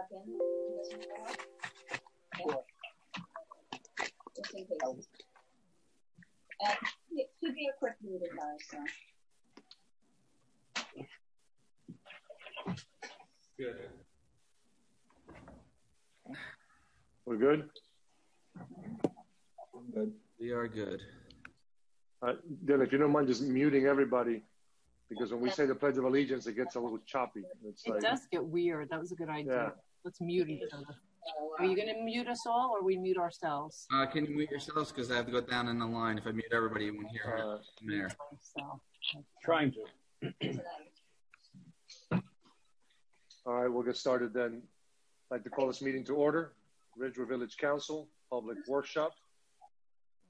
second? Yeah. Just in case. And it should be a quick meeting, guys, so. Good. We're good? Good. We are good. Dylan, if you don't mind just muting everybody, because when we say the Pledge of Allegiance, it gets a little choppy. It does get weird. That was a good idea. Yeah. Let's mute each other. Are you going to mute us all, or we mute ourselves? Can you mute yourselves? Because I have to go down in the line. If I mute everybody, you won't hear from there. Trying to. All right, we'll get started then. I'd like to call this meeting to order. Ridgewood Village Council Public Workshop,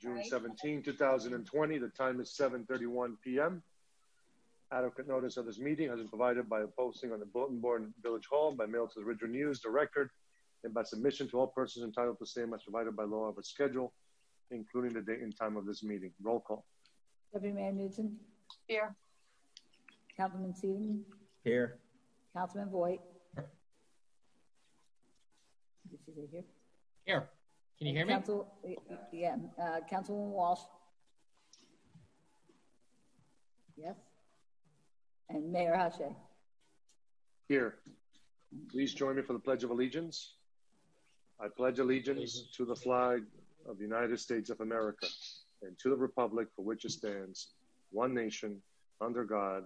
June 17, 2020. The time is 7:31 p.m. Adequate notice of this meeting has been provided by a posting on the bulletin board in Village Hall, by mail to the Ridgewood News, the Record, and by submission to all persons entitled to same as provided by law of a schedule, including the date and time of this meeting. Roll call. Deputy Mayor Newton. Here. Councilman Seaton. Here. Councilman Voigt. Did she say here? Here. Can you hear me? Councilman Walsh. Yes. And Mayor Hache. Here. Please join me for the Pledge of Allegiance. I pledge allegiance to the flag of the United States of America and to the republic for which it stands, one nation, under God,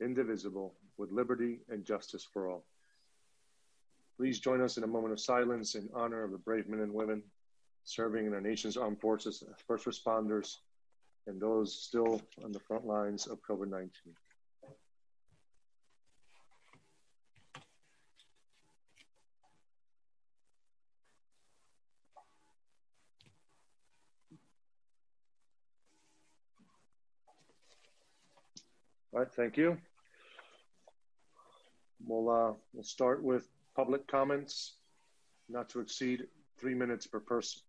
indivisible, with liberty and justice for all. Please join us in a moment of silence in honor of the brave men and women serving in our nation's armed forces, first responders, and those still on the front lines of COVID-19. All right, thank you. We'll start with public comments, not to exceed 3 minutes per person.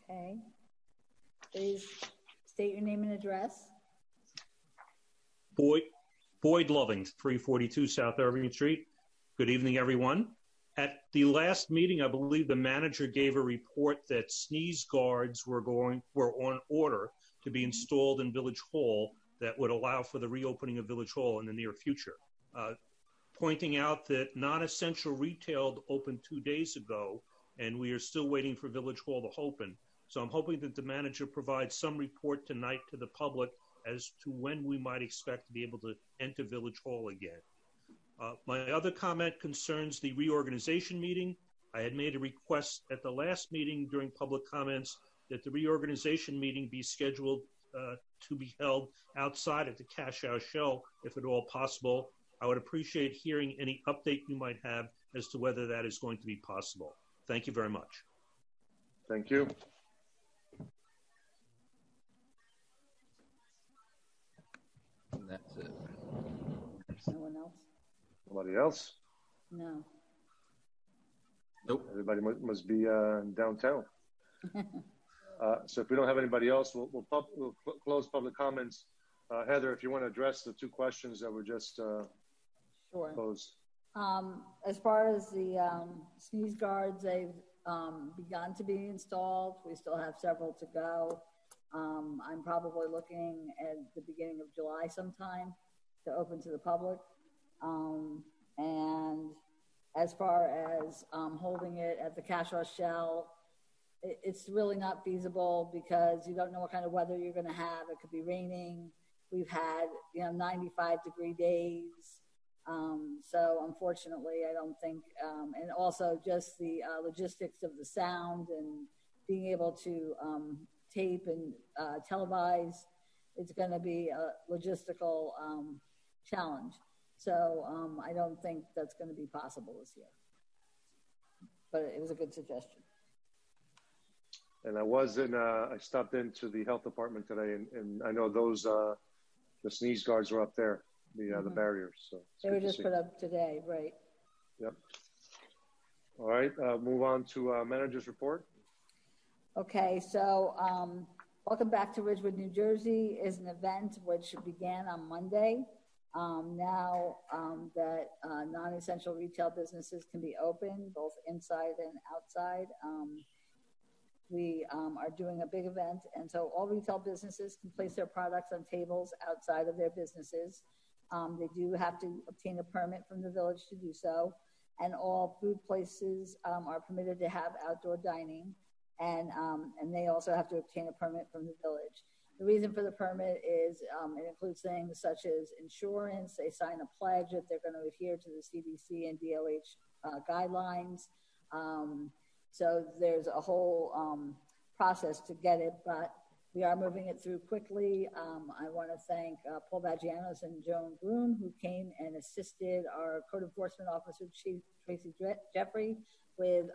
Okay. Please state your name and address. Boyd Loving, 342 South Irving Street. Good evening, everyone. At the last meeting, I believe the manager gave a report that sneeze guards were on order to be installed in Village Hall that would allow for the reopening of Village Hall in the near future. Pointing out that non-essential retail opened 2 days ago, and we are still waiting for Village Hall to open. So I'm hoping that the manager provides some report tonight to the public as to when we might expect to be able to enter Village Hall again. My other comment concerns the reorganization meeting. I had made a request at the last meeting during public comments that the reorganization meeting be scheduled to be held outside at the Cash House Shell, if at all possible. I would appreciate hearing any update you might have as to whether that is going to be possible. Thank you very much. Thank you. That's it. No one else? Nobody else? No. Nope. Everybody must be downtown. So if we don't have anybody else, we'll close public comments. Heather, if you want to address the two questions that were just posed. As far as the sneeze guards, they've begun to be installed. We still have several to go. I'm probably looking at the beginning of July sometime to open to the public. And as far as holding it at the Cash House Shell, it's really not feasible because you don't know what kind of weather you're going to have. It could be raining. We've had 95-degree days. So unfortunately, I don't think, and also just the logistics of the sound and being able to tape and televise, it's going to be a logistical challenge. So I don't think that's going to be possible this year. But it was a good suggestion. And I stopped into the health department today, and I know those, the sneeze guards were up there, the barriers. So they were just put up today, right? Yep. All right, move on to manager's report. Okay, so Welcome Back to Ridgewood, New Jersey is an event which began on Monday. Now that non-essential retail businesses can be open, both inside and outside, we are doing a big event. And so all retail businesses can place their products on tables outside of their businesses. They do have to obtain a permit from the village to do so. And all food places are permitted to have outdoor dining. And they also have to obtain a permit from the village. The reason for the permit is it includes things such as insurance. They sign a pledge that they're going to adhere to the CDC and DOH guidelines. So there's a whole process to get it, but we are moving it through quickly. I want to thank Paul Bagianos and Joan Grun, who came and assisted our Code Enforcement Officer, Chief Tracy Jeffrey, with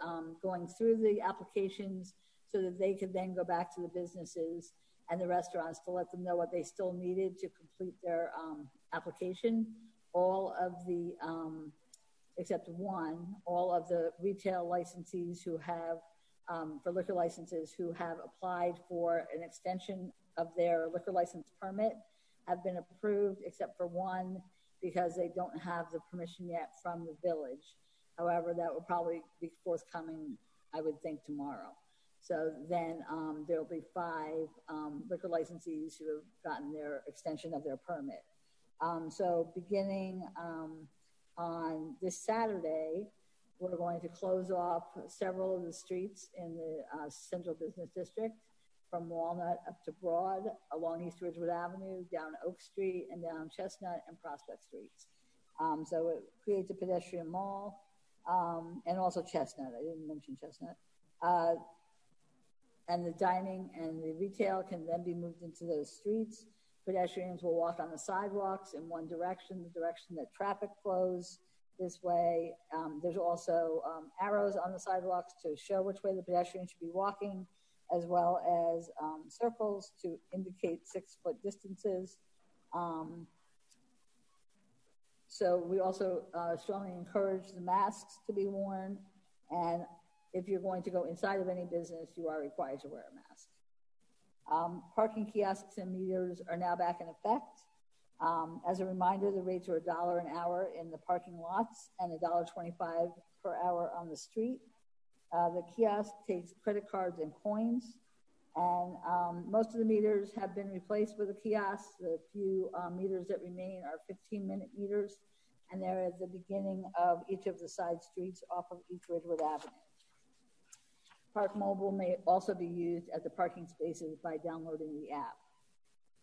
going through the applications so that they could then go back to the businesses and the restaurants to let them know what they still needed to complete their application. All of the, except one, all of the retail licensees who have, for liquor licenses, who have applied for an extension of their liquor license permit have been approved, except for one, because they don't have the permission yet from the village. However, that will probably be forthcoming, I would think, tomorrow. So then there'll be 5 liquor licensees who have gotten their extension of their permit. So beginning on this Saturday, we're going to close off several of the streets in the Central Business District, from Walnut up to Broad, along East Ridgewood Avenue, down Oak Street, and down Chestnut and Prospect Streets. So it creates a pedestrian mall, and also Chestnut. I didn't mention Chestnut. And the dining and the retail can then be moved into those streets. Pedestrians will walk on the sidewalks in one direction, the direction that traffic flows this way. There's also arrows on the sidewalks to show which way the pedestrian should be walking, as well as circles to indicate 6-foot distances. So we also strongly encourage the masks to be worn, and if you're going to go inside of any business, you are required to wear a mask. Parking kiosks and meters are now back in effect. As a reminder, the rates are $1 an hour in the parking lots and $1.25 per hour on the street. The kiosk takes credit cards and coins, and most of the meters have been replaced with a kiosk. The few meters that remain are 15-minute meters, and they're at the beginning of each of the side streets off of East Ridgewood Avenue. Park Mobile may also be used at the parking spaces by downloading the app.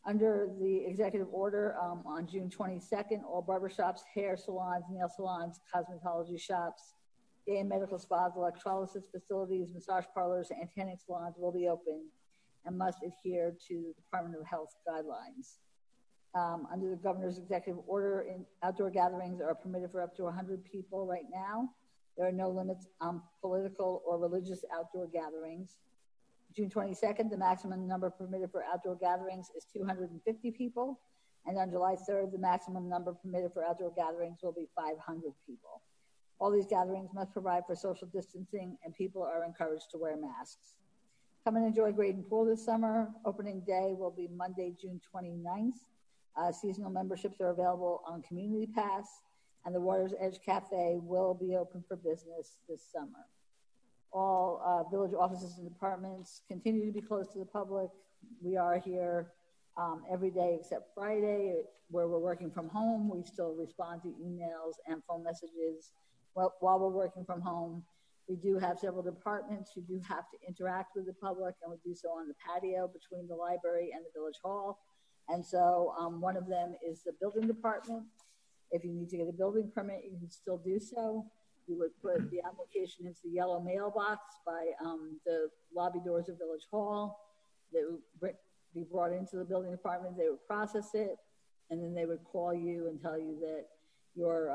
Under the executive order on June 22nd, all barbershops, hair salons, nail salons, cosmetology shops, day and medical spas, electrolysis facilities, massage parlors, and tanning salons will be open and must adhere to Department of Health guidelines. Under the governor's executive order, outdoor gatherings are permitted for up to 100 people right now. There are no limits on political or religious outdoor gatherings. June 22nd, the maximum number permitted for outdoor gatherings is 250 people. And on July 3rd, the maximum number permitted for outdoor gatherings will be 500 people. All these gatherings must provide for social distancing, and people are encouraged to wear masks. Come and enjoy Graden Pool this summer. Opening day will be Monday, June 29th. Seasonal memberships are available on Community Pass, and the Water's Edge Cafe will be open for business this summer. All village offices and departments continue to be closed to the public. We are here every day except Friday, where we're working from home. We still respond to emails and phone messages while we're working from home. We do have several departments who do have to interact with the public, and we do so on the patio between the library and the village hall. And so one of them is the building department. If you need to get a building permit, you can still do so. You would put the application into the yellow mailbox by the lobby doors of Village Hall. They would be brought into the building department. They would process it, and then they would call you and tell you that your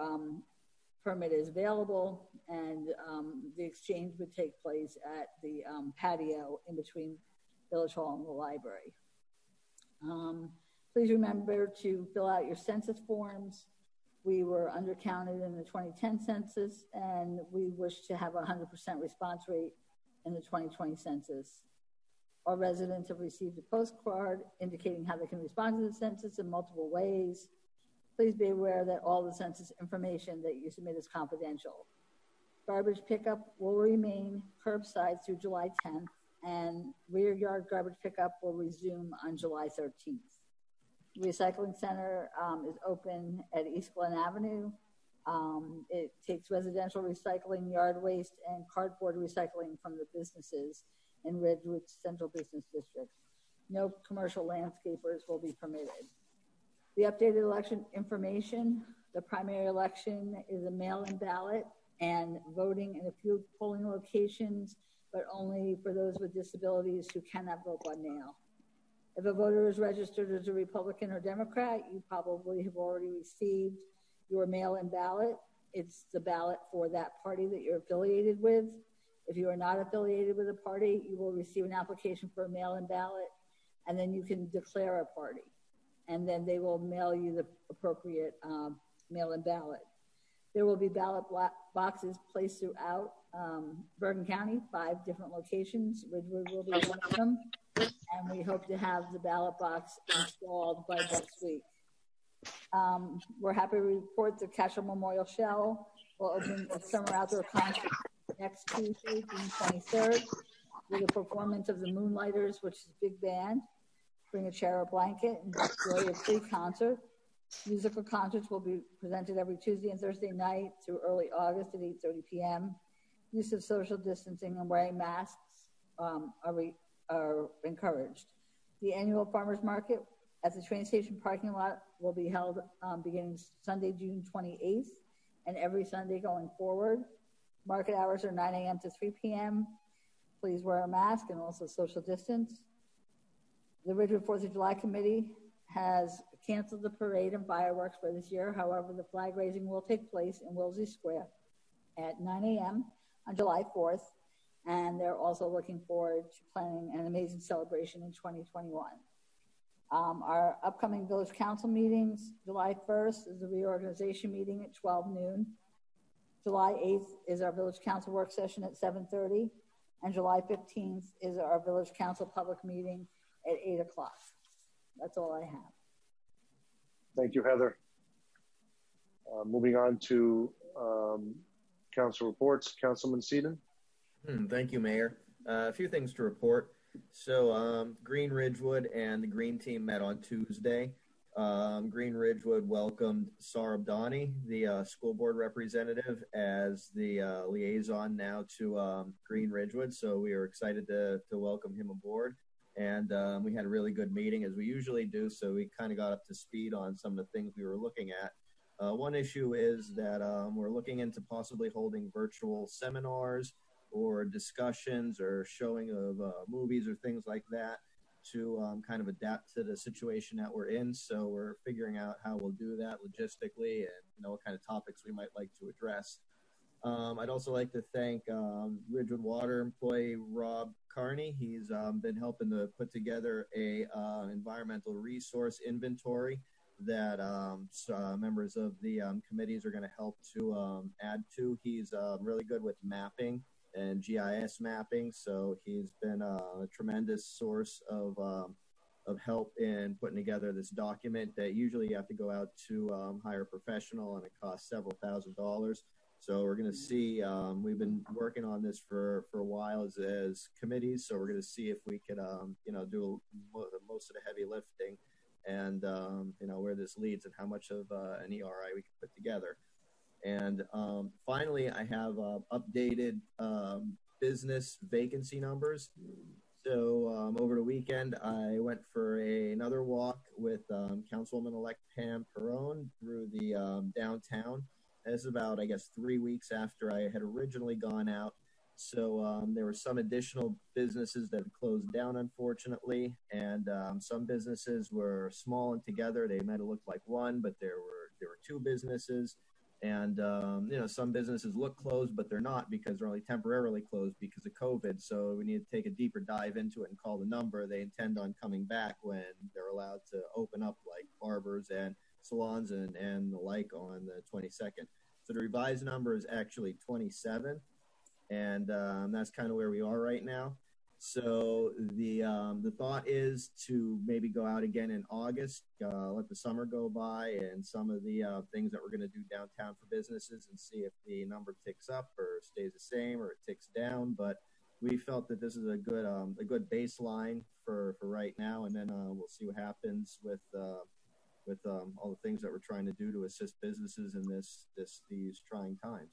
permit is available, and the exchange would take place at the patio in between Village Hall and the library. Please remember to fill out your census forms. We were undercounted in the 2010 census, and we wish to have a 100% response rate in the 2020 census. All residents have received a postcard indicating how they can respond to the census in multiple ways. Please be aware that all the census information that you submit is confidential. Garbage pickup will remain curbside through July 10th, and rear yard garbage pickup will resume on July 13th. The recycling center is open at East Glen Avenue. It takes residential recycling, yard waste, and cardboard recycling from the businesses in Ridgewood Central Business District. No commercial landscapers will be permitted. The updated election information: the primary election is a mail-in ballot and voting in a few polling locations, but only for those with disabilities who cannot vote by mail. If a voter is registered as a Republican or Democrat, you probably have already received your mail-in ballot. It's the ballot for that party that you're affiliated with. If you are not affiliated with a party, you will receive an application for a mail-in ballot, and then you can declare a party. And then they will mail you the appropriate mail-in ballot. There will be ballot boxes placed throughout Bergen County, 5 different locations. Ridgewood will be one of them. And we hope to have the ballot box installed by next week. We're happy to report the Cashel Memorial Shell will open a summer outdoor concert next Tuesday, June 23rd, with a performance of the Moonlighters, which is a big band. Bring a chair or blanket and enjoy a free concert. Musical concerts will be presented every Tuesday and Thursday night through early August at 8:30 p.m. Use of social distancing and wearing masks are encouraged. The annual farmers market at the train station parking lot will be held beginning Sunday, June 28th, and every Sunday going forward. Market hours are 9 a.m. to 3 p.m. Please wear a mask and also social distance. The Ridgewood 4th of July Committee has canceled the parade and fireworks for this year. However, the flag raising will take place in Wellesley Square at 9 a.m. on July 4th, and they're also looking forward to planning an amazing celebration in 2021. Our upcoming village council meetings: July 1st is the reorganization meeting at 12 noon. July 8th is our village council work session at 7:30, and July 15th is our village council public meeting at 8 o'clock. That's all I have. Thank you, Heather. Moving on to council reports. Councilman Seaton. Thank you, Mayor. A few things to report. So Green Ridgewood and the Green team met on Tuesday. Green Ridgewood welcomed Sarab Dani, the school board representative, as the liaison now to Green Ridgewood. So we are excited to welcome him aboard. And we had a really good meeting, as we usually do. So we kind of got up to speed on some of the things we were looking at. One issue is that we're looking into possibly holding virtual seminars or discussions or showing of movies or things like that to kind of adapt to the situation that we're in. So we're figuring out how we'll do that logistically and what kind of topics we might like to address. I'd also like to thank Ridgewood Water employee Rob Carney. He's been helping to put together a environmental resource inventory that members of the committees are going to help to add to. He's really good with mapping and GIS mapping, so he's been a tremendous source of help in putting together this document that usually you have to go out to hire a professional, and it costs several $1,000s. So we're going to see, we've been working on this for a while as committees, so we're going to see if we could, do most of the heavy lifting and, where this leads and how much of an ERI we can put together. And finally, I have updated business vacancy numbers. So over the weekend, I went for another walk with Councilwoman-elect Pam Perrone through the downtown. This is about, I guess, 3 weeks after I had originally gone out. So there were some additional businesses that had closed down, unfortunately, and some businesses were small and together. They might have looked like one, but there were 2 businesses. And, some businesses look closed, but they're not because they're only temporarily closed because of COVID. So we need to take a deeper dive into it and call the number. They intend on coming back when they're allowed to open up, like barbers and salons and the like, on the 22nd. So the revised number is actually 27. And that's kind of where we are right now. So the thought is to maybe go out again in August, let the summer go by, and some of the things that we're going to do downtown for businesses, and see if the number ticks up or stays the same or it ticks down. But we felt that this is a good baseline for right now, and then we'll see what happens with all the things that we're trying to do to assist businesses in these trying times.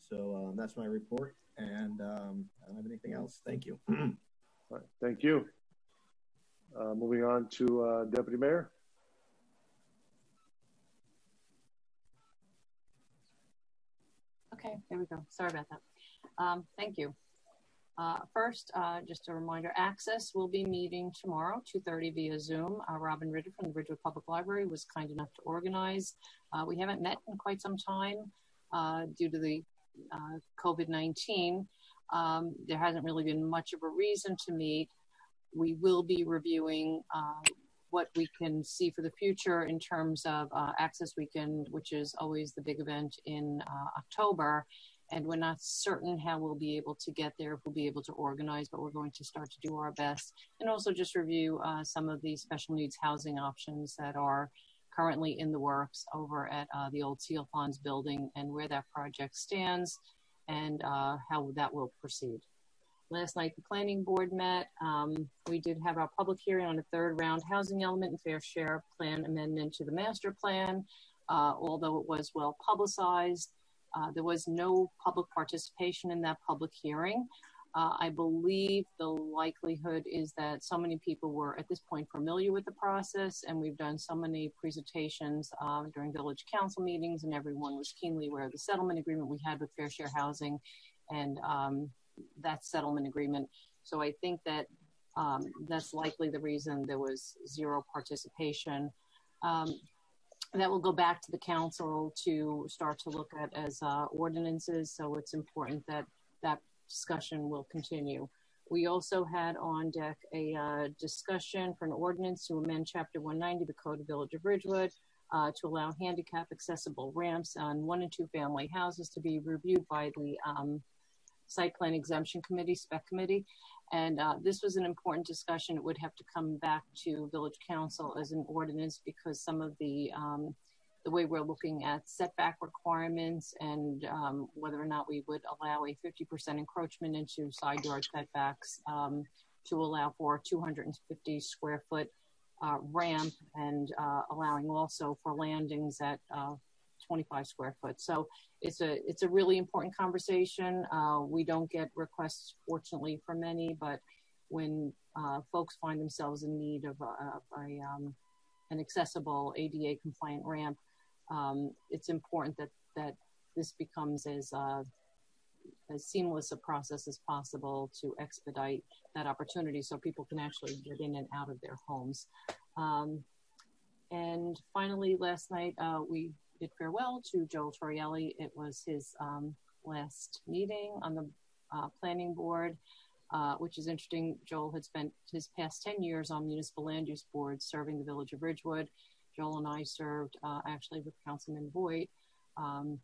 So that's my report, and I don't have anything else. Thank you. All right, thank you. Moving on to Deputy Mayor. Okay, there we go. Sorry about that. Thank you. First, just a reminder, Access will be meeting tomorrow, 2:30 via Zoom. Robin Ritter from the Ridgewood Public Library was kind enough to organize. We haven't met in quite some time due to the COVID-19. There hasn't really been much of a reason to meet. We will be reviewing what we can see for the future in terms of Access Weekend, which is always the big event in October. And we're not certain how we'll be able to get there, if we'll be able to organize, but we're going to start to do our best. And also just review some of the special needs housing options that are currently in the works over at the old Seal Ponds building, and where that project stands and how that will proceed. Last night, the planning board met. We did have our public hearing on a third round housing element and fair share plan amendment to the master plan. Although it was well publicized, there was no public participation in that public hearing. I believe the likelihood is that so many people were at this point familiar with the process, and we've done so many presentations during village council meetings, and everyone was keenly aware of the settlement agreement we had with Fair Share Housing and that settlement agreement. So I think that that's likely the reason there was zero participation. That will go back to the council to start to look at as ordinances. So it's important that that discussion will continue. We also had on deck a discussion for an ordinance to amend Chapter 190 of the Code of Village of Ridgewood to allow handicap accessible ramps on 1 and 2 family houses to be reviewed by the Site Plan Exemption Committee, SPEC Committee. And this was an important discussion. It would have to come back to Village Council as an ordinance, because some of the way we're looking at setback requirements and whether or not we would allow a 50% encroachment into side yard setbacks to allow for a 250 square foot ramp, and allowing also for landings at 25 square foot. So it's a really important conversation. We don't get requests, fortunately, for many, but when folks find themselves in need of an accessible ADA compliant ramp, it's important that this becomes as seamless a process as possible to expedite that opportunity so people can actually get in and out of their homes. And finally, last night, we did farewell to Joel Torrielli. It was his last meeting on the planning board, which is interesting. Joel had spent his past 10 years on municipal land use boards serving the village of Ridgewood. Joel and I served actually with Councilman Voigt on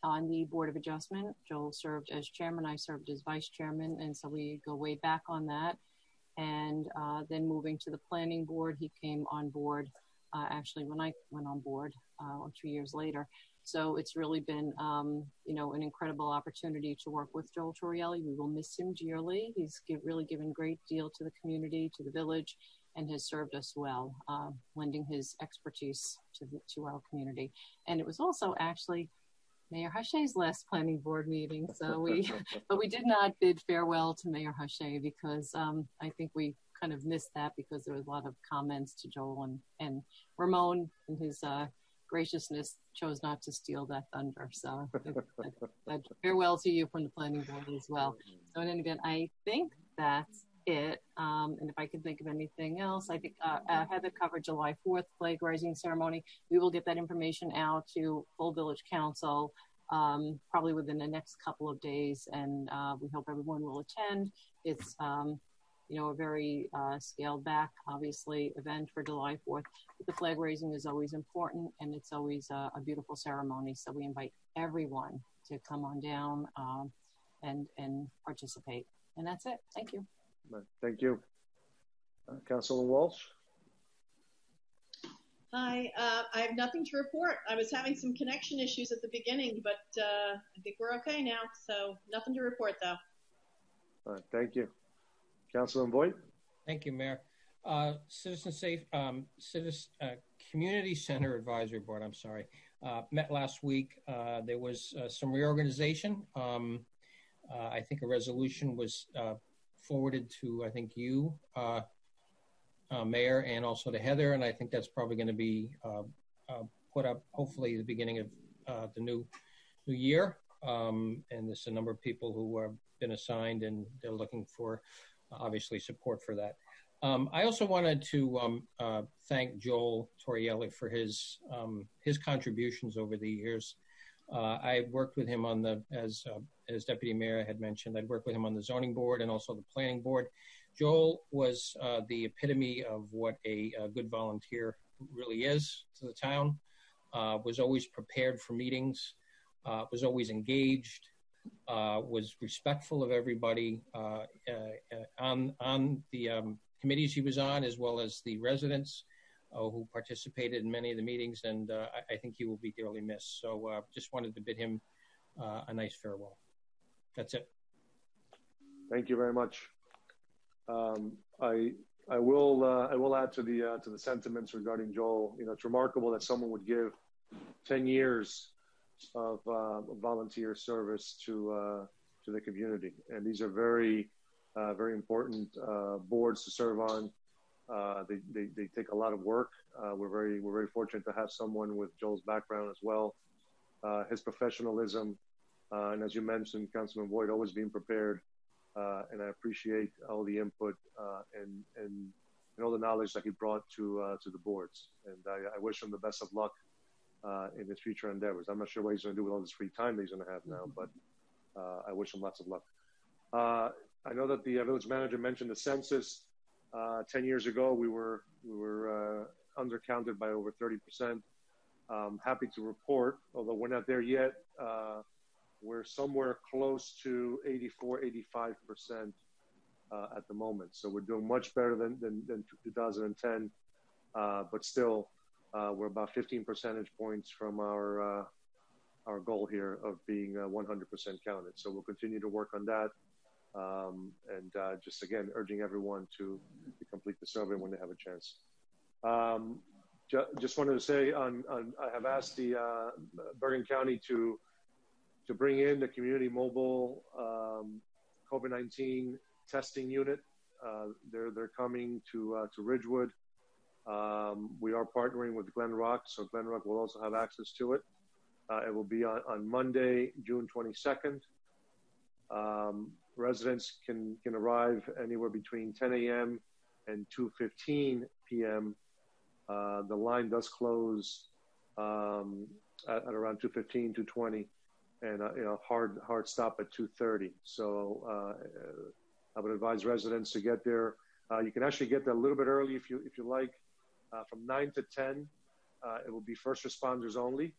the Board of Adjustment. Joel served as chairman, I served as vice chairman, and so we go way back on that. And then moving to the planning board, he came on board actually when I went on board 2 years later. So it's really been, an incredible opportunity to work with Joel Torrielli. We will miss him dearly. He's really given a great deal to the community, to the village, and has served us well, lending his expertise to our community. And it was also actually Mayor Hachet's last planning board meeting. So but we did not bid farewell to Mayor Hachet, because I think we kind of missed that, because there was a lot of comments to Joel, and Ramon and his graciousness chose not to steal that thunder. So farewell to you from the planning board as well. So in any event, I think that's it. And if I can think of anything else, I think Heather covered July 4th flag raising ceremony. We will get that information out to full village council probably within the next couple of days, and we hope everyone will attend. It's a very scaled back, obviously, event for July 4th. But the flag raising is always important, and it's always a beautiful ceremony. So we invite everyone to come on down and participate. And that's it. Thank you. Thank you. Councilman Walsh? Hi, I have nothing to report. I was having some connection issues at the beginning, but I think we're okay now. So nothing to report, though. All right, thank you. Councilman Boyd? Thank you, Mayor. Community Center Advisory Board, met last week. There was some reorganization. I think a resolution was forwarded to, I think, you, Mayor, and also to Heather, and I think that's probably going to be put up hopefully the beginning of the new year. And there's a number of people who have been assigned, and they're looking for obviously support for that. I also wanted to thank Joel Torrielli for his contributions over the years. I worked with him on as Deputy Mayor had mentioned, I'd worked with him on the zoning board and also the planning board. Joel was the epitome of what a good volunteer really is to the town, was always prepared for meetings, was always engaged, was respectful of everybody on the committees he was on, as well as the residents who participated in many of the meetings, and I think he will be dearly missed. So just wanted to bid him a nice farewell. That's it. Thank you very much. I will add to the sentiments regarding Joel. You know, it's remarkable that someone would give 10 years of volunteer service to the community, and these are very important boards to serve on. They take a lot of work. We're very fortunate to have someone with Joel's background as well, his professionalism, and as you mentioned, Councilman Boyd, always being prepared. And I appreciate all the input and all the knowledge that he brought to the boards. And I wish him the best of luck in his future endeavors. I'm not sure what he's going to do with all this free time that he's going to have now, but I wish him lots of luck. I know that the village manager mentioned the census. 10 years ago, we were undercounted by over 30%. Happy to report, although we're not there yet, we're somewhere close to 84, 85% at the moment. So we're doing much better than 2010, but still we're about 15 percentage points from our goal here of being 100% counted. So we'll continue to work on that. And just again, urging everyone to complete the survey when they have a chance. Just wanted to say I have asked the Bergen County to bring in the community mobile COVID-19 testing unit. They're coming to Ridgewood. We are partnering with Glen Rock, so Glen Rock will also have access to it. It will be on Monday, June 22nd. Residents can arrive anywhere between 10 a.m. and 2:15 p.m. The line does close at around 2:15, 2:20. And hard stop at 2:30. So I would advise residents to get there. You can actually get there a little bit early if you like. From 9 to 10, it will be first responders only.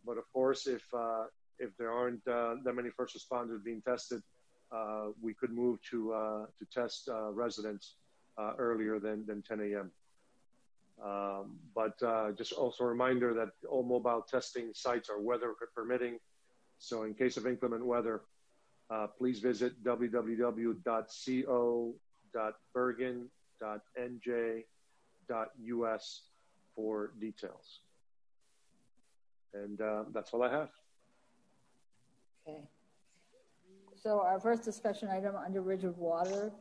But of course, if there aren't that many first responders being tested, we could move to test residents earlier than 10 a.m. But just also a reminder that all mobile testing sites are weather permitting. So in case of inclement weather, please visit www.co.bergen.nj.us for details. And that's all I have. Okay. So our first discussion item under Ridgewood Water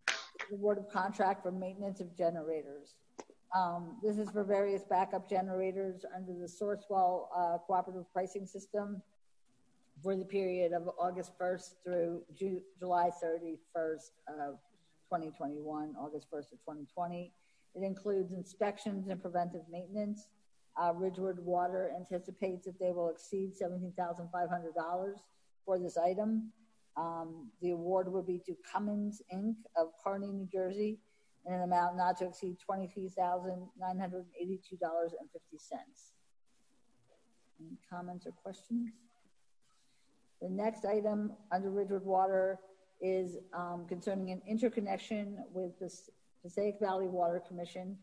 is the award of contract for maintenance of generators. This is for various backup generators under the Sourcewell cooperative pricing system for the period of August 1st through July 31st of 2021, August 1st of 2020. It includes inspections and preventive maintenance. Ridgewood Water anticipates that they will exceed $17,500 for this item. The award would be to Cummins, Inc. of Kearney, New Jersey, in an amount not to exceed $23,982.50. Any comments or questions? The next item under Ridgewood Water is concerning an interconnection with the Passaic Valley Water Commission.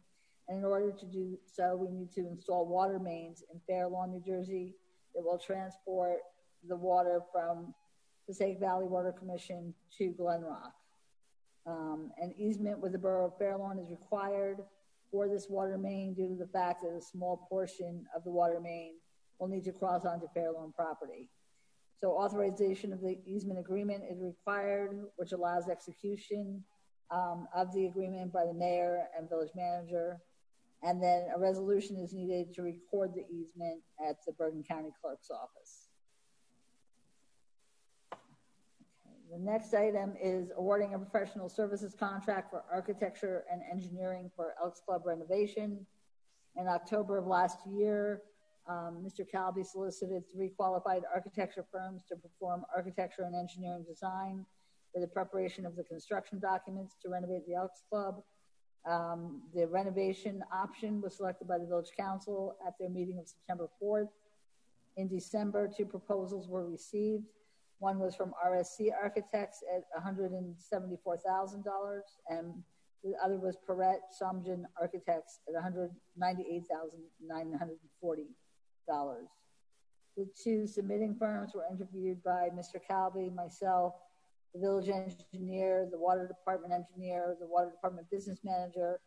And in order to do so, we need to install water mains in Fair Lawn, New Jersey, that will transport the water from Passaic Valley Water Commission to Glen Rock. An easement with the Borough of Fair Lawn is required for this water main due to the fact that a small portion of the water main will need to cross onto Fair Lawn property. So authorization of the easement agreement is required, which allows execution of the agreement by the mayor and village manager. And then a resolution is needed to record the easement at the Bergen County Clerk's office. The next item is awarding a professional services contract for architecture and engineering for Elks Club renovation. In October of last year, Mr. Calby solicited 3 qualified architecture firms to perform architecture and engineering design for the preparation of the construction documents to renovate the Elks Club. The renovation option was selected by the Village Council at their meeting of September 4th. In December, 2 proposals were received. One was from RSC Architects at $174,000, and the other was Perrette Somjen Architects at $198,940. The 2 submitting firms were interviewed by Mr. Calby, myself, the village engineer, the water department engineer, the water department business manager.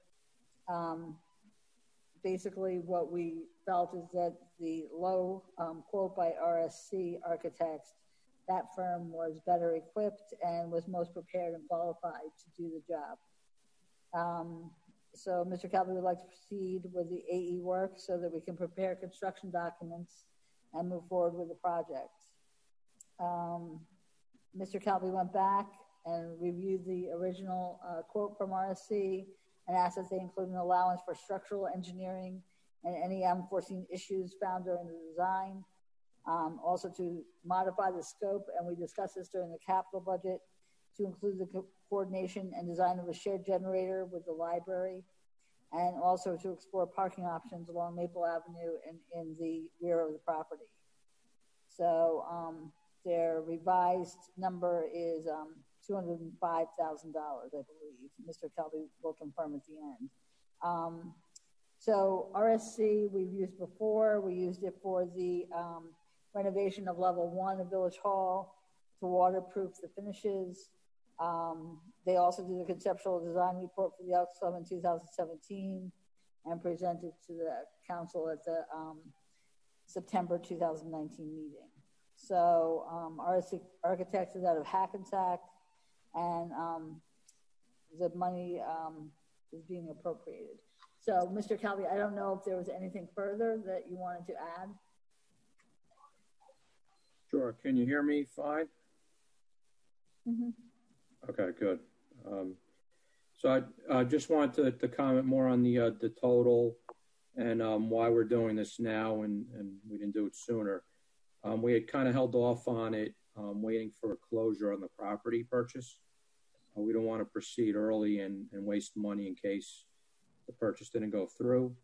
Basically, what we felt is that the low quote by RSC Architects, that firm was better equipped and was most prepared and qualified to do the job. So Mr. Calvin would like to proceed with the AE work so that we can prepare construction documents and move forward with the project. Mr. Calvin went back and reviewed the original quote from RSC and asked that they include an allowance for structural engineering and any unforeseen issues found during the design. Also to modify the scope, and we discussed this during the capital budget, to include the coordination and design of a shared generator with the library, and also to explore parking options along Maple Avenue and in the rear of the property. So their revised number is $205,000, I believe. Mr. Kelby will confirm at the end. So RSC we've used before. We used it for the renovation of level 1 of Village Hall to waterproof the finishes. They also did a conceptual design report for the Elks Club in 2017 and presented to the council at the September 2019 meeting. So RSC Architects is out of Hackensack, and the money is being appropriated. So Mr. Calvi, I don't know if there was anything further that you wanted to add. Sure. Can you hear me fine? Mm-hmm. Okay, good. So I just wanted to comment more on the total and why we're doing this now, and we didn't do it sooner. We had kind of held off on it, waiting for a closure on the property purchase. We don't want to proceed early and waste money in case the purchase didn't go through.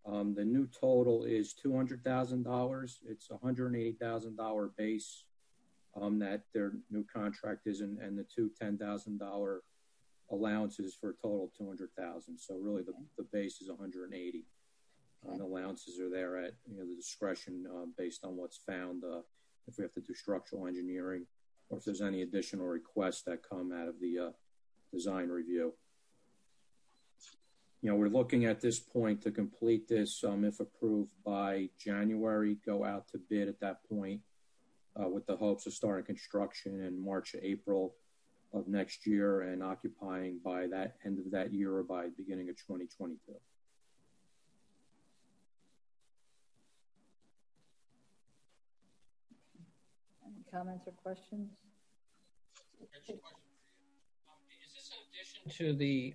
The new total is $200,000. It's $180,000 base that their new contract is, and the two $10,000 allowances for a total of $200,000. So really the base is $180,000. The allowances are there at the discretion based on what's found, if we have to do structural engineering or if there's any additional requests that come out of the design review. We're looking at this point to complete this, if approved by January, go out to bid at that point with the hopes of starting construction in March, April of next year and occupying by that end of that year or by beginning of 2022. Any comments or questions? Is this in addition to the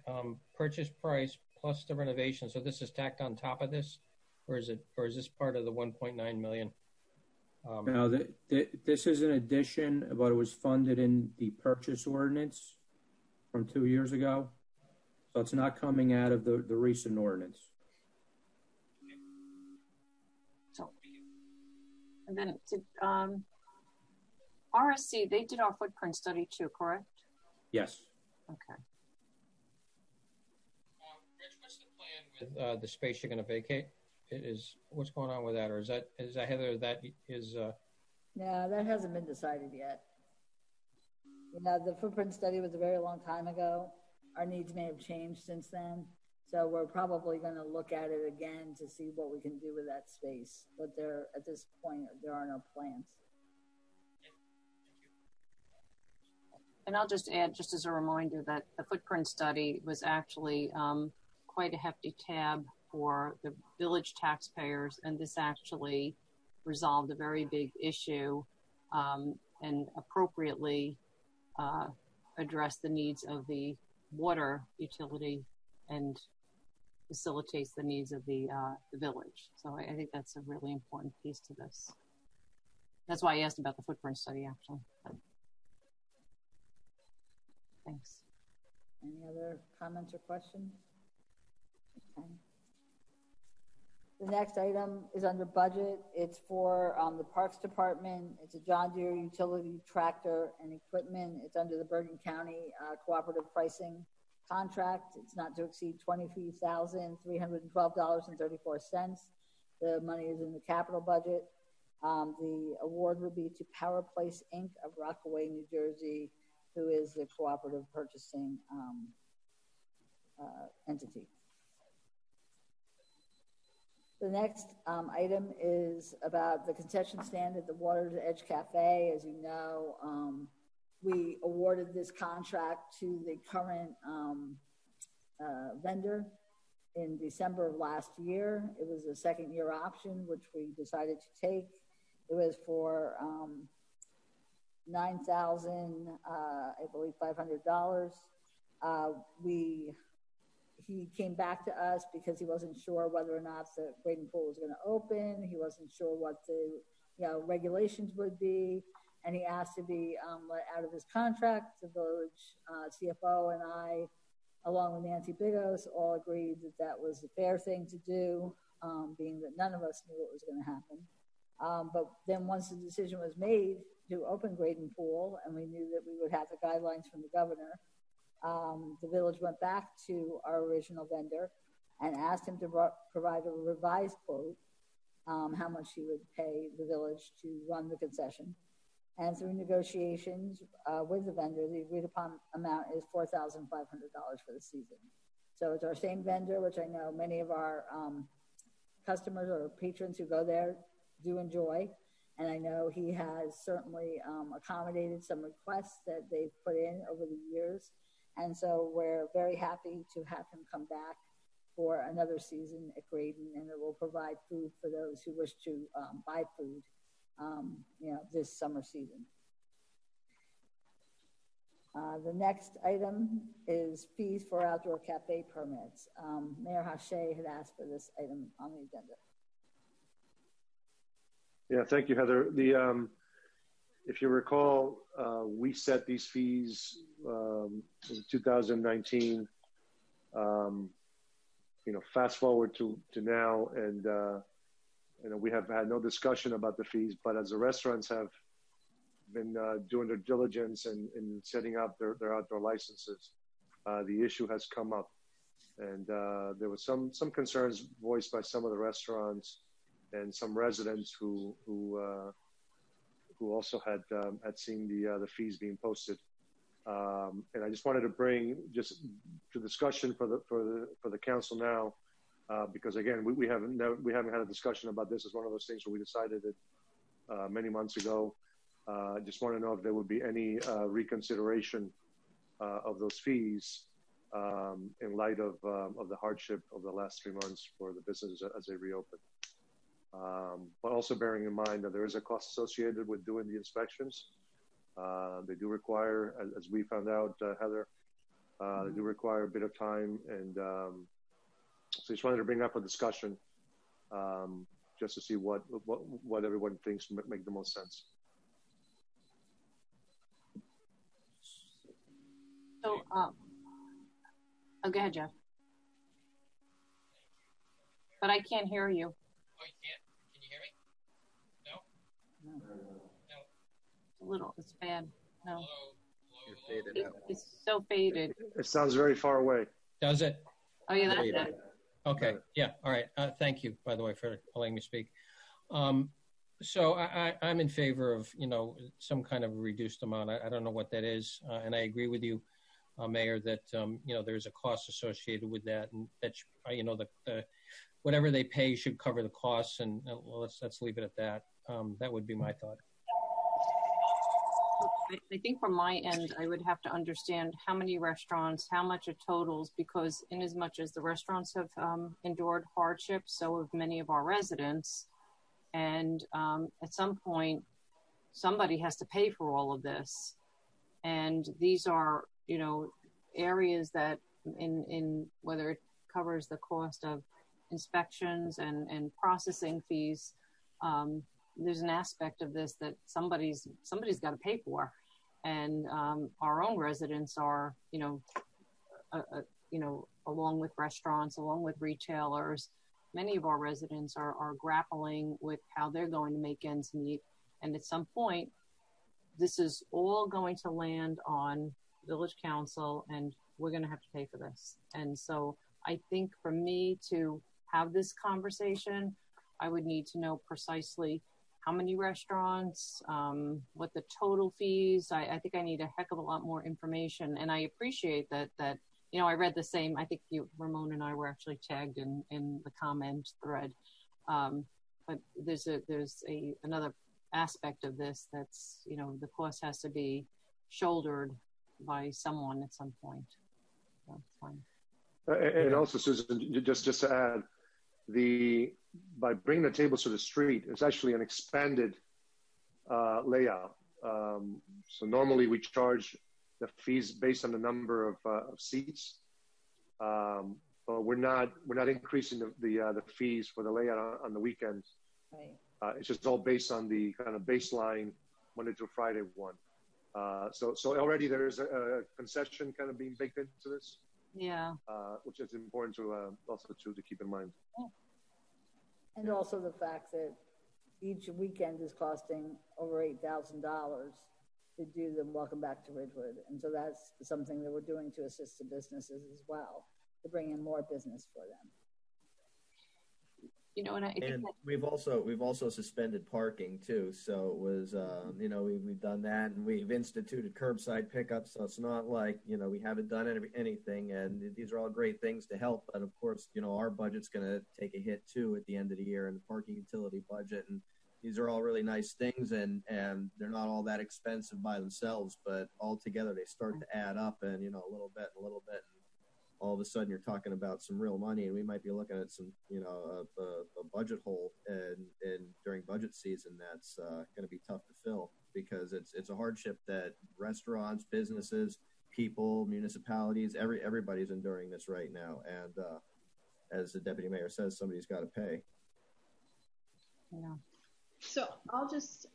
purchase price plus the renovation? So this is tacked on top of this, or is this part of the 1.9 million? No, this is an addition, but it was funded in the purchase ordinance from 2 years ago. So it's not coming out of the recent ordinance. So, and then RSC, they did our footprint study too, correct? Yes. Okay. Rich, what's the plan with the space you're going to vacate? What's going on with that, or is that Heather? That is. No, that hasn't been decided yet. You know, the footprint study was a very long time ago. Our needs may have changed since then. So we're probably going to look at it again to see what we can do with that space. But at this point, there are no plans. And I'll just add, just as a reminder, that the footprint study was actually quite a hefty tab for the village taxpayers, and this actually resolved a very big issue and appropriately addressed the needs of the water utility and facilitates the needs of the village. So I think that's a really important piece to this. That's why I asked about the footprint study, actually. Thanks. Any other comments or questions? Okay. The next item is under budget. It's for the Parks Department. It's a John Deere utility tractor and equipment. It's under the Bergen County cooperative pricing contract. It's not to exceed $23,312.34. The money is in the capital budget. The award would be to Power Place Inc. of Rockaway, New Jersey, who is the cooperative purchasing entity. The next item is about the concession stand at the Water's Edge Cafe. As you know, we awarded this contract to the current vendor in December of last year. It was a second-year option, which we decided to take. It was for $9,000, I believe, $500. He came back to us because he wasn't sure whether or not the grading pool was going to open. He wasn't sure what the regulations would be, and he asked to be let out of his contract. The village CFO and I, along with Nancy Bigos, all agreed that that was the fair thing to do, being that none of us knew what was going to happen. But then once the decision was made to open Graydon Pool, and we knew that we would have the guidelines from the governor, the village went back to our original vendor and asked him to provide a revised quote, how much he would pay the village to run the concession. And through negotiations with the vendor, the agreed upon amount is $4,500 for the season. So it's our same vendor, which I know many of our customers or patrons who go there do enjoy. And I know he has certainly accommodated some requests that they've put in over the years. And so we're very happy to have him come back for another season at Graydon, and it will provide food for those who wish to buy food, this summer season. The next item is fees for outdoor cafe permits. Mayor Hache had asked for this item on the agenda. Yeah, thank you, Heather. If you recall, we set these fees in 2019. Fast forward to now, and we have had no discussion about the fees. But as the restaurants have been doing their diligence and setting up their outdoor licenses, the issue has come up, and there was some concerns voiced by some of the restaurants and some residents who also had seen the fees being posted, and I just wanted to bring just to discussion for the council now, because again we haven't had a discussion about this. It's one of those things where we decided it many months ago. I just want to know if there would be any reconsideration of those fees in light of the hardship of the last 3 months for the businesses as they reopen. But also bearing in mind that there is a cost associated with doing the inspections. They do require, as we found out, Heather, they do require a bit of time. And so I just wanted to bring up a discussion just to see what everyone thinks make the most sense. So, go ahead, Jeff. But I can't hear you. Oh, you can't? Can you hear me? No? No. It's a little, it's bad. No. Hello? You're faded out. It's so faded. It sounds very far away. Does it? Oh, yeah, that's it. Okay. Yeah. All right. Thank you, by the way, for letting me speak. So I'm in favor of, some kind of a reduced amount. I don't know what that is. And I agree with you, Mayor, that, there's a cost associated with that, and that, the whatever they pay should cover the costs, and let's leave it at that. That would be my thought. I think from my end, I would have to understand how many restaurants, how much it totals, because in as much as the restaurants have endured hardship, so have many of our residents. And at some point, somebody has to pay for all of this. And these are, areas that in whether it covers the cost of inspections and processing fees, there's an aspect of this that somebody's got to pay for, and our own residents are, along with restaurants, along with retailers, many of our residents are grappling with how they're going to make ends meet, and at some point, this is all going to land on Village Council, and we're going to have to pay for this. And so, I think for me to have this conversation, I would need to know precisely how many restaurants, what the total fees. I think I need a heck of a lot more information. And I appreciate that, I read the same, I think Ramon and I were actually tagged in the comment thread. But there's another aspect of this that's, the cost has to be shouldered by someone at some point. So it's fine. And also, Susan, just to add, by bringing the tables to the street, it's actually an expanded layout. So normally we charge the fees based on the number of seats, but we're not increasing the fees for the layout on the weekends. Right. It's just all based on the kind of baseline Monday through Friday one. So already there is a concession kind of being baked into this. Yeah. Which is important to also to keep in mind. And also the fact that each weekend is costing over $8,000 to do the Welcome Back to Ridgewood. And so that's something that we're doing to assist the businesses as well, to bring in more business for them. And we've also suspended parking too. So it was, we've done that, and we've instituted curbside pickup. So it's not like, we haven't done anything, and these are all great things to help. But of course, our budget's going to take a hit too at the end of the year, and the parking utility budget. And these are all really nice things, and they're not all that expensive by themselves, but all together they start to add up, and, a little bit. And all of a sudden you're talking about some real money, and we might be looking at some, a budget hole and during budget season that's going to be tough to fill, because it's a hardship that restaurants, businesses, people, municipalities, everybody's enduring this right now. And as the deputy mayor says, somebody's got to pay. Yeah. So I'll just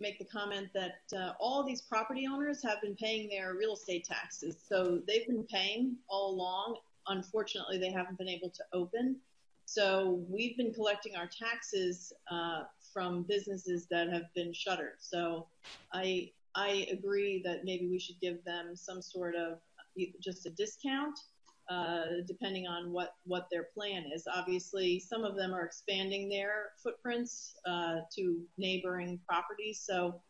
make the comment that all these property owners have been paying their real estate taxes. So they've been paying all along. Unfortunately, they haven't been able to open. So we've been collecting our taxes from businesses that have been shuttered. So I agree that maybe we should give them some sort of just a discount, depending on what their plan is. Obviously, some of them are expanding their footprints to neighboring properties. So,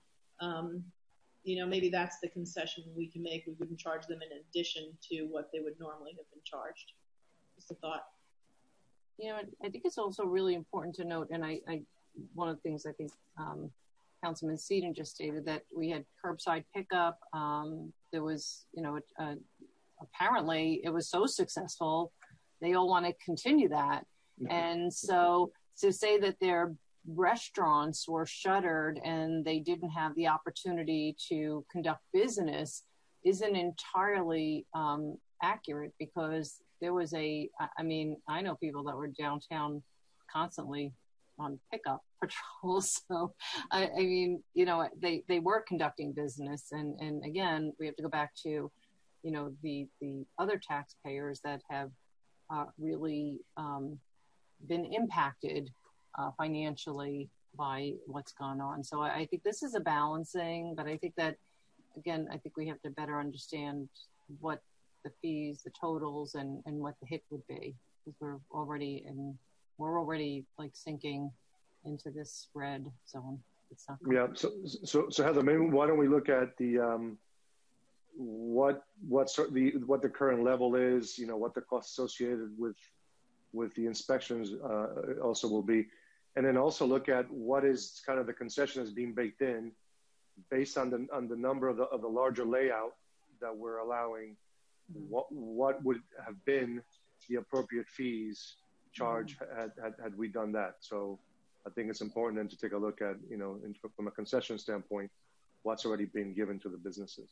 maybe that's the concession we can make. We wouldn't charge them in addition to what they would normally have been charged. Just a thought. I think it's also really important to note, and I one of the things I think Councilman Seaton just stated, that we had curbside pickup. There was, apparently it was so successful, they all want to continue that. And so to say that their restaurants were shuttered and they didn't have the opportunity to conduct business isn't entirely accurate, because there was I know people that were downtown constantly on pickup patrols. So, they were conducting business. And again, we have to go back to, the other taxpayers that have really been impacted financially by what's gone on. So I think this is a balancing, but I think that again, I think we have to better understand what the fees, the totals, and what the hit would be, because we're already like sinking into this red zone. It's not Yeah. So Heather, maybe why don't we look at the what the current level is, what the cost associated with the inspections also will be, and then also look at what is kind of the concession that's being baked in based on the number of the larger layout that we're allowing. What would have been the appropriate fees charged had we done that? So I think it's important then to take a look at, from a concession standpoint, what's already been given to the businesses.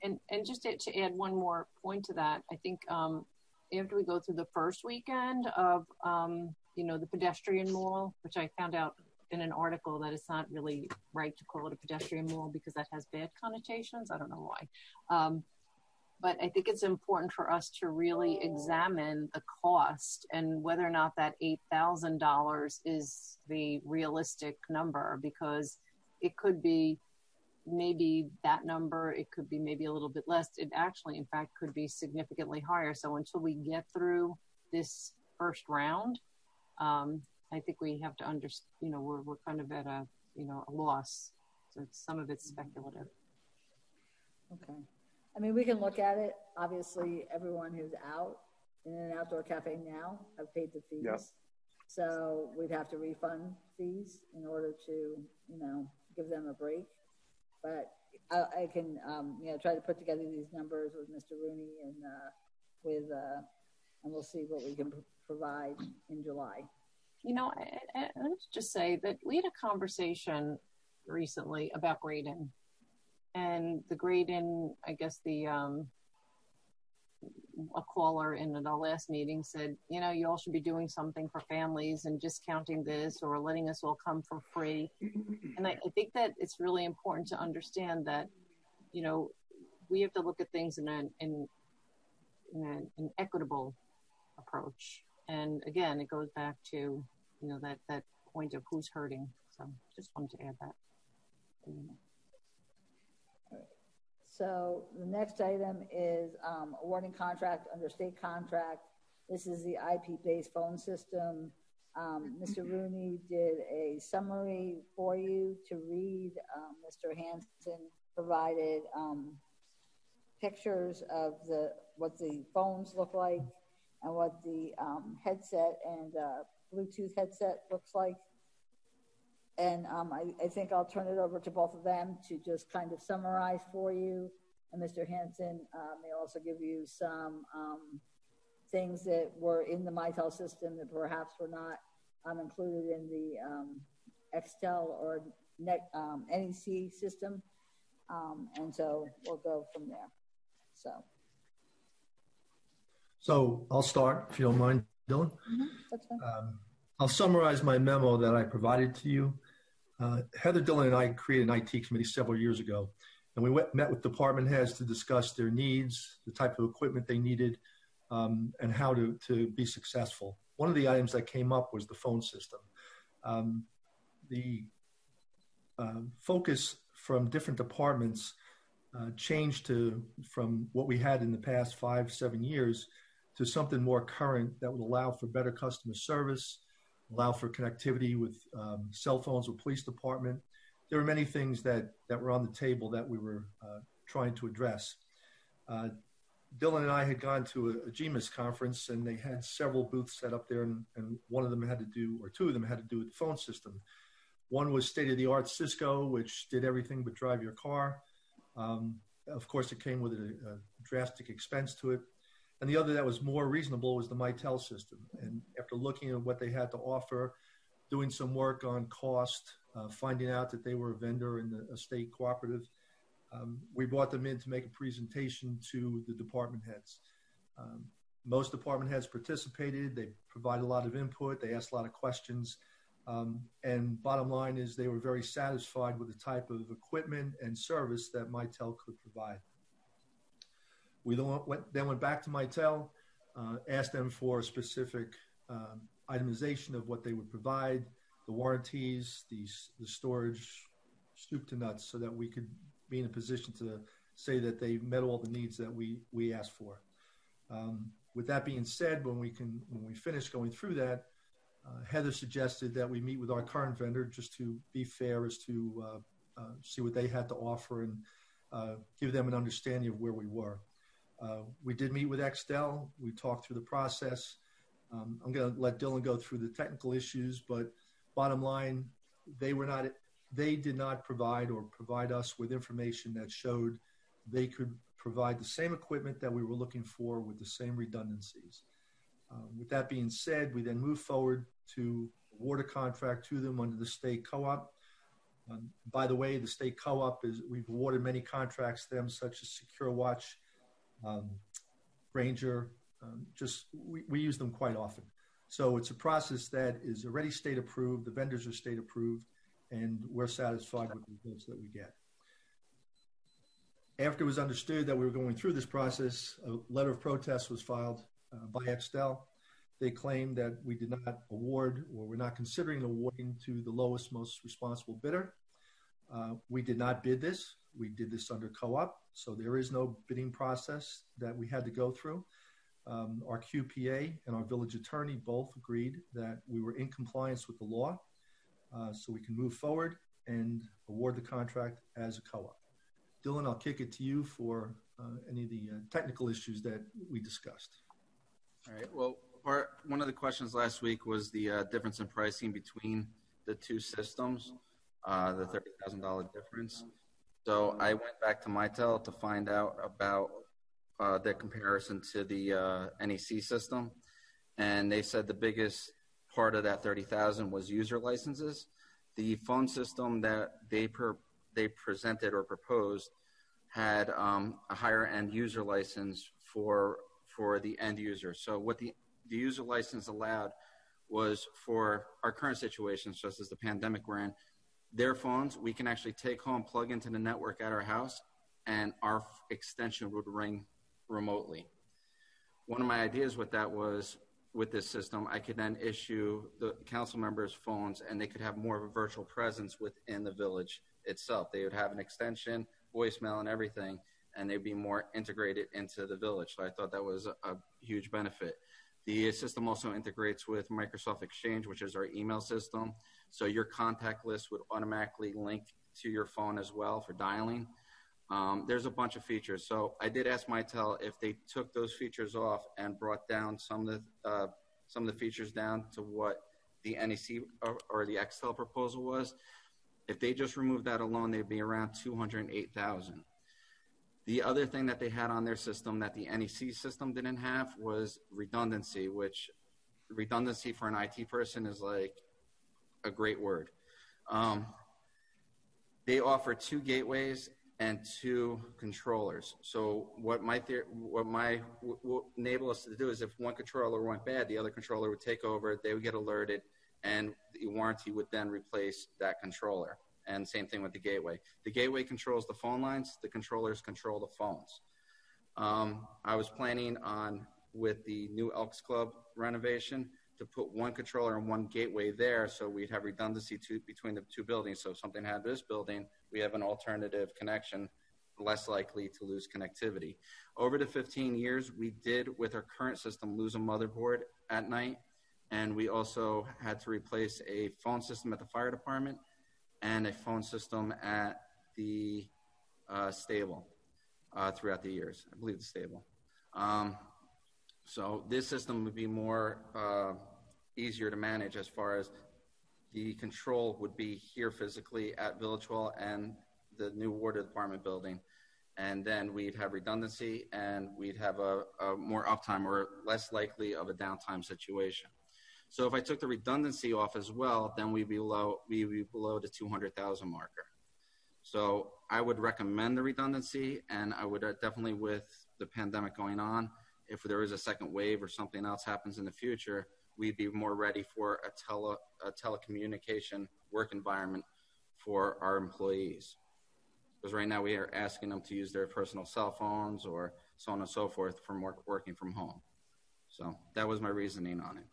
And just to add one more point to that, I think after we go through the first weekend of, the pedestrian mall, which I found out in an article that it's not really right to call it a pedestrian mall because that has bad connotations. I don't know why. But I think it's important for us to really examine the cost and whether or not that $8,000 is the realistic number, because it could be maybe that number, it could be maybe a little bit less. It actually, in fact, could be significantly higher. So until we get through this first round, I think we have to understand, we're kind of at a loss. So some of it's speculative. Okay. I mean, we can look at it. Obviously, everyone who's out in an outdoor cafe now have paid the fees. Yeah. So we'd have to refund fees in order to, give them a break. But I can, try to put together these numbers with Mr. Rooney and we'll see what we can provide in July. Let's just say that we had a conversation recently about grading. And the grading, I guess a caller in the last meeting said, you all should be doing something for families and discounting this or letting us all come for free. And I think that it's really important to understand that, we have to look at things in an equitable approach. And again, it goes back to, that point of who's hurting. So just wanted to add that. So the next item is awarding contract under state contract. This is the IP-based phone system. Mr. Rooney did a summary for you to read. Mr. Hanson provided pictures of what the phones look like and what the headset and Bluetooth headset looks like. And I think I'll turn it over to both of them to just kind of summarize for you. And Mr. Hanson may also give you some things that were in the Mitel system that perhaps were not included in the Xtel or NEC system. And so we'll go from there. So I'll start, if you don't mind, Dylan. Mm-hmm. That's fine. I'll summarize my memo that I provided to you. Heather, Dylan, and I created an IT committee several years ago, and we met with department heads to discuss their needs, the type of equipment they needed, and how to be successful. One of the items that came up was the phone system. The focus from different departments changed from what we had in the past 5-7 years to something more current that would allow for better customer service, allow for connectivity with cell phones with police department. There were many things that were on the table that we were trying to address. Dylan and I had gone to a GMIS conference, and they had several booths set up there, and one of them had to do, or two of them had to do with the phone system. One was state-of-the-art Cisco, which did everything but drive your car. Of course, it came with a drastic expense to it. And the other that was more reasonable was the Mitel system. And after looking at what they had to offer, doing some work on cost, finding out that they were a vendor in a state cooperative, we brought them in to make a presentation to the department heads. Most department heads participated. They provided a lot of input. They asked a lot of questions. And bottom line is they were very satisfied with the type of equipment and service that Mitel could provide. We then went back to Mitel, asked them for specific itemization of what they would provide, the warranties, the storage, soup to nuts, so that we could be in a position to say that they met all the needs that we asked for. With that being said, when we finish going through that, Heather suggested that we meet with our current vendor just to be fair as to see what they had to offer and give them an understanding of where we were. We did meet with Extel. We talked through the process. I'm going to let Dylan go through the technical issues, but bottom line, they did not provide us with information that showed they could provide the same equipment that we were looking for with the same redundancies. With that being said, we then moved forward to award a contract to them under the state co-op. By the way, the state co-op we've awarded many contracts to them, such as Secure Watch, Granger. We use them quite often. So it's a process that is already state approved. The vendors are state approved, and we're satisfied with the results that we get. After it was understood that we were going through this process, a letter of protest was filed by Extel. They claimed that we did not award, or we're not considering awarding to the lowest, most responsible bidder. We did not bid this. We did this under co-op, so there is no bidding process that we had to go through. Our QPA and our village attorney both agreed that we were in compliance with the law, so we can move forward and award the contract as a co-op. Dylan, I'll kick it to you for any of the technical issues that we discussed. All right. Well, one of the questions last week was the difference in pricing between the two systems, the $30,000 difference. So I went back to Mitel to find out about the comparison to the NEC system, and they said the biggest part of that $30,000 was user licenses. The phone system that they presented or proposed had a higher end user license for the end user. So what the user license allowed was, for our current situations, just as the pandemic we're in, their phones we can actually take home, plug into the network at our house, and our extension would ring remotely. One of my ideas with that was, with this system, I could then issue the council members phones, and they could have more of a virtual presence within the village itself. They would have an extension, voicemail, and everything, and they'd be more integrated into the village. So I thought that was a huge benefit. The system also integrates with Microsoft Exchange, which is our email system. So your contact list would automatically link to your phone as well for dialing. There's a bunch of features. So I did ask Mitel if they took those features off and brought down some of the features down to what the NEC or the Extel proposal was. If they just removed that alone, they'd be around $208,000. The other thing that they had on their system that the NEC system didn't have was redundancy, which redundancy for an IT person is like a great word. They offer 2 gateways and 2 controllers. So what enable us to do is, if one controller went bad, the other controller would take over, they would get alerted, and the warranty would then replace that controller. And same thing with the gateway. The gateway controls the phone lines, the controllers control the phones. I was planning on, with the new Elks Club renovation, to put 1 controller and 1 gateway there, so we'd have redundancy between the 2 buildings. So if something happened to this building, we have an alternative connection, less likely to lose connectivity. Over the 15 years, we did, with our current system, lose a motherboard at night, and we also had to replace a phone system at the fire department and a phone system at the stable throughout the years. I believe the stable. So this system would be more easier to manage, as far as the control would be here physically at Village Hall and the new Water Department building. And then we'd have redundancy, and we'd have a more uptime, or less likely of a downtime situation. So if I took the redundancy off as well, then we'd be below the 200,000 marker. So I would recommend the redundancy, and I would definitely, with the pandemic going on, if there is a second wave or something else happens in the future, we'd be more ready for a telecommunication work environment for our employees. Because right now we are asking them to use their personal cell phones or so on and so forth from working from home. So that was my reasoning on it.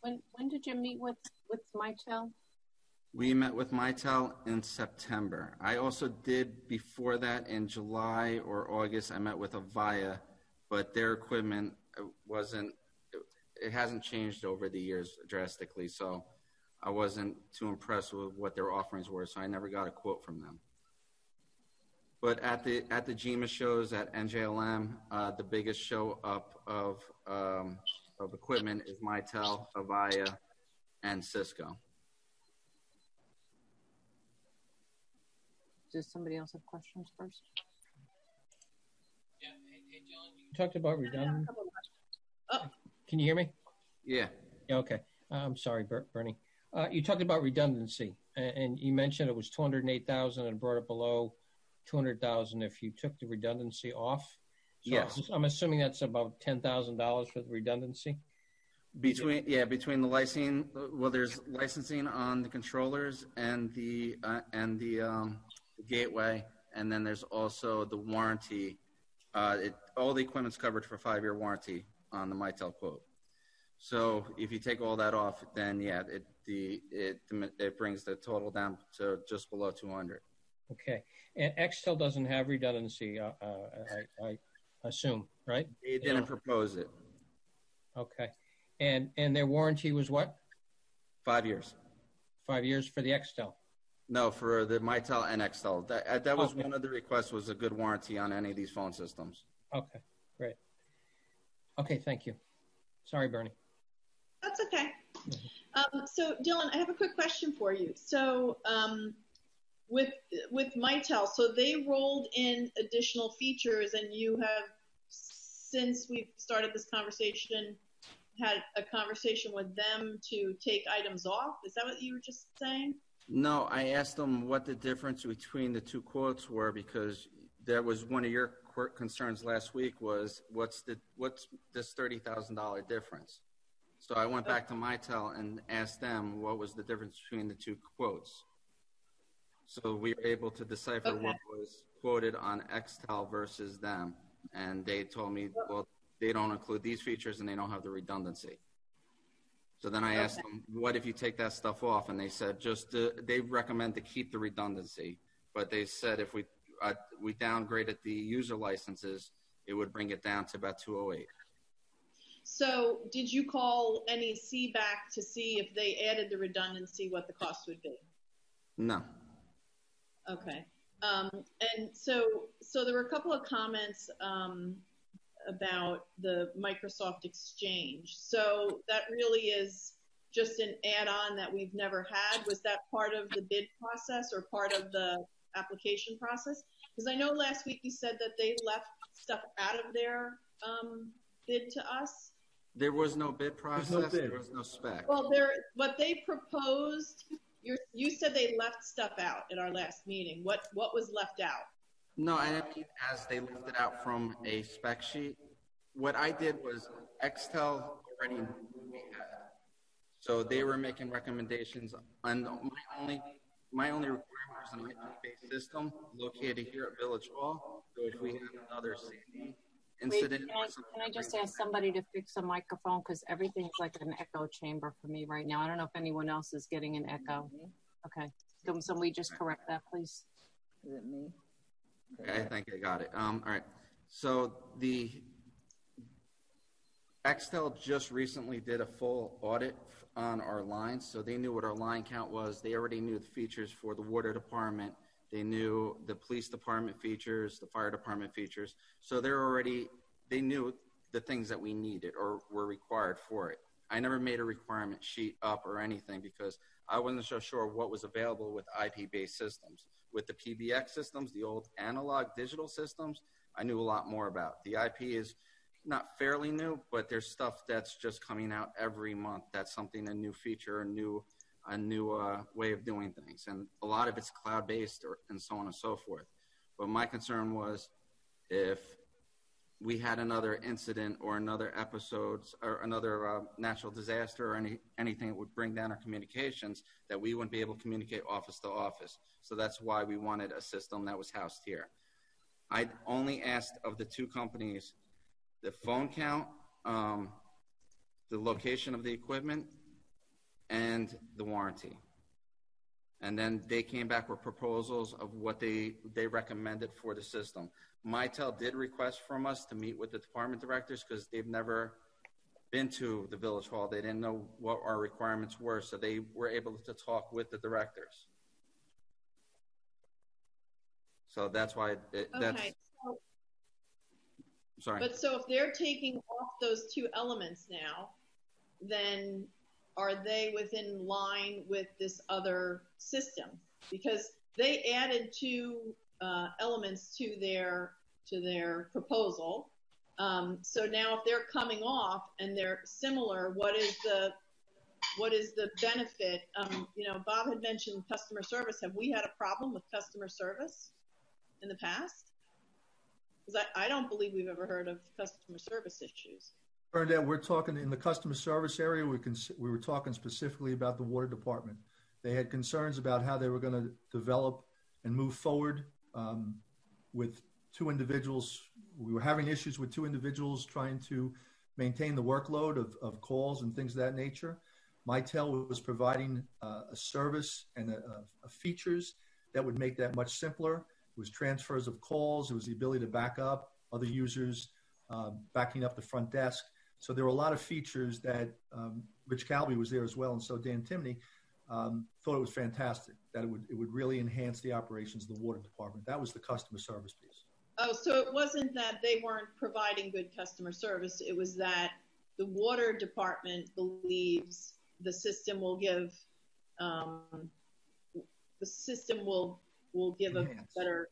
When did you meet with Mitel? We met with Mitel in September. I also did before that in July or August. I met with Avaya, but their equipment it hasn't changed over the years drastically. So I wasn't too impressed with what their offerings were. So I never got a quote from them. But at the GEMA shows at NJLM, the biggest show up of equipment is Mitel, Avaya, and Cisco. Does somebody else have questions first? Yeah. Hey, John, you talked about redundant. Oh. Can you hear me? Yeah. Yeah. Okay. I'm sorry, Bernie. You talked about redundancy, and you mentioned it was 208,000 and brought it below 200,000 if you took the redundancy off. So Yes. I'm assuming that's about $10,000 for the redundancy. Between the licensing, well, there's licensing on the controllers and the gateway, and then there's also the warranty. All the equipment's covered for 5-year warranty on the Mitel quote. So if you take all that off, then yeah, it brings the total down to just below 200. Okay, and Xtel doesn't have redundancy, I assume, right? They didn't propose it. Okay, and their warranty was what? 5 years. 5 years for the Xtel. No, for the Mitel and Xtel. That was Okay. one of the requests, was a good warranty on any of these phone systems. Okay, great. Okay, thank you. Sorry, Bernie. That's okay. So Dylan, I have a quick question for you. So with Mitel, so they rolled in additional features, and you have, since we've started this conversation, had a conversation with them to take items off. Is that what you were just saying? No, I asked them what the difference between the two quotes were, because that was one of your concerns last week, was what's this $30,000 difference? So I went back to Mitel and asked them what was the difference between the two quotes. So we were able to decipher what was quoted on Xtel versus them. And they told me, well, they don't include these features and they don't have the redundancy. So then I asked them, what if you take that stuff off? And they said they recommend to keep the redundancy. But they said if we downgraded the user licenses, it would bring it down to about 208. So did you call NEC back to see if they added the redundancy, what the cost would be? No. Okay. And so there were a couple of comments about the Microsoft Exchange. So that really is just an add-on that we've never had. Was that part of the bid process or part of the application process? Because I know last week you said that they left stuff out of their bid to us. There was no bid process. There was no spec. Well, what they proposed, you said they left stuff out at our last meeting. What was left out? No, I didn't mean as they left it out from a spec sheet. What I did was Xtel already knew what we had. So they were making recommendations. And my only requirement was an IP-based system located here at Village Hall. So if we have another safety incident. Wait, can I just ask somebody to fix a microphone, because everything's like an echo chamber for me right now. I don't know if anyone else is getting an echo. Okay, can somebody just correct that, please? Is it me? Okay, I think I got it. All right. So the Xtel just recently did a full audit on our lines, so they knew what our line count was. They already knew the features for the water department. They knew the police department features, the fire department features. So they knew the things that we needed or were required for it. I never made a requirement sheet up or anything because I wasn't so sure what was available with IP-based systems. With the PBX systems, the old analog digital systems, I knew a lot more about. The IP is not fairly new, but there's stuff that's just coming out every month. That's something, a new feature, a new way of doing things. And a lot of it's cloud-based and so on and so forth. But my concern was if we had another incident or another episode or another natural disaster or anything that would bring down our communications, that we wouldn't be able to communicate office to office. So that's why we wanted a system that was housed here. I only asked of the two companies the phone count, the location of the equipment, and the warranty. And then they came back with proposals of what they recommended for the system. Mitel did request from us to meet with the department directors because they've never been to the village hall. They didn't know what our requirements were, so they were able to talk with the directors. So that's why that's. Okay. Sorry. But so if they're taking off those two elements now, then are they within line with this other system? Because they added two elements to their proposal. So now if they're coming off and they're similar, what is the benefit? You know, Bob had mentioned customer service. Have we had a problem with customer service in the past? Because I don't believe we've ever heard of customer service issues. Bernadette, we're talking in the customer service area. We were talking specifically about the water department. They had concerns about how they were going to develop and move forward with two individuals. We were having issues with two individuals trying to maintain the workload of calls and things of that nature. Mitel was providing a service and a features that would make that much simpler. It was transfers of calls. It was the ability to back up other users, backing up the front desk. So there were a lot of features that Rich Calby was there as well, and so Dan Timney thought it was fantastic, that it would really enhance the operations of the water department. That was the customer service piece. Oh, so it wasn't that they weren't providing good customer service. It was that the water department believes the system will give a better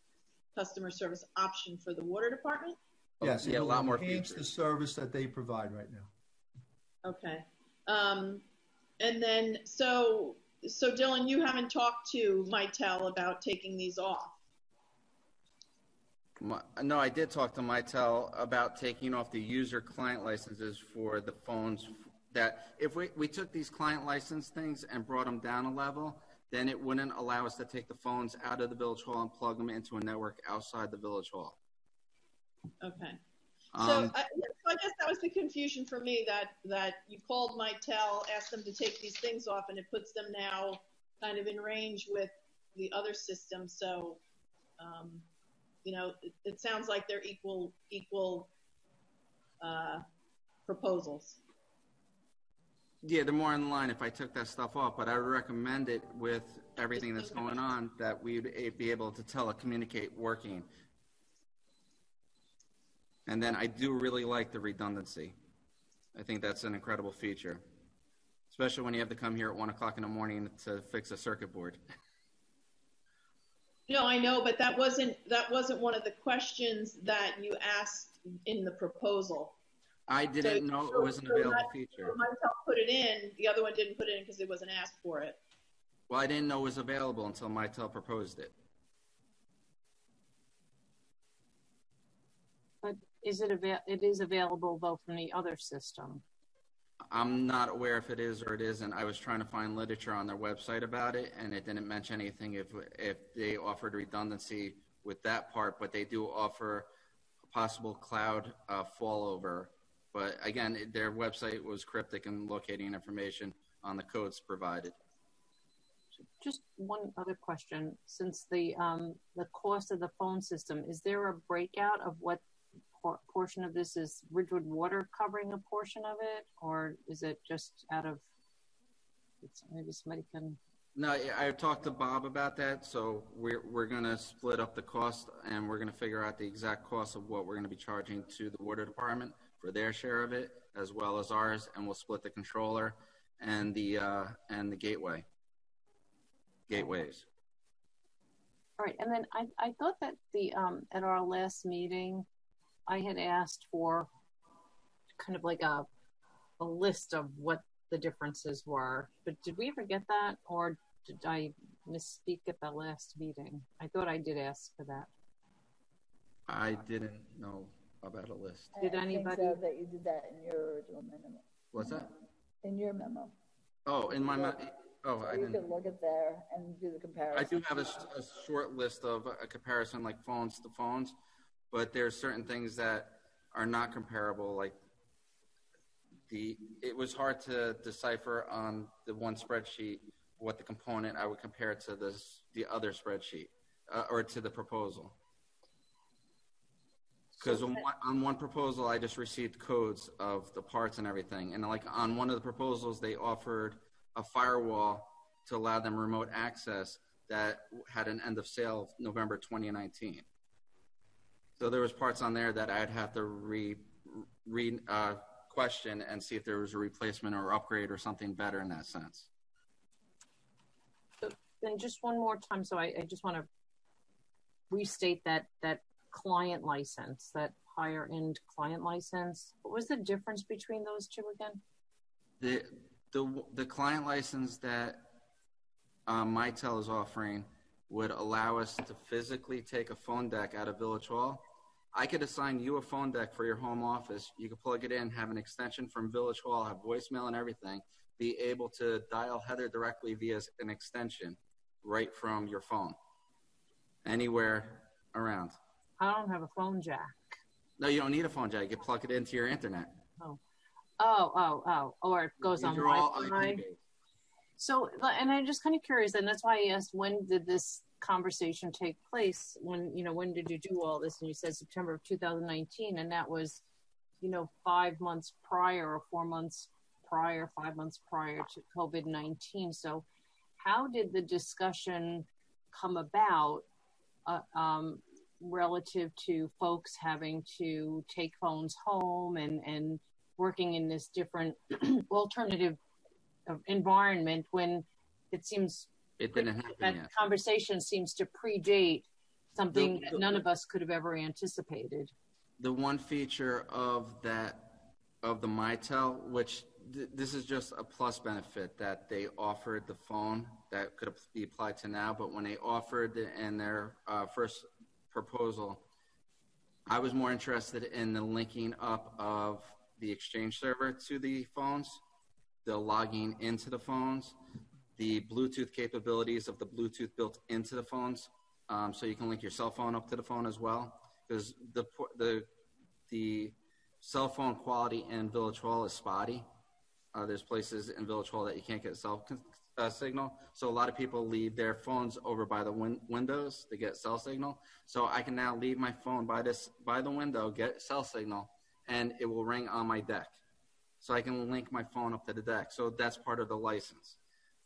customer service option for the water department? Yes, yeah, a lot more enhance features. the service that they provide right now. Okay. And then, so Dylan, you haven't talked to Mitel about taking these off? No, I did talk to Mitel about taking off the user client licenses for the phones. That if we took these client license things and brought them down a level, then it wouldn't allow us to take the phones out of the village hall and plug them into a network outside the village hall. Okay. So I guess that was the confusion for me, that you called Mitel, asked them to take these things off, and it puts them now kind of in range with the other system. So, you know, it sounds like they're equal proposals. Yeah, they're more in line if I took that stuff off, but I would recommend it with everything that's going on that we'd be able to telecommunicate working. And then I do really like the redundancy. I think that's an incredible feature, especially when you have to come here at 1 o'clock in the morning to fix a circuit board. No, I know, but that wasn't one of the questions that you asked in the proposal. I didn't know it was an available feature. Mitel put it in. The other one didn't put it in because it wasn't asked for it. Well, I didn't know it was available until Mitel proposed it. But it is available though from the other system? I'm not aware if it is or it isn't. I was trying to find literature on their website about it, and it didn't mention anything if they offered redundancy with that part, but they do offer a possible cloud fallover. But again, their website was cryptic in locating information on the codes provided. Just one other question. Since the cost of the phone system, is there a breakout of what portion of this is Ridgewood Water covering a portion of it, or is it just out of, maybe somebody can... No, I talked to Bob about that, so we're going to split up the cost, and we're going to figure out the exact cost of what we're going to be charging to the water department for their share of it, as well as ours, and we'll split the controller and the gateways. All right, and then I thought that at our last meeting, I had asked for kind of like a list of what the differences were, but did we ever get that, or did I misspeak at the last meeting? I thought I did ask for that. I didn't know about a list. Did anybody? I think so, that you did that in your original memo. What's that? In your memo. Oh, in my memo. Oh, I didn't. You could look at there and do the comparison. I do have a short list of a comparison, like phones to phones, but there's certain things that are not comparable, like it was hard to decipher on the one spreadsheet what the component I would compare to the other spreadsheet or to the proposal. Because on one proposal, I just received codes of the parts and everything. And like on one of the proposals, they offered a firewall to allow them remote access that had an end of sale of November 2019. So there was parts on there that I'd have to question and see if there was a replacement or upgrade or something better in that sense. So then just one more time. So I just want to restate that client license, that higher end client license. What was the difference between those two again? The client license that Mitel is offering would allow us to physically take a phone deck out of Village Hall. I could assign you a phone deck for your home office. You could plug it in, have an extension from Village Hall, have voicemail and everything, be able to dial Heather directly via an extension right from your phone, anywhere around. I don't have a phone jack. No, you don't need a phone jack. You can plug it into your internet. Or it goes on Wi-Fi. So, and I'm just kind of curious, and that's why I asked, when did this conversation take place? When did you do all this? And you said September of 2019, and that was, 5 months prior or 4 months prior, 5 months prior to COVID-19. So how did the discussion come about relative to folks having to take phones home and working in this different alternative environment when it seems it didn't happen that yet? Conversation seems to predate something that none of us could have ever anticipated. The one feature of the Mitel, which this is just a plus benefit that they offered the phone that could be applied to now, but when they offered in their first proposal, I was more interested in the linking up of the Exchange server to the phones, the logging into the phones, the Bluetooth capabilities of the Bluetooth built into the phones, so you can link your cell phone up to the phone as well. Because the cell phone quality in Village Hall is spotty. There's places in Village Hall that you can't get cell signal. So a lot of people leave their phones over by the windows to get cell signal. So I can now leave my phone by the window, get cell signal, and it will ring on my deck. So I can link my phone up to the deck. So that's part of the license.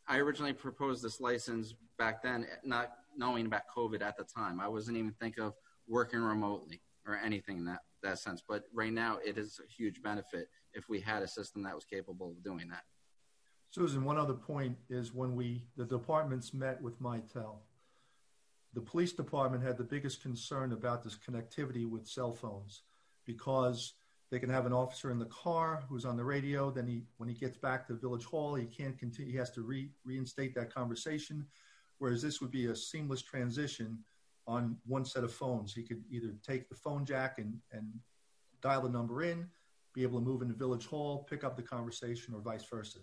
I originally proposed this license back then, not knowing about COVID at the time. I wasn't even thinking of working remotely or anything in that sense. But right now, it is a huge benefit if we had a system that was capable of doing that. Susan, one other point is when the departments met with Mitel, the police department had the biggest concern about this connectivity with cell phones, because they can have an officer in the car who's on the radio. Then when he gets back to Village Hall, he can't continue. He has to reinstate that conversation. Whereas this would be a seamless transition on one set of phones. He could either take the phone jack and dial the number in, be able to move into Village Hall, pick up the conversation, or vice versa.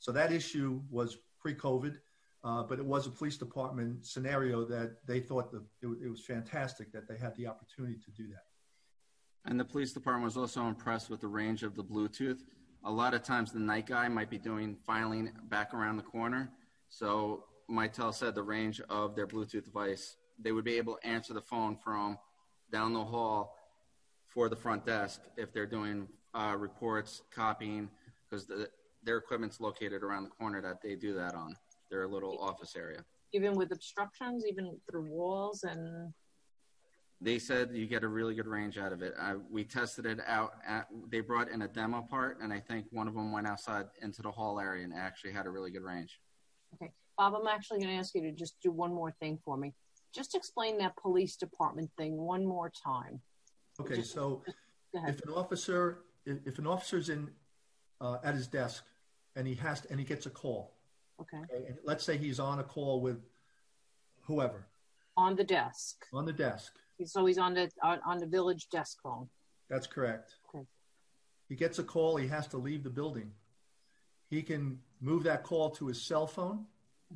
So that issue was pre-COVID, but it was a police department scenario that they thought that it was fantastic that they had the opportunity to do that. And the police department was also impressed with the range of the Bluetooth. A lot of times the night guy might be doing filing back around the corner. So Mitel said the range of their Bluetooth device, they would be able to answer the phone from down the hall for the front desk if they're doing reports, copying, because their equipment's located around the corner that they do that on, their little office area. Even with obstructions, even through walls and... They said you get a really good range out of it. We tested it out. They brought in a demo part, and I think one of them went outside into the hall area and actually had a really good range. Okay. Bob, I'm actually going to ask you to just do one more thing for me. Just explain that police department thing one more time. Okay, so if an officer's in at his desk and he gets a call. Okay. And let's say he's on a call with whoever. On the desk. On the desk. So he's on the village desk phone. That's correct. Okay. He gets a call. He has to leave the building. He can move that call to his cell phone.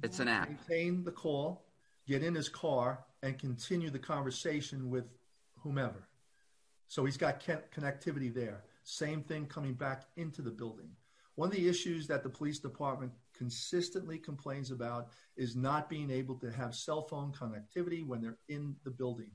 It's an app. Maintain the call, get in his car, and continue the conversation with whomever. So he's got connectivity there. Same thing coming back into the building. One of the issues that the police department consistently complains about is not being able to have cell phone connectivity when they're in the building.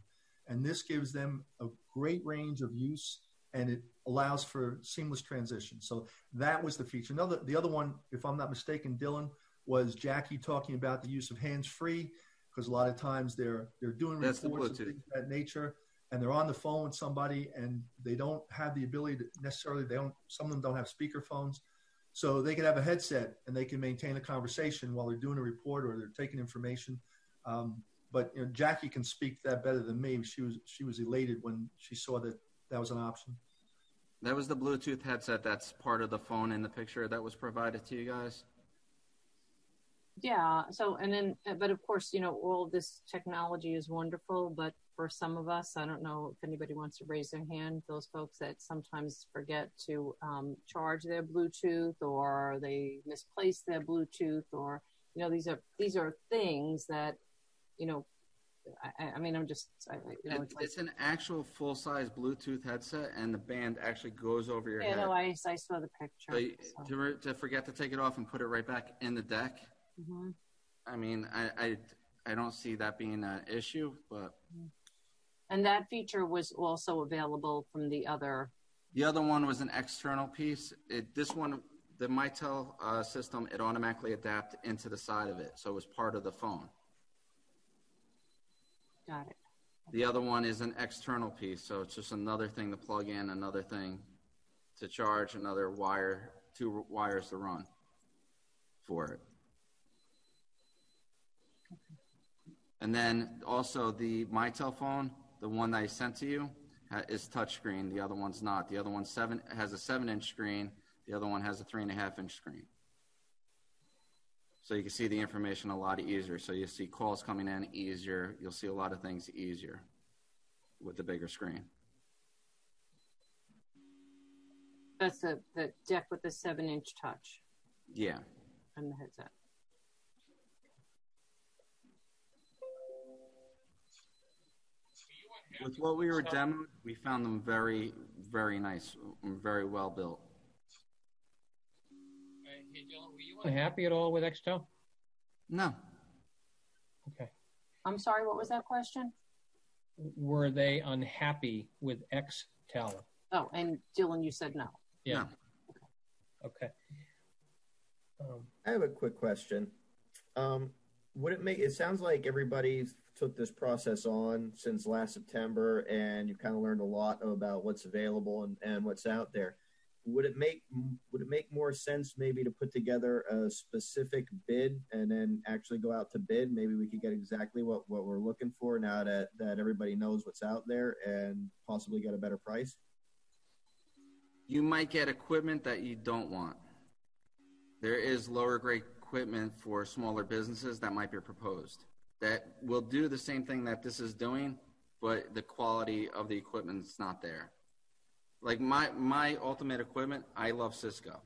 And this gives them a great range of use, and it allows for seamless transition. So that was the feature. The other one, if I'm not mistaken, Dylan, was Jackie talking about the use of hands-free, because a lot of times they're doing reports and things of that nature, and they're on the phone with somebody, and they don't have the ability to necessarily, some of them don't have speaker phones. So they can have a headset and they can maintain a conversation while they're doing a report or they're taking information. But you know, Jackie can speak that better than me. She was elated when she saw that was an option. That was the Bluetooth headset that's part of the phone in the picture that was provided to you guys? Yeah. So, and then, but of course, you know, all this technology is wonderful, but for some of us, I don't know if anybody wants to raise their hand, those folks that sometimes forget to charge their Bluetooth, or they misplace their Bluetooth, or, you know, these are things that, you know, I mean, I'm just, you know, it's an actual full-size Bluetooth headset, and the band actually goes over your head. Yeah, no, I saw the picture. So to forget to take it off and put it right back in the deck, mm-hmm. I mean, I don't see that being an issue, but. And that feature was also available from the other. The other one was an external piece. This one, the Mitel system, it automatically adapted into the side of it, so it was part of the phone. Got it. The other one is an external piece, so it's just another thing to plug in, another thing to charge, another wire, 2 wires to run for it. And then also the Mitel phone, the one that I sent to you, is touchscreen. The other one's not. The other one has a 7-inch screen. The other one has a 3.5-inch screen. So you can see the information a lot easier. So you see calls coming in easier. You'll see a lot of things easier with the bigger screen. That's the deck with the 7-inch touch. Yeah. And the headset. With what we were demoed, we found them very, very nice, very well built. Hey, Dylan, were you unhappy at all with Xtel? No. Okay. I'm sorry, what was that question? Were they unhappy with Xtel? Oh, and Dylan, you said no. Yeah. No. Okay. I have a quick question. It sounds like everybody took this process on since last September, and you've kind of learned a lot about what's available and what's out there. Would it make more sense maybe to put together a specific bid and then actually go out to bid? Maybe we could get exactly what we're looking for now that everybody knows what's out there, and possibly get a better price? You might get equipment that you don't want. There is lower grade equipment for smaller businesses that might be proposed that will do the same thing that this is doing, but the quality of the equipment is not there. Like my ultimate equipment, I love Cisco.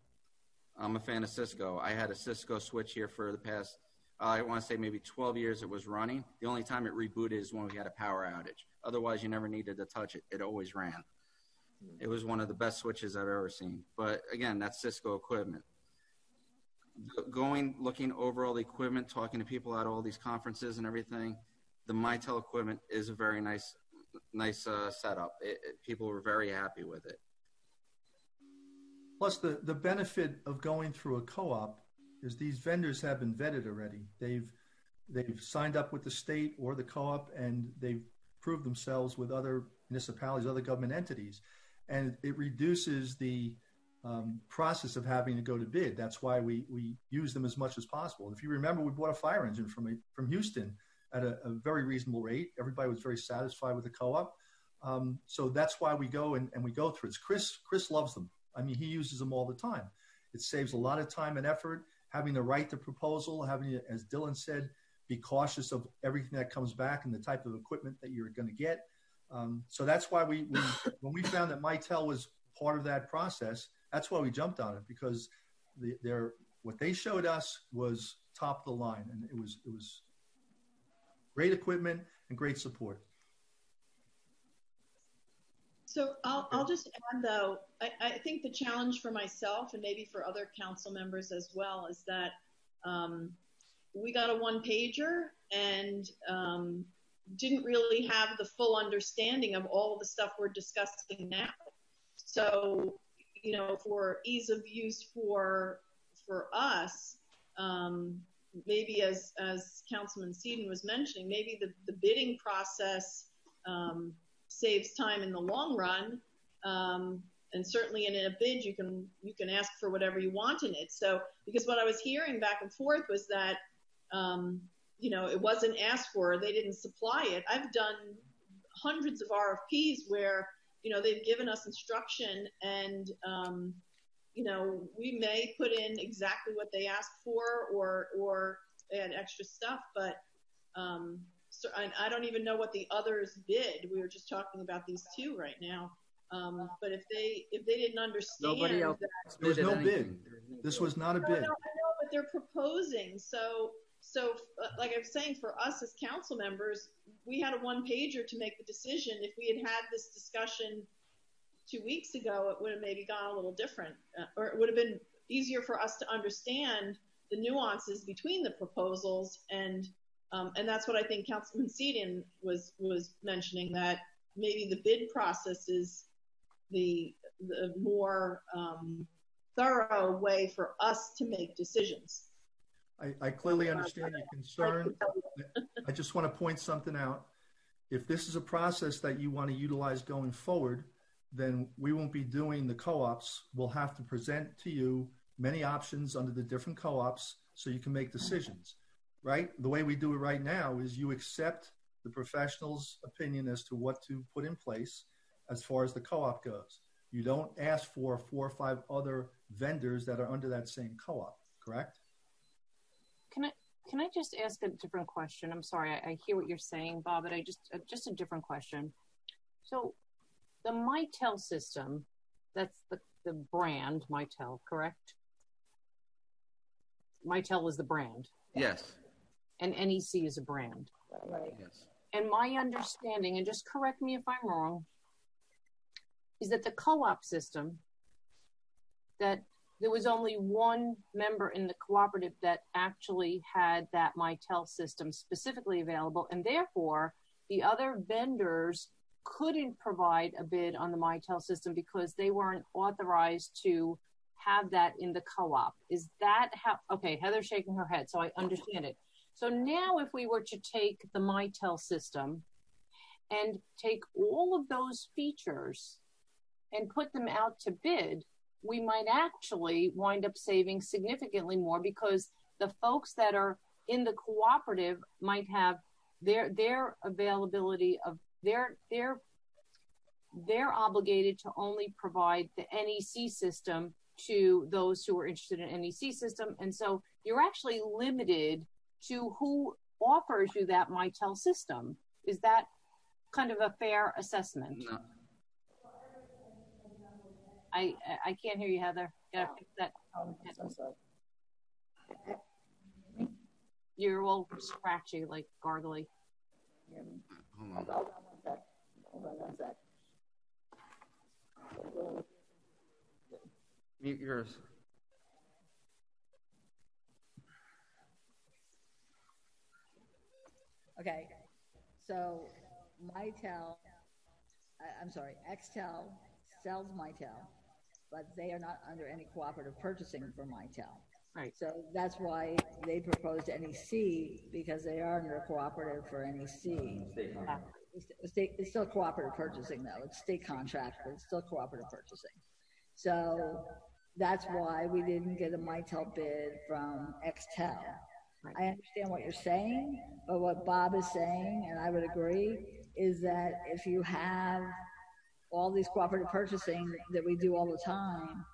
I'm a fan of Cisco. I had a Cisco switch here for the past, I want to say maybe 12 years it was running. The only time it rebooted is when we had a power outage. Otherwise, you never needed to touch it. It always ran. It was one of the best switches I've ever seen. But again, that's Cisco equipment. Looking over all the equipment, talking to people at all these conferences and everything, the Mitel equipment is a very nice setup. People were very happy with it. Plus, the benefit of going through a co-op is these vendors have been vetted already. They've signed up with the state or the co-op, and they've proved themselves with other municipalities, other government entities, and it reduces the process of having to go to bid. That's why we use them as much as possible. If you remember, we bought a fire engine from Houston at a very reasonable rate. Everybody was very satisfied with the co-op. So that's why we go and we go through it. Chris loves them. I mean, he uses them all the time. It saves a lot of time and effort, having to write the proposal, having, as Dylan said, be cautious of everything that comes back and the type of equipment that you're going to get. So that's why we when we found that Mitel was part of that process, that's why we jumped on it, because what they showed us was top of the line, and it was great equipment and great support. So I'll just add though, I think the challenge for myself and maybe for other council members as well is that we got a one pager and didn't really have the full understanding of all the stuff we're discussing now. So, you know, for ease of use for us, maybe as Councilman Seaton was mentioning, maybe the bidding process saves time in the long run. And certainly in a bid, you can ask for whatever you want in it. So, because what I was hearing back and forth was that, you know, it wasn't asked for, they didn't supply it. I've done hundreds of RFPs where, you know, they've given us instruction and, you know, we may put in exactly what they asked for or add extra stuff, but so I don't even know what the others bid. We were just talking about these two right now. But if they didn't understand, Nobody else there was no anything. bid. This was not a bid. I know, but they're proposing. So like I was saying, for us as council members, we had a one pager to make the decision. If we had had this discussion 2 weeks ago, it would have maybe gone a little different, or it would have been easier for us to understand the nuances between the proposals. And that's what I think Councilman Seaton was mentioning, that maybe the bid process is the more thorough way for us to make decisions. I clearly understand your concern. I just want to point something out. If this is a process that you want to utilize going forward, then we won't be doing the co-ops. We'll have to present to you many options under the different co-ops so you can make decisions, right? The way we do it right now is you accept the professional's opinion as to what to put in place as far as the co-op goes. You don't ask for 4 or 5 other vendors that are under that same co-op, correct? Can I just ask a different question? I'm sorry, I hear what you're saying, Bob, but just a different question. So the Mitel system, that's the brand Mitel, correct? Mitel is the brand. Yes. And NEC is a brand. Right. Yes. And my understanding, and just correct me if I'm wrong, is that the co-op system, that there was only one member in the cooperative that actually had that Mitel system specifically available, and therefore the other vendors couldn't provide a bid on the Mitel system because they weren't authorized to have that in the co-op. Is that how? Okay, Heather's shaking her head, so I understand it. So now if we were to take the Mitel system and take all of those features and put them out to bid, we might actually wind up saving significantly more, because the folks that are in the cooperative might have their availability of they're obligated to only provide the NEC system to those who are interested in NEC system. And so you're actually limited to who offers you that Mitel system. Is that kind of a fair assessment? No. I can't hear you, Heather. Gotta fix that. So sorry. You're all scratchy, like gargly. Hold on. Hold on one sec. Hold on one sec. Mute yours. Okay, so Xtel sells Mitel, but they are not under any cooperative purchasing for Mitel. Right. So that's why they proposed NEC, because they are under cooperative for NEC. It's still cooperative purchasing, though. It's state contract, but it's still cooperative purchasing. So that's why we didn't get a Mitel bid from Xtel. Right. I understand what you're saying, but what Bob is saying, and I would agree, is that if you have all these cooperative purchasing that we do all the time,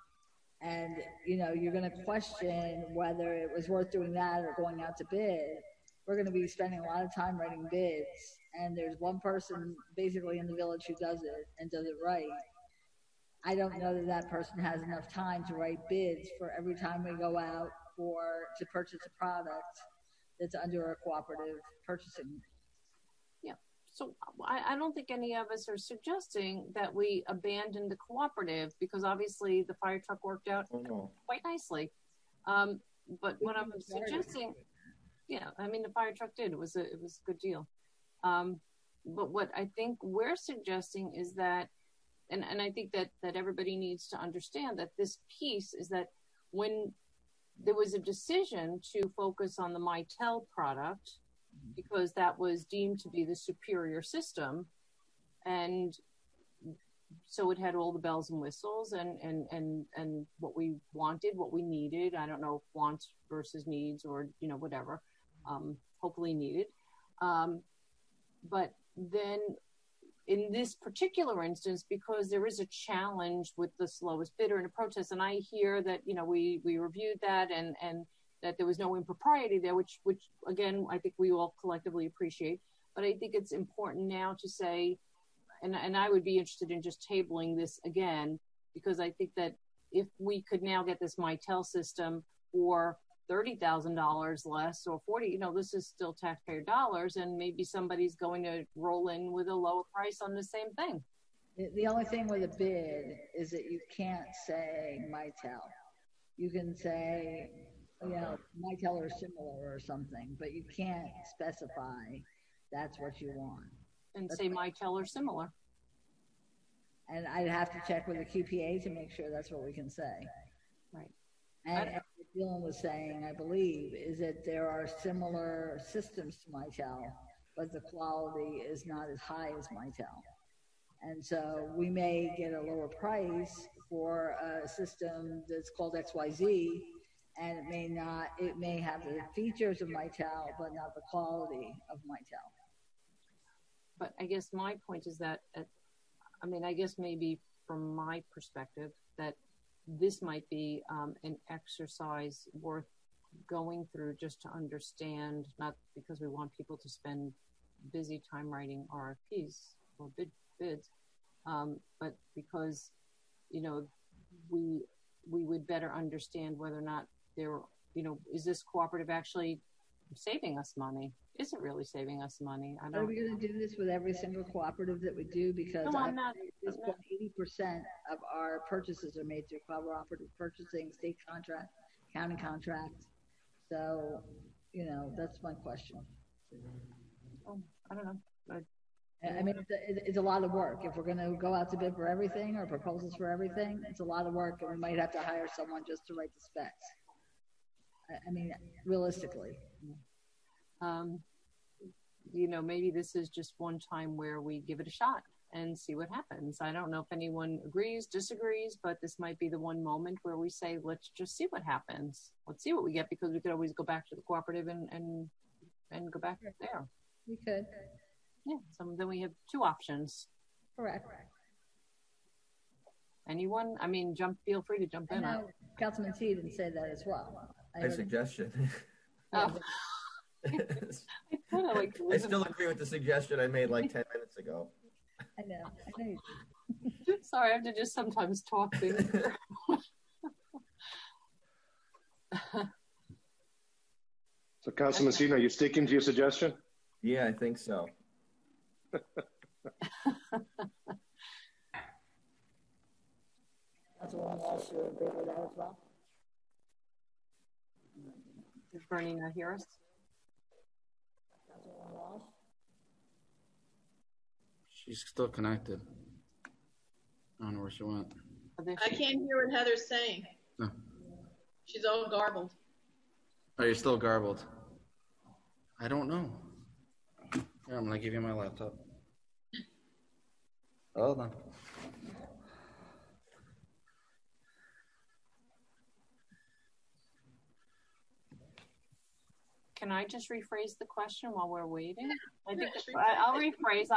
and you're going to question whether it was worth doing that or going out to bid, we're going to be spending a lot of time writing bids, and there's one person basically in the village who does it and does it right. I don't know that person has enough time to write bids for every time we go out to purchase a product that's under a cooperative purchasing. Yeah. So I don't think any of us are suggesting that we abandon the cooperative, because obviously the fire truck worked out quite nicely. But what I'm suggesting, yeah, I mean, the fire truck did. It was a good deal. But what I think we're suggesting is that, and I think that everybody needs to understand that this piece is that when there was a decision to focus on the Mitel product, because that was deemed to be the superior system, and so it had all the bells and whistles and what we wanted, what we needed. I don't know if wants versus needs, or whatever. Hopefully needed. But then in this particular instance, because there is a challenge with the slowest bidder in a protest, and I hear that we reviewed that and that there was no impropriety there, which again I think we all collectively appreciate. But I think it's important now to say, and I would be interested in just tabling this again, because I think that if we could now get this Mitel system for $30,000 less or 40, this is still taxpayer dollars, and maybe somebody's going to roll in with a lower price on the same thing. The only thing with a bid is that you can't say Mitel. You can say, Mitel or similar or something, but you can't specify that's what you want. And say Mitel or similar. And I'd have to check with the QPA to make sure that's what we can say. Right. And what Dylan was saying, I believe, is that there are similar systems to Mitel, but the quality is not as high as Mitel. And so we may get a lower price for a system that's called XYZ, and it may have the features of Mitel, but not the quality of Mitel. But I guess my point is that, I guess maybe from my perspective, that this might be an exercise worth going through just to understand, not because we want people to spend busy time writing RFPs or bids, but because, we would better understand whether or not is this cooperative actually saving us money? Is it really saving us money? Are we going to do this with every single cooperative that we do? Because no, I'm not. At this point, 80% of our purchases are made through cooperative purchasing, state contract, county contract. So, that's my question. Oh, I don't know. It's a lot of work. If we're going to go out to bid for everything or proposals for everything, it's a lot of work, and we might have to hire someone just to write the specs. Realistically. Maybe this is just one time where we give it a shot and see what happens. I don't know if anyone agrees, disagrees, but this might be the one moment where we say, let's just see what happens. Let's see what we get, because we could always go back to the cooperative and go back there. We could. Yeah, so then we have two options. Correct. Anyone? Feel free to jump in. No, Councilman T didn't say that as well. A suggestion. Oh. I still agree with the suggestion I made like 10 minutes ago. I know. Sorry, I have to just sometimes talk things. So, Councilman Messina, are you sticking to your suggestion? Yeah, I think so. Councilwoman Walsh, you agree with that as well? Does Bernie not hear us? Councilwoman Walsh? She's still connected. I don't know where she went. I can't hear what Heather's saying. No. She's all garbled. Oh, you're still garbled. I don't know. Yeah, I'm going to give you my laptop. Hold on. Can I just rephrase the question while we're waiting? I think I'll rephrase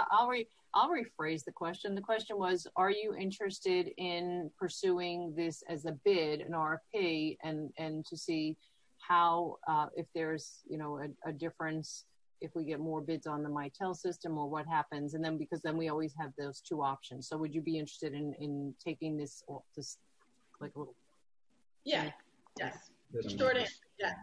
the question. The question was, are you interested in pursuing this as a bid, an RFP, and to see how, if there's, a difference if we get more bids on the Mitel system, or what happens? And then, because then we always have those two options. So would you be interested in taking this like a little? Yeah. Yes. Short answer. Yeah.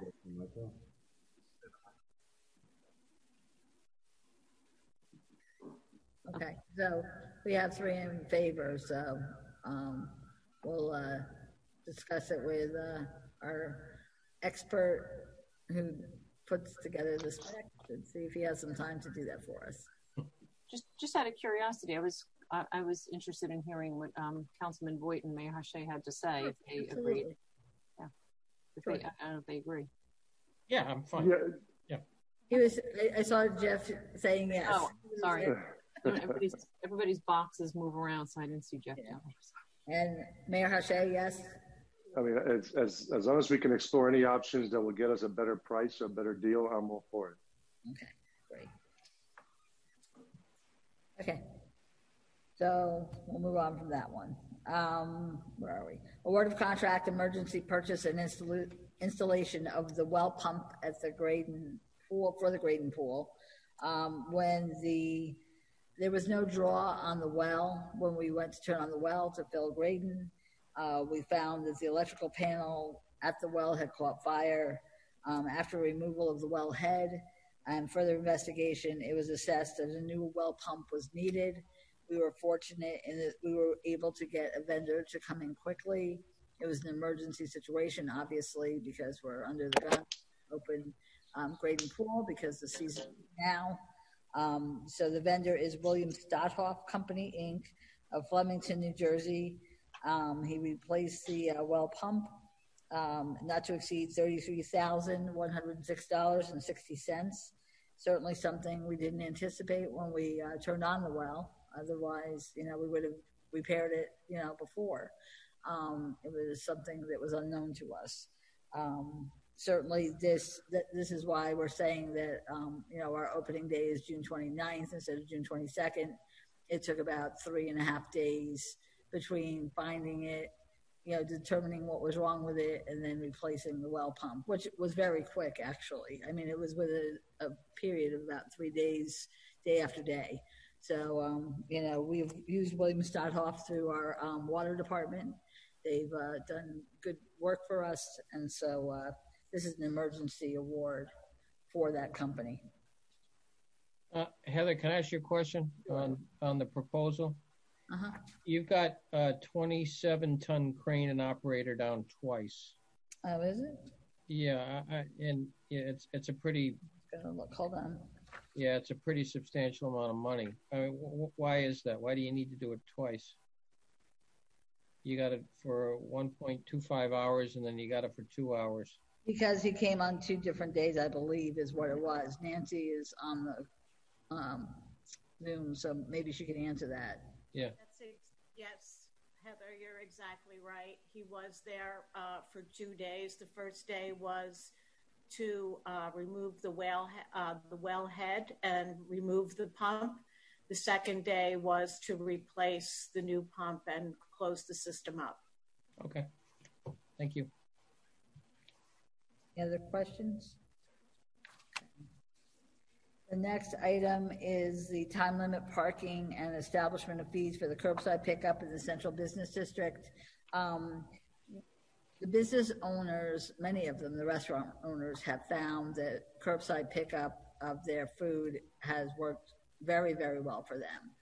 Okay, so we have 3 in favor, so we'll discuss it with our expert who puts together the specs and see if he has some time to do that for us. Just out of curiosity, I was interested in hearing what Councilman Voigt and Mayor Hache had to say, if they agreed. Yeah, if they, I don't know if they agree. Yeah, I'm fine. Yeah. He was. I saw Jeff saying yes. Oh, sorry. Everybody's boxes move around, so I didn't see Jeff. Yeah. And Mayor Hache, yes. I mean, as long as we can explore any options that will get us a better price or a better deal, I'm all for it. Okay, great. Okay, so we'll move on from that one. Where are we? Award of contract, emergency purchase and installation of the well pump at the Graydon pool, for the Graydon pool. When there was no draw on the well, when we went to turn on the well to fill Graydon, we found that the electrical panel at the well had caught fire. After removal of the well head and further investigation, it was assessed that a new well pump was needed. We were fortunate in that we were able to get a vendor to come in quickly. It was an emergency situation, obviously, because we're under the gun, open Graydon pool because the season is now. So the vendor is William Stothoff Company, Inc. of Flemington, New Jersey. He replaced the well pump, not to exceed $33,106.60. Certainly something we didn't anticipate when we turned on the well. Otherwise, we would have repaired it, before. It was something that was unknown to us. Certainly this is why we're saying that, our opening day is June 29th instead of June 22nd. It took about 3.5 days between finding it, determining what was wrong with it, and then replacing the well pump, which was very quick, actually. I mean, it was within a period of about 3 days, day after day. So, we've used William Stothoff through our water department. They've done good work for us, and so this is an emergency award for that company. Heather, can I ask you a question on the proposal? Uh-huh. You've got a 27-ton crane and operator down twice. Oh, is it? Yeah, it's a pretty. Gotta look. Hold on. Yeah, it's a pretty substantial amount of money. I mean, why is that? Why do you need to do it twice? You got it for 1.25 hours, and then you got it for 2 hours. Because he came on 2 different days, I believe, is what it was. Nancy is on the Zoom, so maybe she can answer that. Yeah. Yes, Heather, you're exactly right. He was there for 2 days. The first day was to remove the well head and remove the pump. The second day was to replace the new pump and close the system up. Okay. Thank you. Any other questions? The next item is the time limit parking and establishment of fees for the curbside pickup in the Central Business District. The business owners, many of them, the restaurant owners, have found that curbside pickup of their food has worked very, very well for them.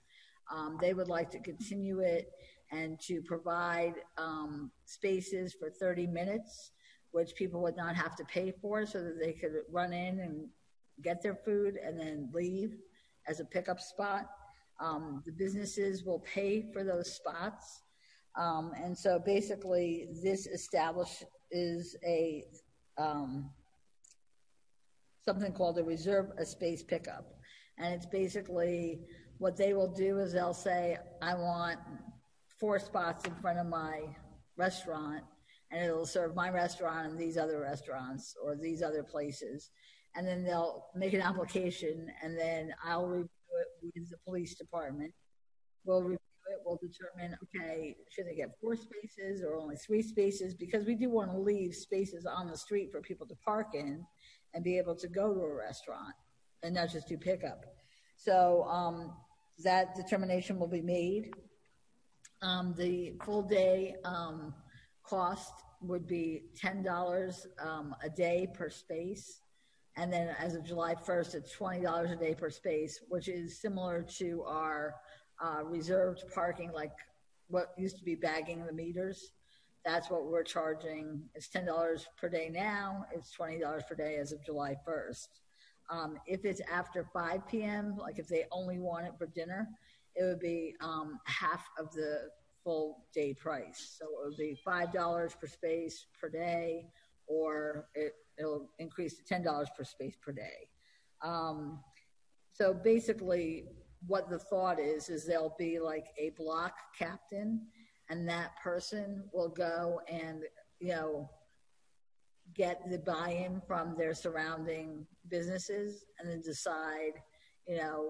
They would like to continue it and to provide spaces for 30 minutes, which people would not have to pay for, so that they could run in and get their food and then leave as a pickup spot. The businesses will pay for those spots. And so basically this establishes a something called a reserve a space pickup. And it's basically what they will do is they'll say, I want 4 spots in front of my restaurant, and it'll serve my restaurant and these other restaurants or these other places. And then they'll make an application, and then I'll review it with the police department. We'll review it, we'll determine, okay, should they get 4 spaces or only 3 spaces? Because we do want to leave spaces on the street for people to park in and be able to go to a restaurant and not just do pickup. So that determination will be made. The full day cost would be $10 a day per space. And then as of July 1st, it's $20 a day per space, which is similar to our reserved parking, like what used to be bagging the meters. That's what we're charging. It's $10 per day now. It's $20 per day as of July 1st. If it's after 5 p.m., like if they only want it for dinner, it would be half of the full day price. So it would be $5 per space per day, or it'll increase to $10 per space per day. So basically what the thought is there'll be like a block captain, and that person will go and, get the buy-in from their surrounding businesses and then decide,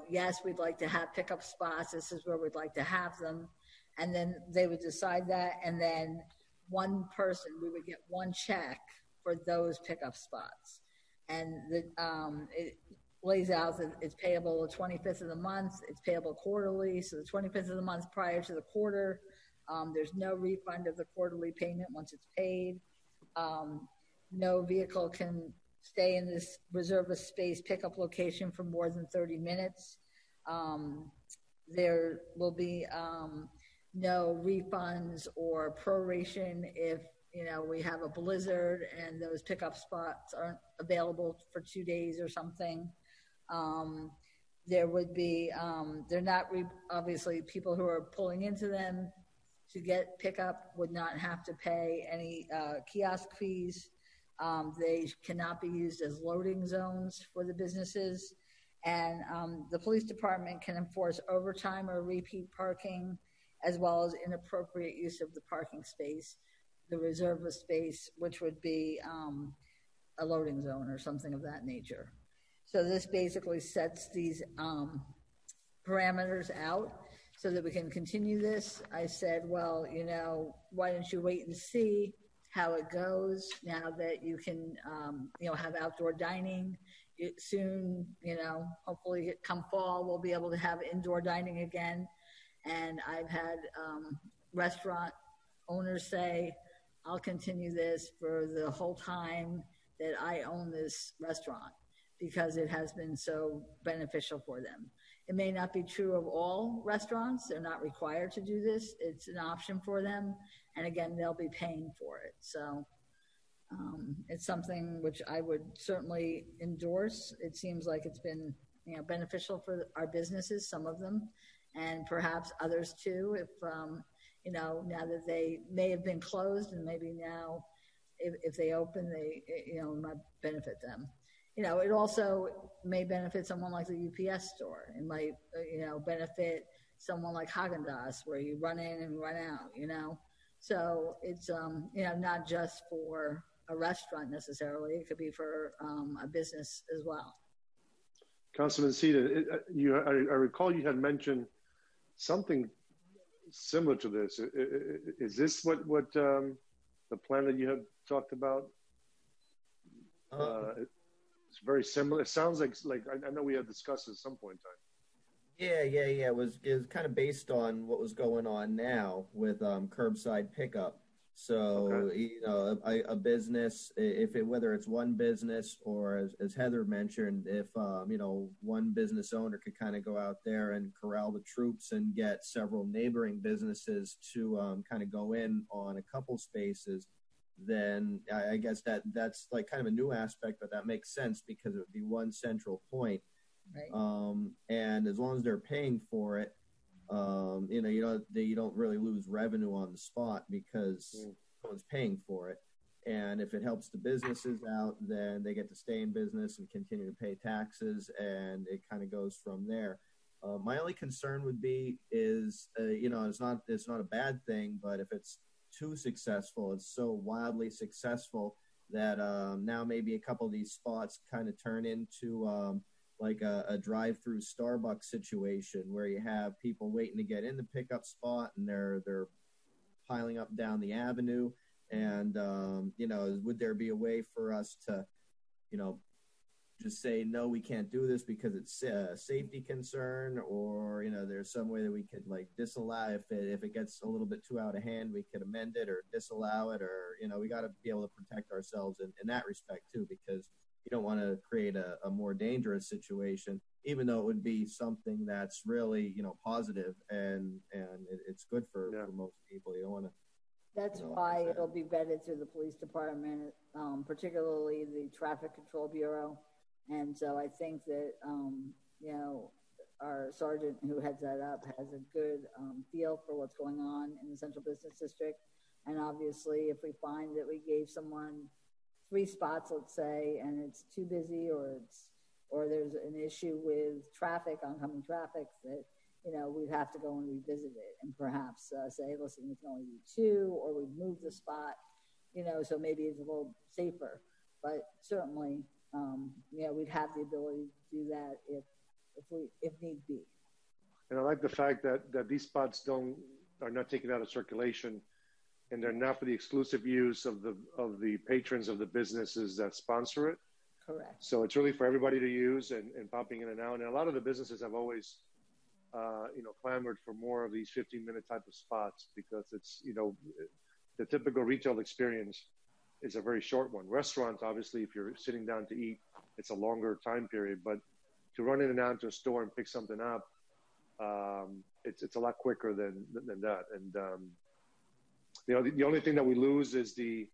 yes, we'd like to have pickup spots. This is where we'd like to have them. And then they would decide that. And then one person, we would get one check for those pickup spots. And it lays out that it's payable the 25th of the month. It's payable quarterly. So the 25th of the month prior to the quarter, there's no refund of the quarterly payment once it's paid. No vehicle can stay in this reserve a space pickup location for more than 30 minutes. There will be no refunds or proration if, we have a blizzard and those pickup spots aren't available for 2 days or something. There would be, they're not, obviously people who are pulling into them to get pickup would not have to pay any kiosk fees. They cannot be used as loading zones for the businesses. And the police department can enforce overtime or repeat parking, as well as inappropriate use of the parking space, the reserve of space, which would be a loading zone or something of that nature. So this basically sets these parameters out so that we can continue this. I said, well, why don't you wait and see how it goes now that you can, have outdoor dining soon, hopefully come fall, we'll be able to have indoor dining again. And I've had restaurant owners say, I'll continue this for the whole time that I own this restaurant because it has been so beneficial for them. It may not be true of all restaurants. They're not required to do this. It's an option for them. And again, they'll be paying for it. So it's something which I would certainly endorse. It seems like it's been beneficial for our businesses, some of them, and perhaps others too, if, now that they may have been closed and maybe now if they open, it might benefit them. It also may benefit someone like the UPS store. It might, benefit someone like Haagen-Dazs where you run in and run out, So it's, not just for a restaurant necessarily. It could be for a business as well. Councilman Sita, I recall you had mentioned something similar to this. Is this what the plan that you had talked about? It's very similar. It sounds like I know we had discussed it at some point in time. Yeah. It was kind of based on what was going on now with curbside pickup. So, okay. A business, whether it's one business or as Heather mentioned, if, one business owner could kind of go out there and corral the troops and get several neighboring businesses to kind of go in on a couple spaces, then I guess that's like kind of a new aspect, but that makes sense because it would be one central point. Right. And as long as they're paying for it, you don't really lose revenue on the spot because someone's paying for it. And if it helps the businesses out, then they get to stay in business and continue to pay taxes, and it kind of goes from there. My only concern would be is, it's not a bad thing, but if it's too successful, it's so wildly successful that now maybe a couple of these spots kind of turn into like a drive-through Starbucks situation where you have people waiting to get in the pickup spot and they're piling up down the avenue. And, would there be a way for us to, just say, no, we can't do this because it's a safety concern, or, there's some way that we could like disallow if it gets a little bit too out of hand, we could amend it or disallow it, or, we got to be able to protect ourselves in that respect too, because you don't want to create a more dangerous situation, even though it would be something that's really, positive and it's good for most people. You don't want to. That's why it'll be vetted through the police department, particularly the Traffic Control Bureau. And so I think that, our sergeant who heads that up has a good feel for what's going on in the Central Business District. And obviously, if we find that we gave someone 3 spots, let's say, and it's too busy or there's an issue with traffic, oncoming traffic, that, we'd have to go and revisit it and perhaps say, listen, we can only do 2, or we'd move the spot, so maybe it's a little safer. But certainly, we'd have the ability to do that if need be. And I like the fact that these spots are not taken out of circulation, and they're not for the exclusive use of the patrons of the businesses that sponsor it. Correct. So it's really for everybody to use and popping in and out. And a lot of the businesses have always, clamored for more of these 15-minute type of spots, because it's, the typical retail experience is a very short one. Restaurants, obviously, if you're sitting down to eat, it's a longer time period. But to run in and out to a store and pick something up, it's a lot quicker than that. And the only thing that we lose is the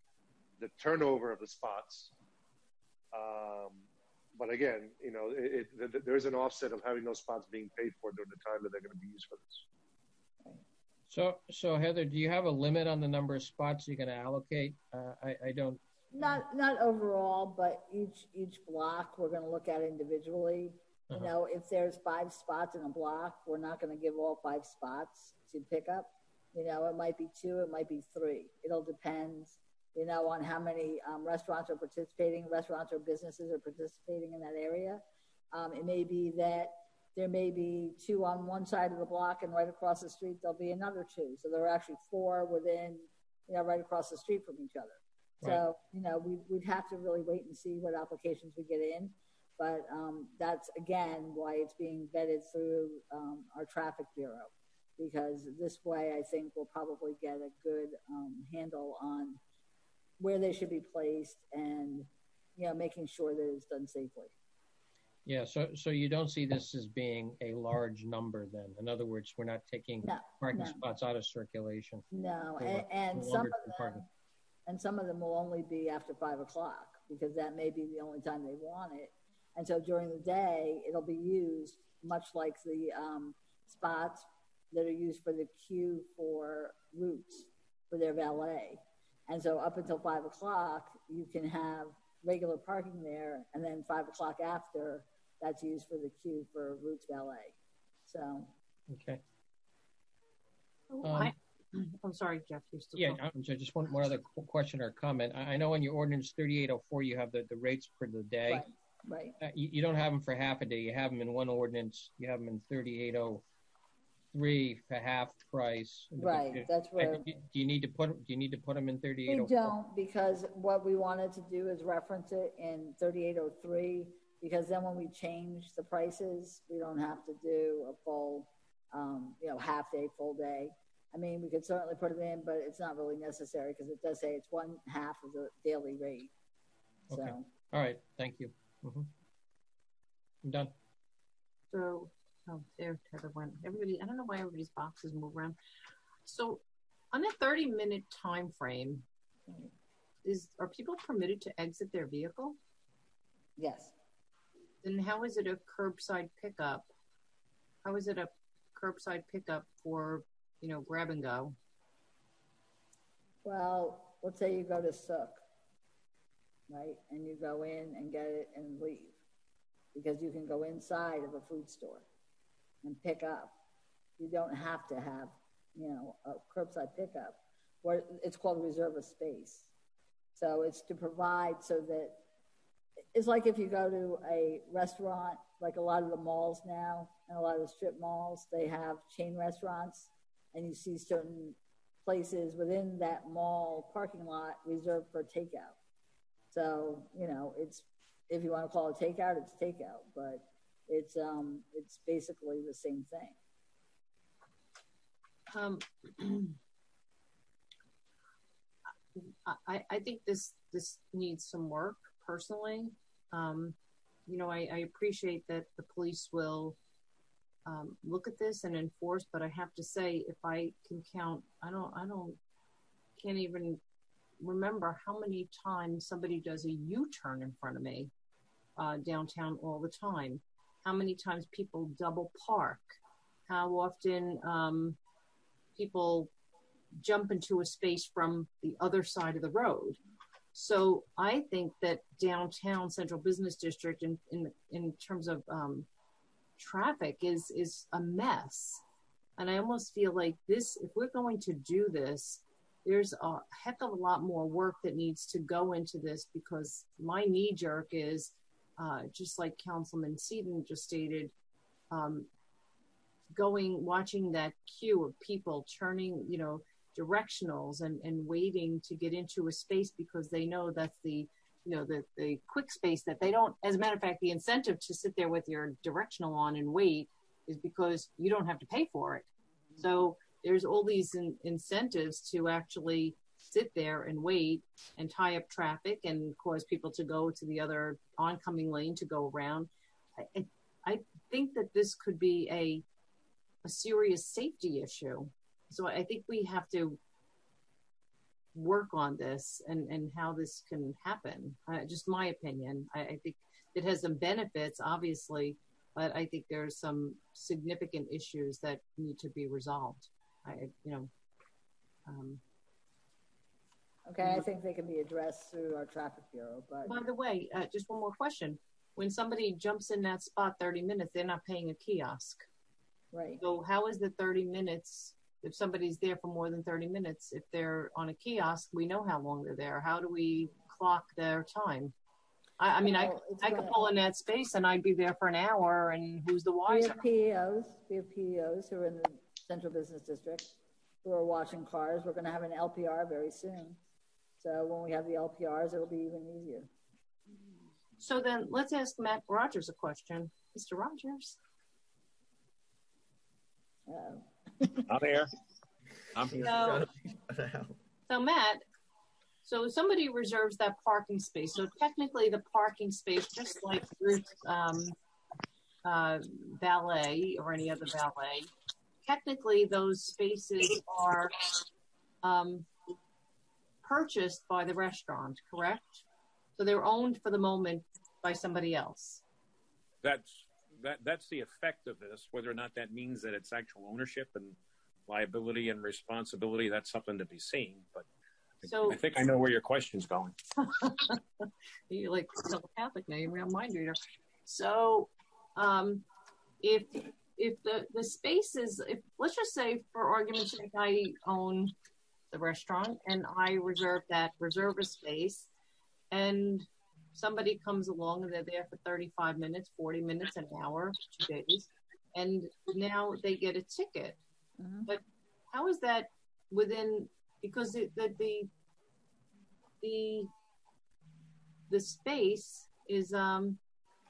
turnover of the spots. But again, there's an offset of having those spots being paid for during the time that they're going to be used for this. So Heather, do you have a limit on the number of spots you're going to allocate? I don't. Not overall, but each block we're going to look at individually. If there's 5 spots in a block, we're not going to give all 5 spots to pick up. It might be 2, it might be 3. It'll depend, on how many restaurants are participating, restaurants or businesses are participating in that area. It may be that there may be 2 on one side of the block, and right across the street there'll be another 2. So there are actually 4 within, right across the street from each other. Right. So, we'd have to really wait and see what applications we get in. But that's, again, why it's being vetted through our traffic bureau, because this way I think we'll probably get a good handle on where they should be placed and, making sure that it's done safely. Yeah, so you don't see this as being a large number then? In other words, we're not taking parking spots out of circulation. No, and some of them will only be after 5 o'clock, because that may be the only time they want it. And so during the day, it'll be used much like the spots that are used for the queue for routes for their valet. And so up until 5 o'clock, you can have regular parking there, and then 5 o'clock after, that's used for the queue for routes valet. So. Okay. I'm sorry, Jeff. I'm sorry, just one more other question or comment. I know in your ordinance 3804, you have the rates per the day. Right. You don't have them for half a day. You have them in one ordinance. You have them in 3803 for half price. Right. That's where. Do you need to put them in 3804? We don't, because what we wanted to do is reference it in 3803, because then when we change the prices, we don't have to do a full, half day, full day. I mean, we could certainly put it in, but it's not really necessary, because it does say it's 1/2 of the daily rate. Okay. So. All right. Thank you. Mm-hmm. I'm done. So, there Heather went. Everybody, I don't know why everybody's boxes move around. So, on a 30-minute time frame, are people permitted to exit their vehicle? Yes. Then how is it a curbside pickup? How is it a curbside pickup for, grab and go? Well, let's say you go to Sook, right? And you go in and get it and leave, because you can go inside of a food store and pick up. You don't have to have, a curbside pickup. Where it's called reserve a space. So it's to provide so that it's like if you go to a restaurant, like a lot of the malls now and a lot of the strip malls, they have chain restaurants, and you see certain places within that mall parking lot reserved for takeout. So, it's, if you want to call it takeout, it's takeout, but it's basically the same thing. I think this needs some work personally. You know, I appreciate that the police will look at this and enforce, but I have to say, if I can count, can't even remember how many times somebody does a U-turn in front of me downtown all the time. How many times people double park? How often people jump into a space from the other side of the road? So I think that downtown Central Business District in terms of traffic is a mess. And I almost feel like this, if we're going to do this, there's a heck of a lot more work that needs to go into this, because my knee jerk is just like Councilman Seaton just stated, watching that queue of people turning, you know, directionals and waiting to get into a space because they know that's the quick space that they don't. As a matter of fact, the incentive to sit there with your directional on and wait is because you don't have to pay for it. So there's all these incentives to actually sit there and wait and tie up traffic and cause people to go to the other oncoming lane to go around. I think that this could be a serious safety issue. So I think we have to work on this and how this can happen. Just my opinion. I think it has some benefits, obviously, but I think there's some significant issues that need to be resolved. Okay, I think they can be addressed through our traffic bureau. But by the way, just one more question. When somebody jumps in that spot 30 minutes, they're not paying a kiosk. Right. So how is the 30 minutes, if somebody's there for more than 30 minutes, if they're on a kiosk, we know how long they're there. How do we clock their time? I mean, I could pull in that space and I'd be there for an hour, and who's the wiser? We have PEOs who are in the Central Business District who are watching cars. We're going to have an LPR very soon. So when we have the LPRs, it'll be even easier. So then let's ask Matt Rogers a question. Mr. Rogers. I'm here. So Matt, so somebody reserves that parking space. So technically the parking space, just like Ruth's valet or any other valet, technically those spaces are purchased by the restaurant, correct? So they're owned for the moment by somebody else. That's the effect of this. Whether or not that means that it's actual ownership and liability and responsibility, that's something to be seen. But I think I know where your question's going. You're like telepathic now. You're a mind reader. So if the space is, let's just say for argument's sake, I own the restaurant and I reserve a space, and somebody comes along and they're there for 35 minutes, 40 minutes, an hour, 2 days, and now they get a ticket. Mm-hmm. But how is that within, because the space is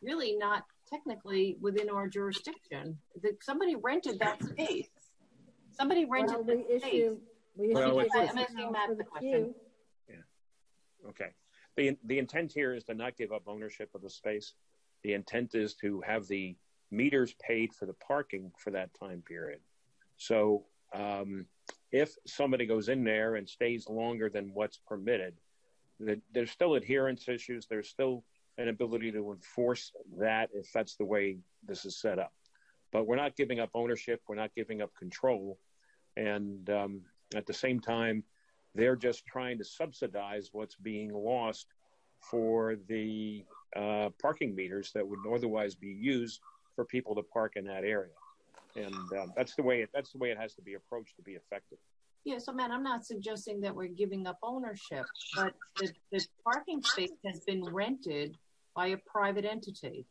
really not technically within our jurisdiction. Somebody rented that space. Somebody rented the space. I'm asking Matt the question. Yeah. Okay. The intent here is to not give up ownership of the space. The intent is to have the meters paid for the parking for that time period. So if somebody goes in there and stays longer than what's permitted, there's still adherence issues. There's still an ability to enforce that if that's the way this is set up. But we're not giving up ownership. We're not giving up control. And at the same time, they're just trying to subsidize what's being lost for the parking meters that would otherwise be used for people to park in that area. And that's the way it has to be approached to be effective. Yeah, so Matt, I'm not suggesting that we're giving up ownership, but the parking space has been rented by a private entity,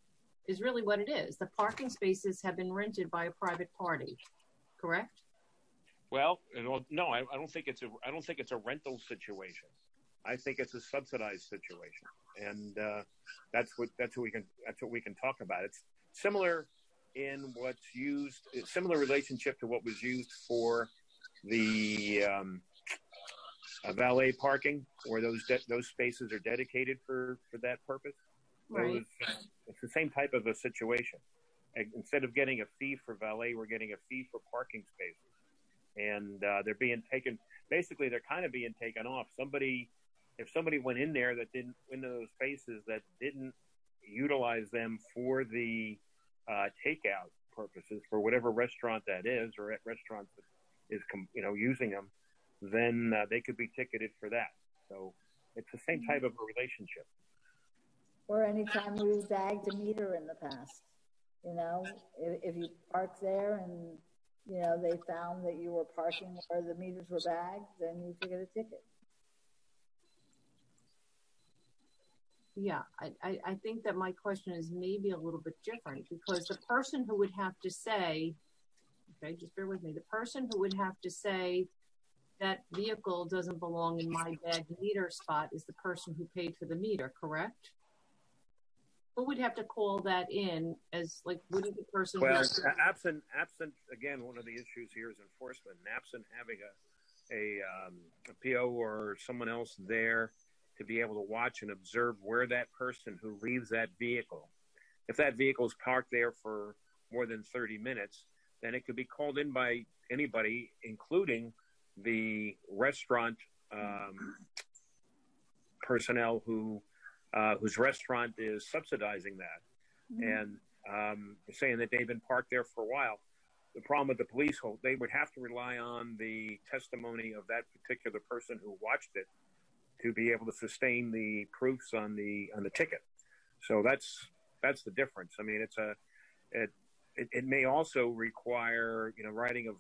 is really what it is. The parking spaces have been rented by a private party, correct? Well, no, I don't think it's a rental situation. I think it's a subsidized situation, and that's what we can talk about. It's similar in what's used, similar relationship to what was used for the valet parking, where those spaces are dedicated for that purpose. Right. It's the same type of a situation. Instead of getting a fee for valet, we're getting a fee for parking spaces, and they're being taken. Basically, they're kind of being taken off. If somebody went in there that didn't into those spaces that didn't utilize them for the takeout purposes for whatever restaurant that is, or at restaurants that is using them, then they could be ticketed for that. So it's the same type of a relationship. Or anytime we bagged a meter in the past, if you park there and, they found that you were parking where the meters were bagged, then you could get a ticket. Yeah, I think that my question is maybe a little bit different, because the person who would have to say, okay, just bear with me, the person who would have to say that vehicle doesn't belong in my bagged meter spot is the person who paid for the meter, correct? Who would have to call that in as, wouldn't the person... Well, absent, again, one of the issues here is enforcement. And absent having a PO or someone else there to be able to watch and observe where that person who leaves that vehicle, if that vehicle is parked there for more than 30 minutes, then it could be called in by anybody, including the restaurant personnel whose restaurant is subsidizing that, and saying that they've been parked there for a while. The problem with the police, they would have to rely on the testimony of that particular person who watched it to be able to sustain the proofs on the ticket. So that's the difference. I mean, it may also require writing of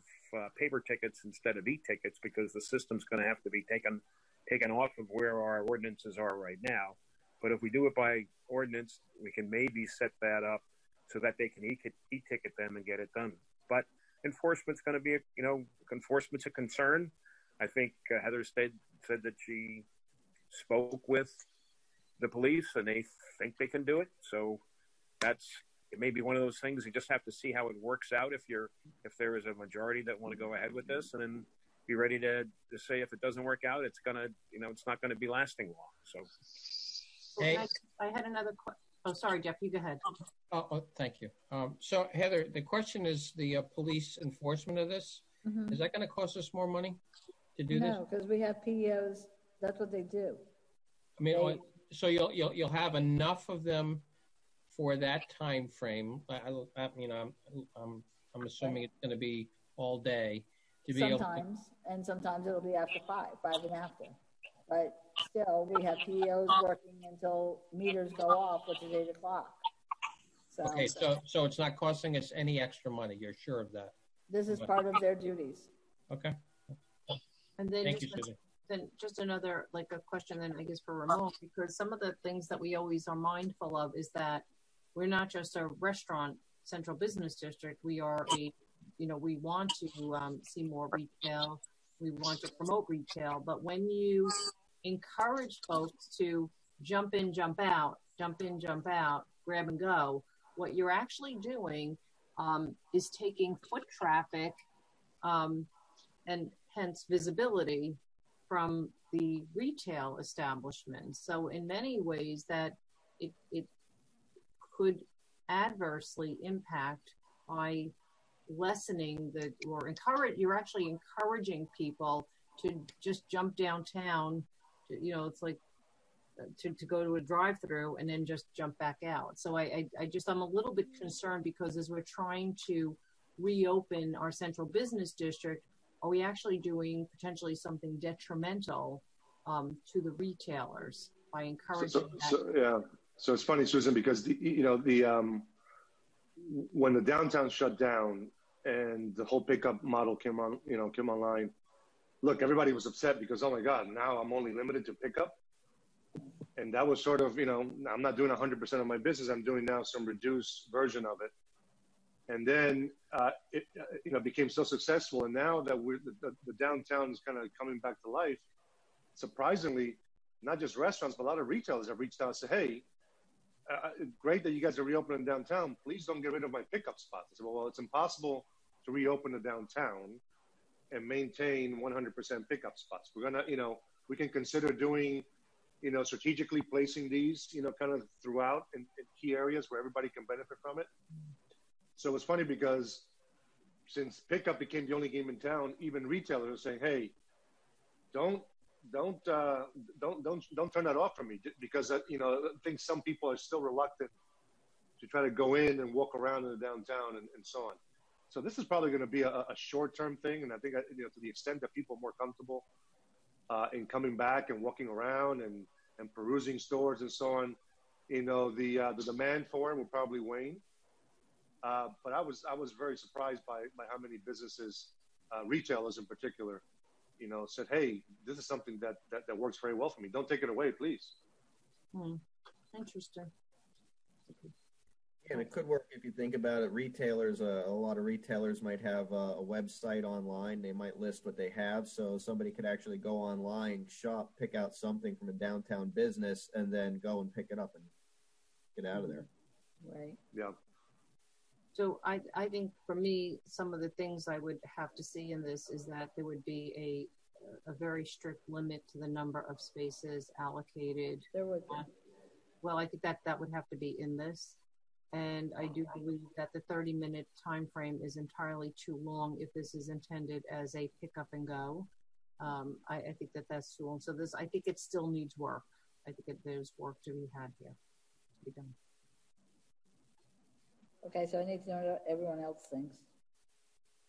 paper tickets instead of e-tickets, because the system's going to have to be taken off of where our ordinances are right now. But if we do it by ordinance, we can maybe set that up so that they can e-ticket them and get it done. But enforcement's going to be enforcement's a concern. I think Heather said that she spoke with the police and they think they can do it. So it may be one of those things. You just have to see how it works out. If there is a majority that want to go ahead with this, and then be ready to say if it doesn't work out, it's not going to be lasting long. So. Hey. I had another question. Oh, sorry, Jeff, you go ahead. Oh, thank you. So Heather, the question is the police enforcement of this. Mm-hmm. Is that going to cost us more money to do this? No, because we have PEOs. That's what they do. I mean, so you'll have enough of them for that time frame. I'm assuming it's going to be all day to be sometimes, and sometimes it'll be after 5 and after. But still, we have PEOs working until meters go off, which is 8 o'clock. Okay, so it's not costing us any extra money. You're sure of that? This is part of their duties. Okay. And then Thank you, Susan. Then just another, a question then, I guess, for Ramon, because some of the things that we always are mindful of is that we're not just a restaurant central business district. We are we want to see more retail. We want to promote retail. But when you encourage folks to jump in, jump out, grab and go, what you're actually doing is taking foot traffic and hence visibility from the retail establishment. So in many ways that it could adversely impact by lessening you're actually encouraging people to just jump downtown, it's like to go to a drive-through and then just jump back out. So I'm a little bit concerned, because as we're trying to reopen our central business district, are we actually doing potentially something detrimental to the retailers by encouraging that? So it's funny, Susan, because when the downtown shut down and the whole pickup model came online, look, everybody was upset because, oh my God, now I'm only limited to pickup. And that was sort of, I'm not doing 100% of my business. I'm doing now some reduced version of it. And then it became so successful. And now that the downtown is kind of coming back to life, surprisingly, not just restaurants, but a lot of retailers have reached out and said, hey, great that you guys are reopening downtown. Please don't get rid of my pickup spots. I said, well, it's impossible to reopen the downtown and maintain 100% pickup spots. We're going to, we can consider doing strategically placing these, kind of throughout in key areas where everybody can benefit from it. So it's funny because since pickup became the only game in town, even retailers are saying, "Hey, don't turn that off for me," because I think some people are still reluctant to try to go in and walk around in the downtown and so on. So this is probably going to be a short-term thing, and I think to the extent that people are more comfortable in coming back and walking around and perusing stores and so on, the demand for it will probably wane. But I was very surprised by how many businesses, retailers in particular, said, "Hey, this is something that works very well for me. Don't take it away, please." Interesting. And it could work if you think about it. Retailers, a lot of retailers might have a website online. They might list what they have, so somebody could actually go online, shop, pick out something from a downtown business, and then go and pick it up and get out of there. Right. Yeah. So I think for me, some of the things I would have to see in this is that there would be a very strict limit to the number of spaces allocated. There would be. Well, I think that would have to be in this. And I do believe that the 30-minute time frame is entirely too long if this is intended as a pick up and go. I think that's too long. So I think it still needs work. I think there's work to be had here, to be done. Okay, so I need to know what everyone else thinks.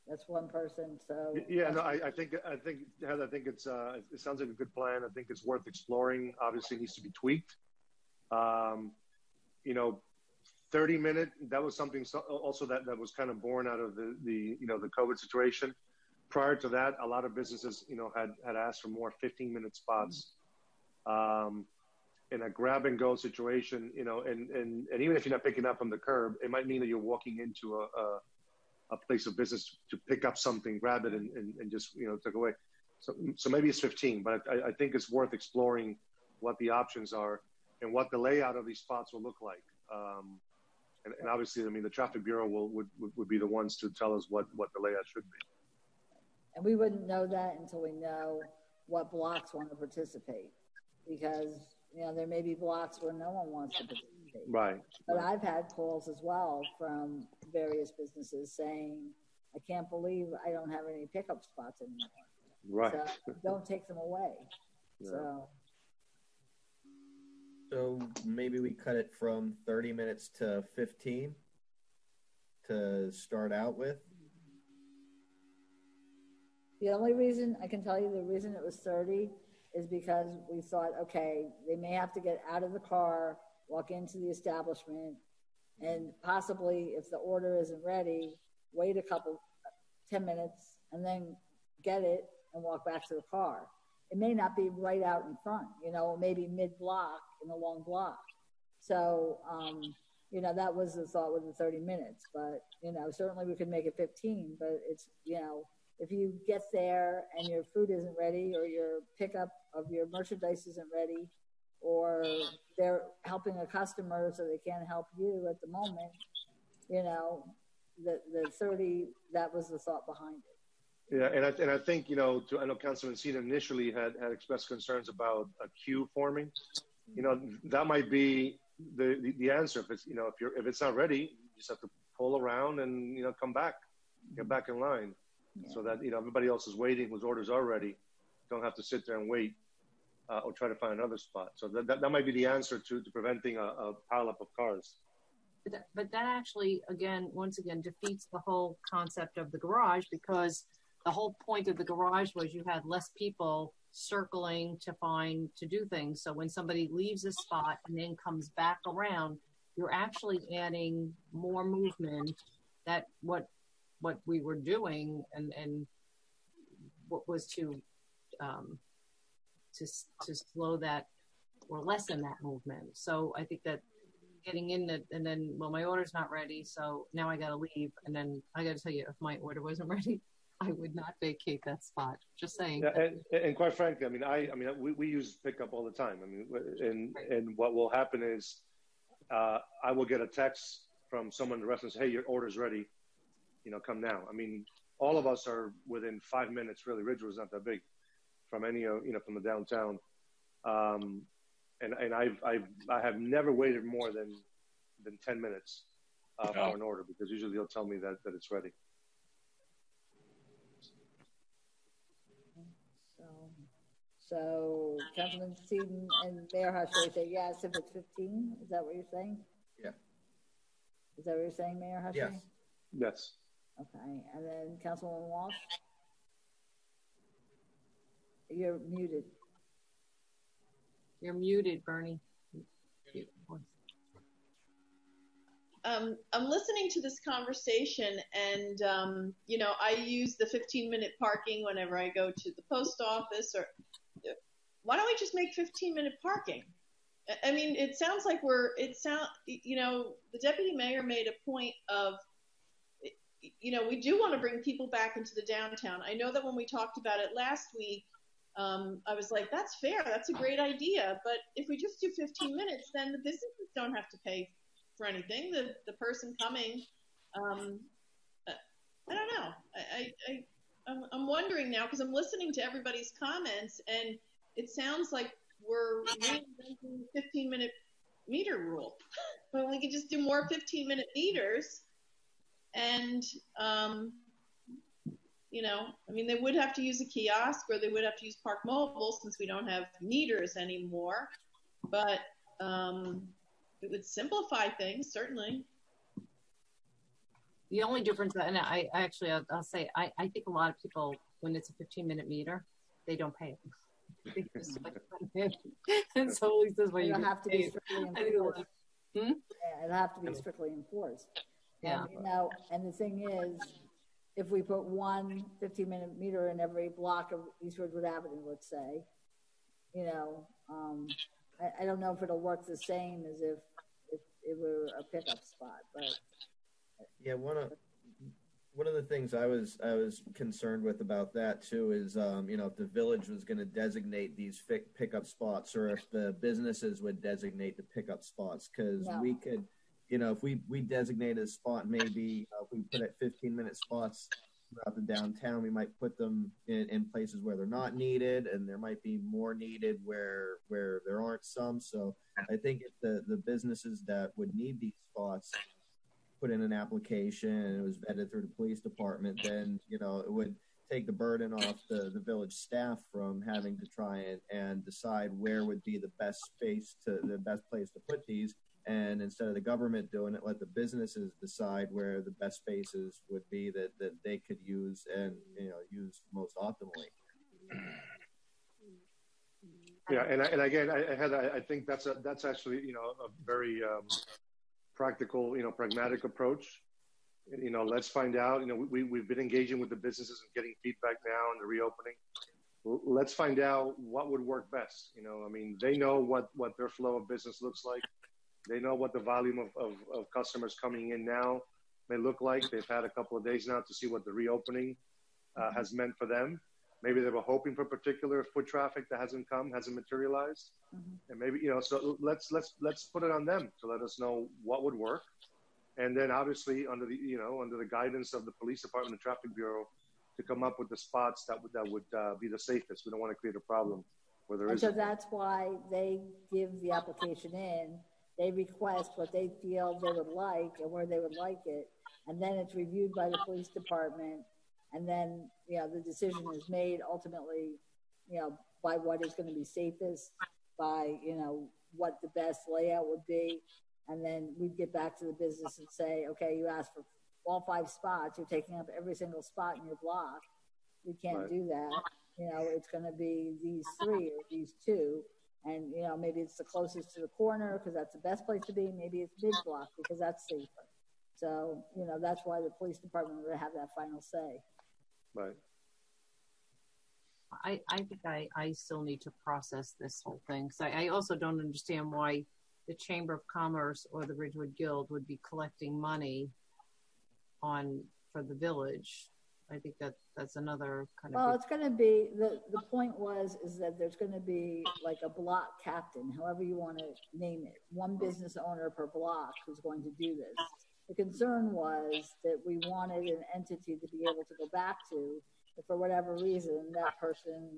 That's one person, so. Yeah, no, I think, Heather, I think it sounds like a good plan. I think it's worth exploring. Obviously, it needs to be tweaked. 30-minute, that was something also that was kind of born out of the COVID situation. Prior to that, a lot of businesses, had asked for more 15-minute spots. In a grab and go situation, and even if you're not picking up on the curb, it might mean that you're walking into a place of business to pick up something, grab it, and just, take away. So maybe it's 15, but I think it's worth exploring what the options are and what the layout of these spots will look like. And obviously, the Traffic Bureau would be the ones to tell us what the layout should be. And we wouldn't know that until we know what blocks want to participate, because there may be blocks where no one wants to participate. Right. But I've had calls as well from various businesses saying, "I can't believe I don't have any pickup spots anymore." Right. So don't take them away. Yeah. So maybe we cut it from 30 minutes to 15 to start out with. The only reason I can tell you the reason it was 30 is because we thought, okay, they may have to get out of the car, walk into the establishment, and possibly if the order isn't ready, wait 10 minutes and then get it and walk back to the car. It may not be right out in front, maybe mid-block in a long block. So, that was the thought with the 30 minutes. But, certainly we could make it 15. But it's, if you get there and your food isn't ready or your pickup of your merchandise isn't ready, or they're helping a customer so they can't help you at the moment, the 30, that was the thought behind it. Yeah, and I think I know Councilman Cena initially had expressed concerns about a queue forming. That might be the answer. If it's if it's not ready, you just have to pull around and come back, get back in line, so that everybody else is waiting whose orders are ready, don't have to sit there and wait or try to find another spot. So that might be the answer to preventing a pileup of cars. But that actually, once again, defeats the whole concept of the garage, because the whole point of the garage was you had less people circling to do things. So when somebody leaves a spot and then comes back around, you're actually adding more movement. That what we were doing and what was to slow that or lessen that movement. So I think that getting in it and then, my order's not ready, so now I got to leave. And then I got to tell you, if my order wasn't ready, I would not vacate that spot. Just saying. Yeah, and quite frankly, we use pickup all the time. And what will happen is, I will get a text from someone in the restaurant, say, "Hey, your order's ready. Come now." All of us are within 5 minutes. Really, Ridgewood is not that big from any, from the downtown. and I have never waited more than 10 minutes for an order, because usually they'll tell me that it's ready. So Councilman Seaton and Mayor Hushay say yes if it's 15. Is that what you're saying? Yeah. Is that what you're saying, Mayor Hushay? Yes. Yes. Okay, and then Councilwoman Walsh? You're muted. You're muted, Bernie. I'm listening to this conversation, and I use the 15-minute parking whenever I go to the post office. Or why don't we just make 15-minute parking? I mean, it sounds like the deputy mayor made a point of, we do want to bring people back into the downtown. I know that when we talked about it last week, I was like, that's fair. That's a great idea. But if we just do 15 minutes, then the businesses don't have to pay for anything. The person coming, I don't know. I'm wondering now, because I'm listening to everybody's comments, and it sounds like we're reinventing the 15-minute meter rule. But we could just do more 15-minute meters, and they would have to use a kiosk, or they would have to use Park Mobile, since we don't have meters anymore. But it would simplify things, certainly. The only difference, and I'll say, I think a lot of people, when it's a 15-minute meter, they don't pay it. And so Lisa says, well, you have to be strictly enforced. Yeah, it'll have to be strictly enforced. Yeah. And, and the thing is, if we put one 15-minute meter in every block of East Ridgewood Avenue, let's say, I don't know if it'll work the same as if it were a pickup spot, but yeah, one of the things I was concerned with about that too is if the village was going to designate these pickup spots, or if the businesses would designate the pickup spots, because we could, if we designated a spot, maybe if we put at 15-minute spots throughout the downtown, we might put them in places where they're not needed, and there might be more needed where there aren't some. So I think if the businesses that would need these spots put in an application and it was vetted through the police department, then it would take the burden off the village staff from having to try and decide where would be the best place to put these. And instead of the government doing it, let the businesses decide where the best spaces would be that they could use and use most optimally. Yeah, and again, I think that's actually a very practical, pragmatic approach. Let's find out. We've been engaging with the businesses and getting feedback now on the reopening. Let's find out what would work best. They know what their flow of business looks like. They know what the volume of customers coming in now may look like. They've had a couple of days now to see what the reopening has meant for them. Maybe they were hoping for particular foot traffic that hasn't materialized. Mm-hmm. And maybe, so let's put it on them to let us know what would work. And then obviously under the guidance of the police department and traffic bureau, to come up with the spots that would be the safest. We don't want to create a problem where there is. So that's why they give the application in. They request what they feel they would like and where they would like it. And then it's reviewed by the police department. And then, the decision is made ultimately, by what is going to be safest, by, what the best layout would be. And then we'd get back to the business and say, okay, you asked for all 5 spots. You're taking up every single spot in your block. We can't do that. It's going to be these 3 or these 2. And, maybe it's the closest to the corner because that's the best place to be. Maybe it's mid-block because that's safer. So, that's why the police department would have that final say. Right. I think I still need to process this whole thing. So I also don't understand why the Chamber of Commerce or the Ridgewood Guild would be collecting money for the village. I think that's another kind of. Well, it's going to be the point is that there's going to be like a block captain, however you want to name it, one business owner per block who's going to do this. The concern was that we wanted an entity to be able to go back to if for whatever reason that person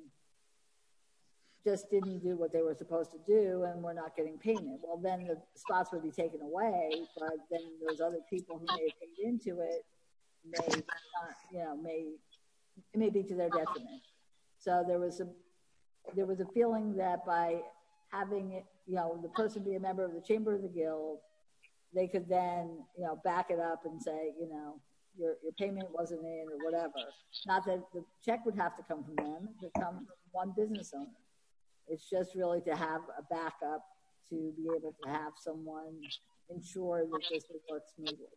just didn't do what they were supposed to do and were not getting payment. Well, then the spots would be taken away, but then those other people who may have paid into it may not, it may be to their detriment. So there was a feeling that by having it, the person be a member of the Chamber of the Guild, they could then, back it up and say, your payment wasn't in or whatever. Not that the check would have to come from them, it would come from one business owner. It's just really to have a backup to be able to have someone ensure that this would work smoothly.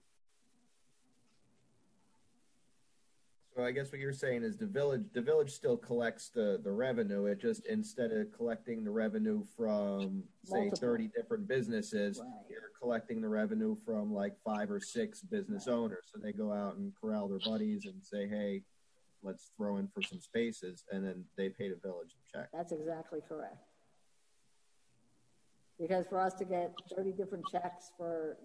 So I guess what you're saying is the village still collects the revenue. It just, instead of collecting the revenue from say 30 different businesses, you're collecting the revenue from like 5 or 6 business owners. So they go out and corral their buddies and say, hey, let's throw in for some spaces, and then they pay the village a check. That's exactly correct. Because for us to get 30 different checks for,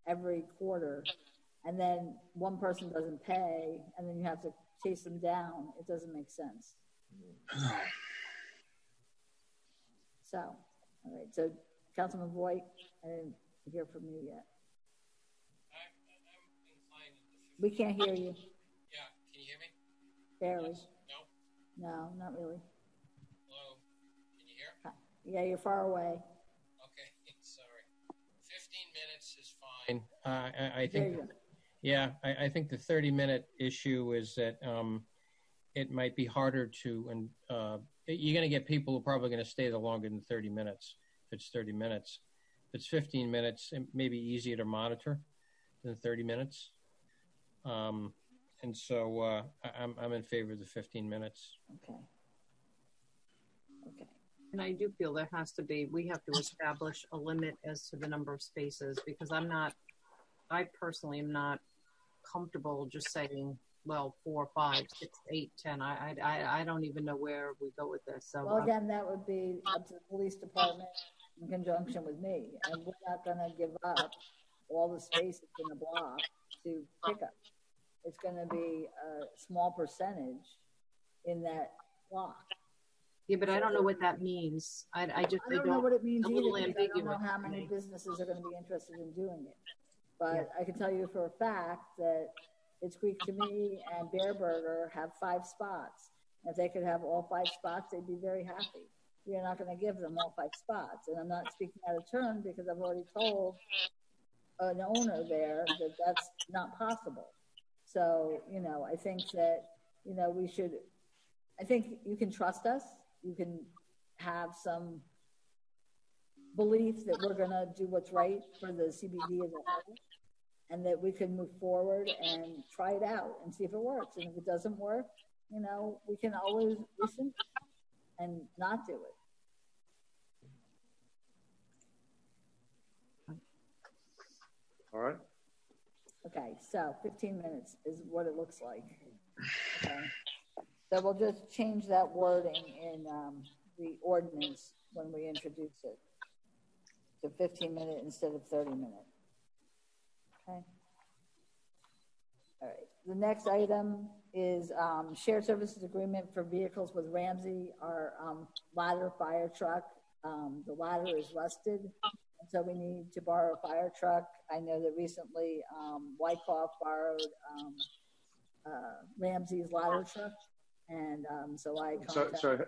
every quarter, and then one person doesn't pay, and then you have to chase them down, it doesn't make sense. So, all right. So, Councilman Voigt, I didn't hear from you yet. We can't hear you. Yeah, can you hear me? Barely. No? No, not really. Hello? Can you hear? Yeah, you're far away. Okay, sorry. 15 minutes is fine. I think, yeah, I think the 30-minute issue is that it might be harder to, and you're going to get people who are probably going to stay there longer than 30 minutes, if it's 30 minutes. If it's 15 minutes, it may be easier to monitor than 30 minutes. And so I'm in favor of the 15 minutes. Okay. Okay. And I do feel there has to be, we have to establish a limit as to the number of spaces, because I personally am not comfortable just saying, well, 4, 5, 6, 8, 10. I don't even know where we go with this. So well, again, that would be up to the police department in conjunction with me, and we're not going to give up all the spaces in the block to pick up. It's going to be a small percentage in that block. Yeah, but I don't know what that means. I don't know what it means either. I don't know how many businesses are going to be interested in doing it. But I can tell you for a fact that It's Greek to Me and Bear Burger have 5 spots. And if they could have all 5 spots, they'd be very happy. You're not going to give them all 5 spots. And I'm not speaking out of turn because I've already told an owner there that that's not possible. So, I think that, I think you can trust us. You can have some belief that we're going to do what's right for the CBD as a whole, and that we can move forward and try it out and see if it works. And if it doesn't work, we can always listen and not do it. All right. Okay, so 15 minutes is what it looks like. Okay. So we'll just change that wording in the ordinance when we introduce it to 15-minute instead of 30-minute. Okay. All right. The next item is shared services agreement for vehicles with Ramsey, our ladder fire truck. The ladder is rusted, and so we need to borrow a fire truck. I know that recently Wyckoff borrowed Ramsey's ladder truck, and so I contacted... Sorry,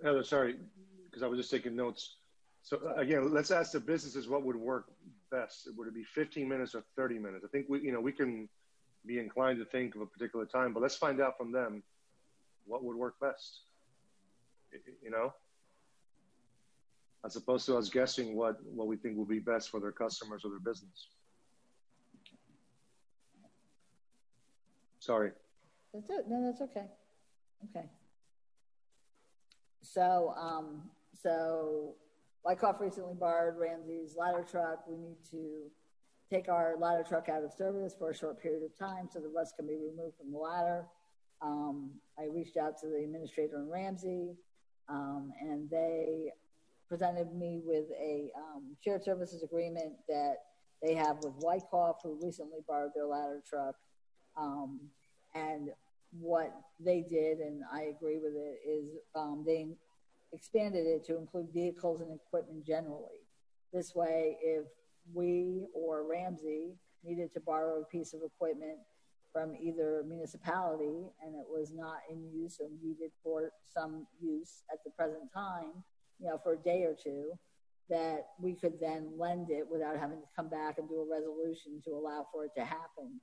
Heather, sorry, because I was just taking notes. So again, let's ask the businesses what would work best. Would it be 15 minutes or 30 minutes? I think we can be inclined to think of a particular time, but let's find out from them what would work best. As opposed to us guessing what we think will be best for their customers or their business. Sorry. That's it. No, that's okay. Okay. So, Wyckoff recently borrowed Ramsey's ladder truck. We need to take our ladder truck out of service for a short period of time so the rust can be removed from the ladder. I reached out to the administrator in Ramsey, and they presented me with a shared services agreement that they have with Wyckoff, who recently borrowed their ladder truck. And what they did, and I agree with it, is they expanded it to include vehicles and equipment generally. This way, if we or Ramsey needed to borrow a piece of equipment from either municipality and it was not in use or needed for some use at the present time, for a day or two, that we could then lend it without having to come back and do a resolution to allow for it to happen.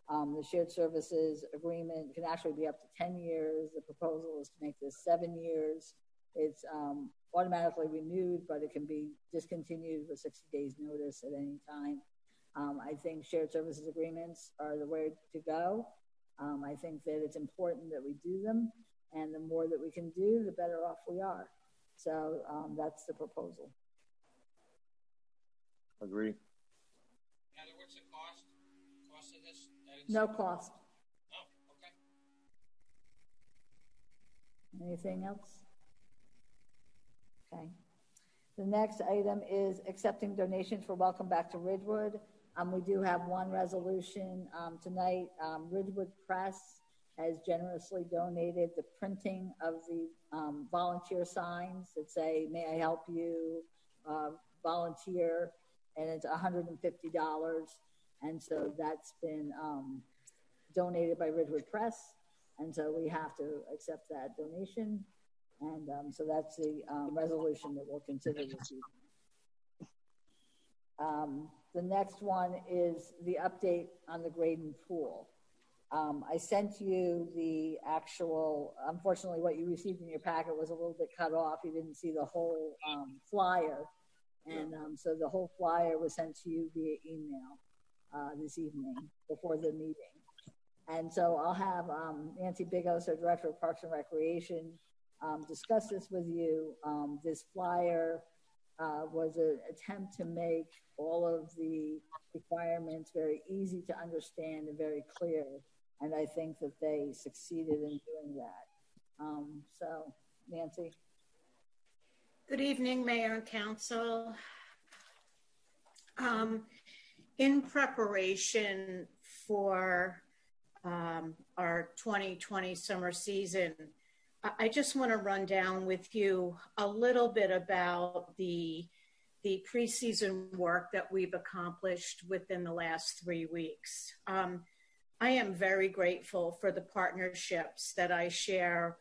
The shared services agreement can actually be up to 10 years. The proposal is to make this 7 years. It's automatically renewed, but it can be discontinued with 60 days notice at any time. I think shared services agreements are the way to go. I think that it's important that we do them, and the more that we can do, the better off we are. So that's the proposal. Agree. Heather, what's the cost of this? No cost. Oh, okay. Anything else? Okay. The next item is accepting donations for Welcome Back to Ridgewood. We do have one resolution tonight. Ridgewood Press has generously donated the printing of the volunteer signs that say, "May I help you? Volunteer," and it's $150. And so that's been donated by Ridgewood Press. And so we have to accept that donation. And so that's the resolution that we'll consider this evening. The next one is the update on the Graydon Pool. I sent you the actual, unfortunately, what you received in your packet was a little bit cut off. You didn't see the whole flyer. And so the whole flyer was sent to you via email this evening before the meeting. And so I'll have Nancy Bigos, our Director of Parks and Recreation, discuss this with you. This flyer was an attempt to make all of the requirements very easy to understand and very clear. And I think that they succeeded in doing that. So, Nancy. Good evening, Mayor and Council. In preparation for our 2020 summer season, I just want to run down with you a little bit about the preseason work that we've accomplished within the last 3 weeks. I am very grateful for the partnerships that I share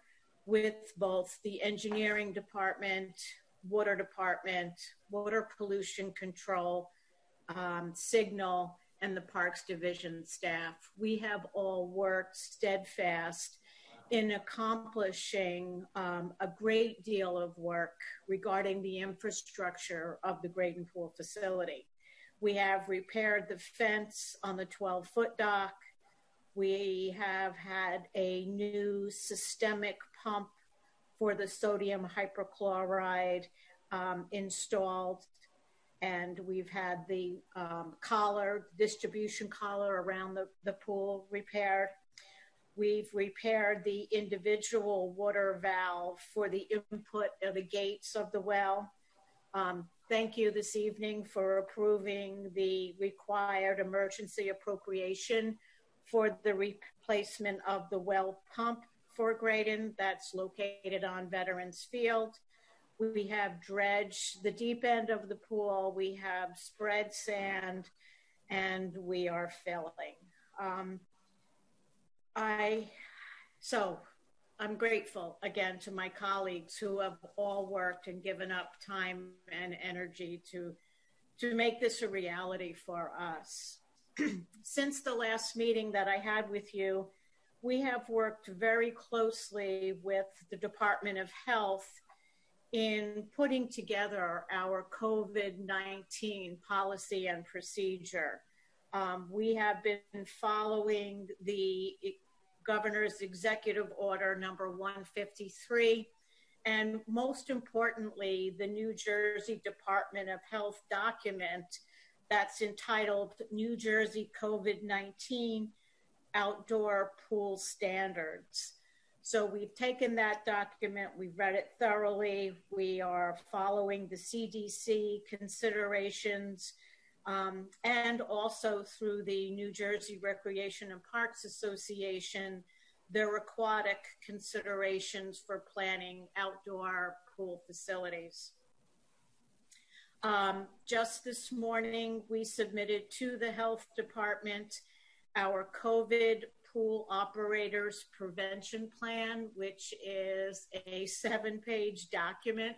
with both the engineering department, water pollution control, signal, and the Parks Division staff. We have all worked steadfast in accomplishing a great deal of work regarding the infrastructure of the Graydon Pool facility. We have repaired the fence on the 12-foot dock. We have had a new systemic pump for the sodium hypochlorite installed, and we've had the distribution collar around the pool repaired. We've repaired the individual water valve for the input of the gates of the well. Thank you this evening for approving the required emergency appropriation for the replacement of the well pump for Graydon that's located on Veterans Field. We have dredged the deep end of the pool. We have spread sand, and we are filling. I'm grateful again to my colleagues who have all worked and given up time and energy to make this a reality for us. Since the last meeting that I had with you, we have worked very closely with the Department of Health in putting together our COVID-19 policy and procedure. We have been following the Governor's Executive Order number 153, and most importantly, the New Jersey Department of Health document that's entitled New Jersey COVID-19 Outdoor Pool Standards. So we've taken that document, we've read it thoroughly, we are following the CDC considerations, and also through the New Jersey Recreation and Parks Association, their aquatic considerations for planning outdoor pool facilities. Just this morning, we submitted to the health department our COVID pool operators prevention plan, which is a 7-page document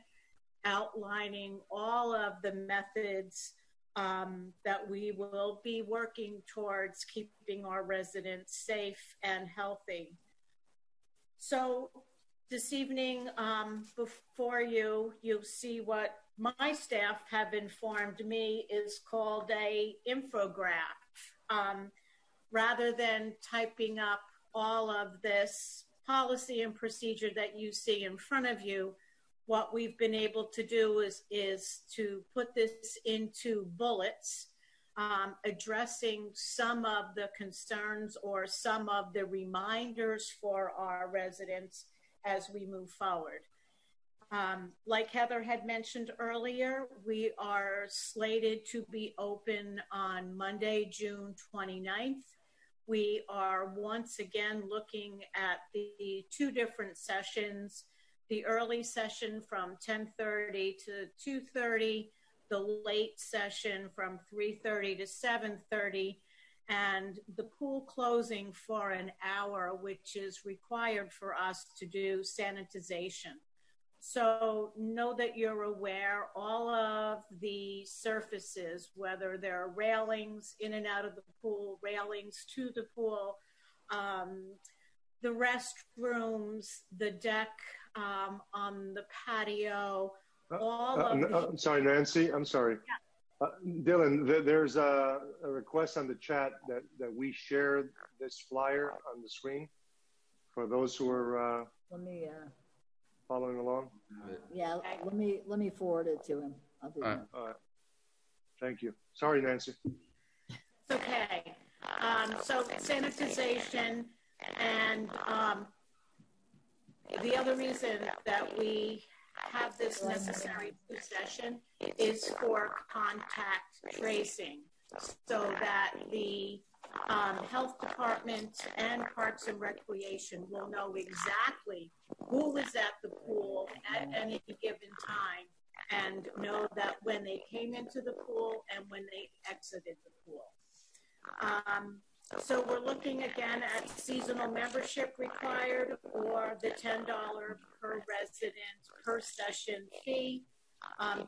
outlining all of the methods that we will be working towards keeping our residents safe and healthy. So this evening, before you'll see what my staff have informed me is called a infograph. Rather than typing up all of this policy and procedure that you see in front of you, what we've been able to do is to put this into bullets, addressing some of the concerns or some of the reminders for our residents as we move forward. Like Heather had mentioned earlier, we are slated to be open on Monday, June 29th. We are once again looking at the 2 different sessions, the early session from 10:30 to 2:30, the late session from 3:30 to 7:30, and the pool closing for an hour, which is required for us to do sanitization. So know that you're aware all of the surfaces, whether they're railings in and out of the pool, railings to the pool, the restrooms, the deck on the patio, I'm sorry, Nancy. I'm sorry. Yeah. Dylan, there's a request on the chat that we share this flyer on the screen for those who are Let me, following along. yeah, let me forward it to him. I'll do that. All right. Thank you. Sorry, Nancy. It's okay. So sanitization and the other reason that we have this necessary session is for contact tracing, so that the health department and Parks and Recreation will know exactly who was at the pool at any given time and know that when they came into the pool and when they exited the pool. So we're looking again at seasonal membership required or the $10 per resident per session fee.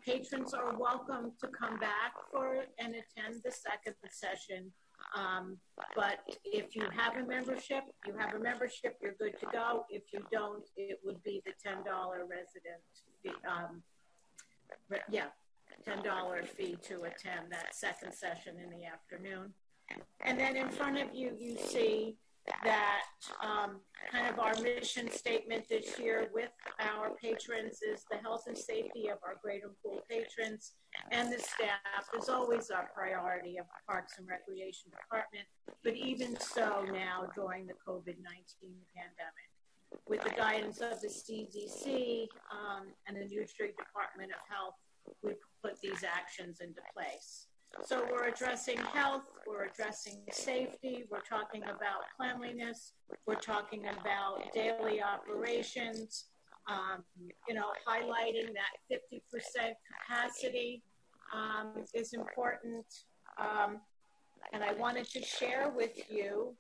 Patrons are welcome to come back for and attend the second session. But if you have a membership, you're good to go. If you don't, it would be the $10 resident fee, $10 fee to attend that second session in the afternoon. And then in front of you, you see that kind of our mission statement this year with our patrons is the health and safety of our Greater Pool patrons and the staff is always our priority of the Parks and Recreation Department, but even so now during the COVID-19 pandemic. With the guidance of the CDC and the New Jersey Department of Health, we put these actions into place. So we're addressing health, we're addressing safety, we're talking about cleanliness, we're talking about daily operations, highlighting that 50% capacity is important. And I wanted to share with you,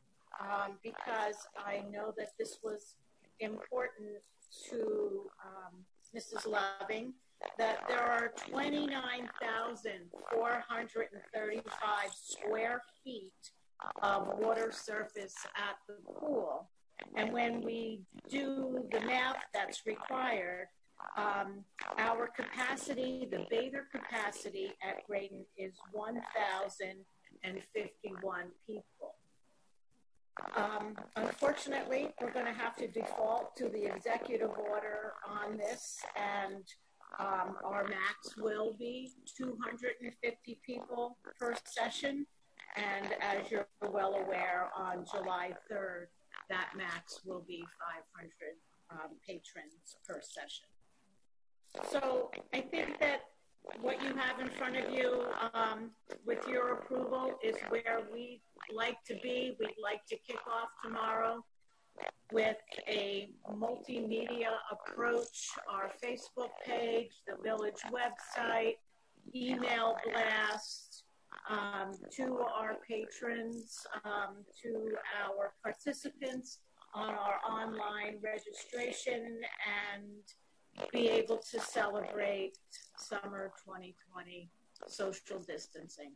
because I know that this was important to Mrs. Loving, that there are 29,435 square feet of water surface at the pool. And when we do the math that's required, our capacity, the bather capacity at Graydon is 1,051 people. Unfortunately, we're going to have to default to the executive order on this, and our max will be 250 people per session. And as you're well aware, on July 3rd, that max will be 500 patrons per session. So I think that what you have in front of you with your approval is where we'd like to be. We'd like to kick off tomorrow. with a multimedia approach, our Facebook page, the village website, email blast to our patrons, to our participants on our online registration, and be able to celebrate summer 2020 social distancing.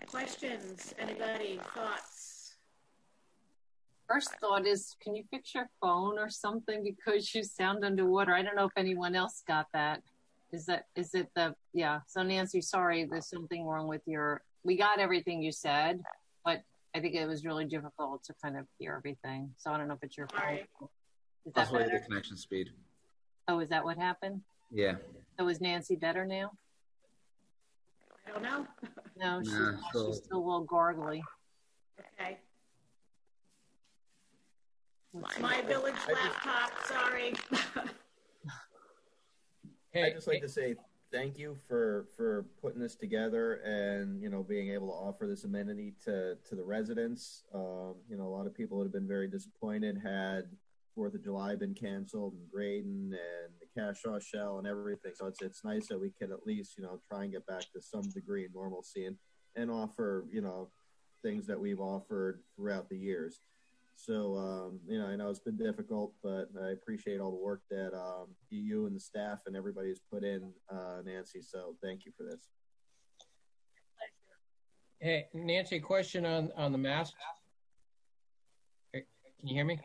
Questions? Anybody? Thoughts? First thought is, can you fix your phone or something because you sound underwater? I don't know if anyone else got that. Is it yeah. So Nancy, sorry, there's something wrong with we got everything you said, but I think it was really difficult to kind of hear everything. So I don't know if it's your phone. Is that Possibly better? the connection speed. Oh, is that what happened? Yeah. So is Nancy better now? I don't know. No, she's still a little gargly. Okay. It's my village laptop, sorry. I'd just like to say thank you for putting this together and, being able to offer this amenity to the residents. A lot of people have been very disappointed had 4th of July been canceled and Graydon and the Cashaw Shell and everything. So it's nice that we can at least, try and get back to some degree of normalcy and offer, things that we've offered throughout the years. So, I know it's been difficult, but I appreciate all the work that you and the staff and everybody's put in, Nancy. So thank you for this. Hey, Nancy, question on the masks. Can you hear me?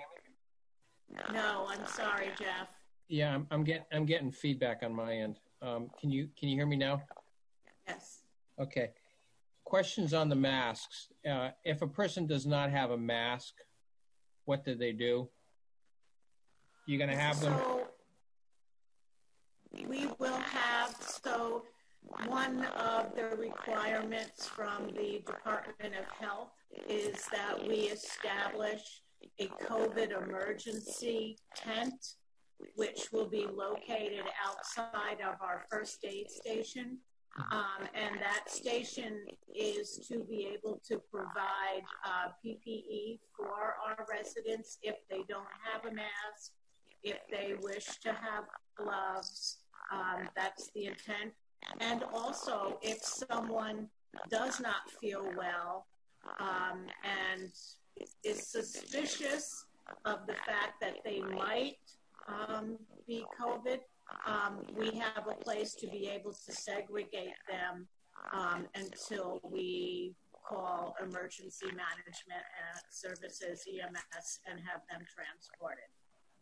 No, I'm sorry, Jeff. Yeah, I'm getting feedback on my end. Can you hear me now? Yes. Okay. Questions on the masks. If a person does not have a mask, what do they do? You're going to have them? We will have, one of the requirements from the Department of Health is that we establish a COVID emergency tent, which will be located outside of our first aid station. And that station is to be able to provide PPE for our residents if they don't have a mask, if they wish to have gloves. That's the intent. And also, if someone does not feel well and is suspicious of the fact that they might be COVID, we have a place to be able to segregate them until we call emergency management services, EMS, and have them transported.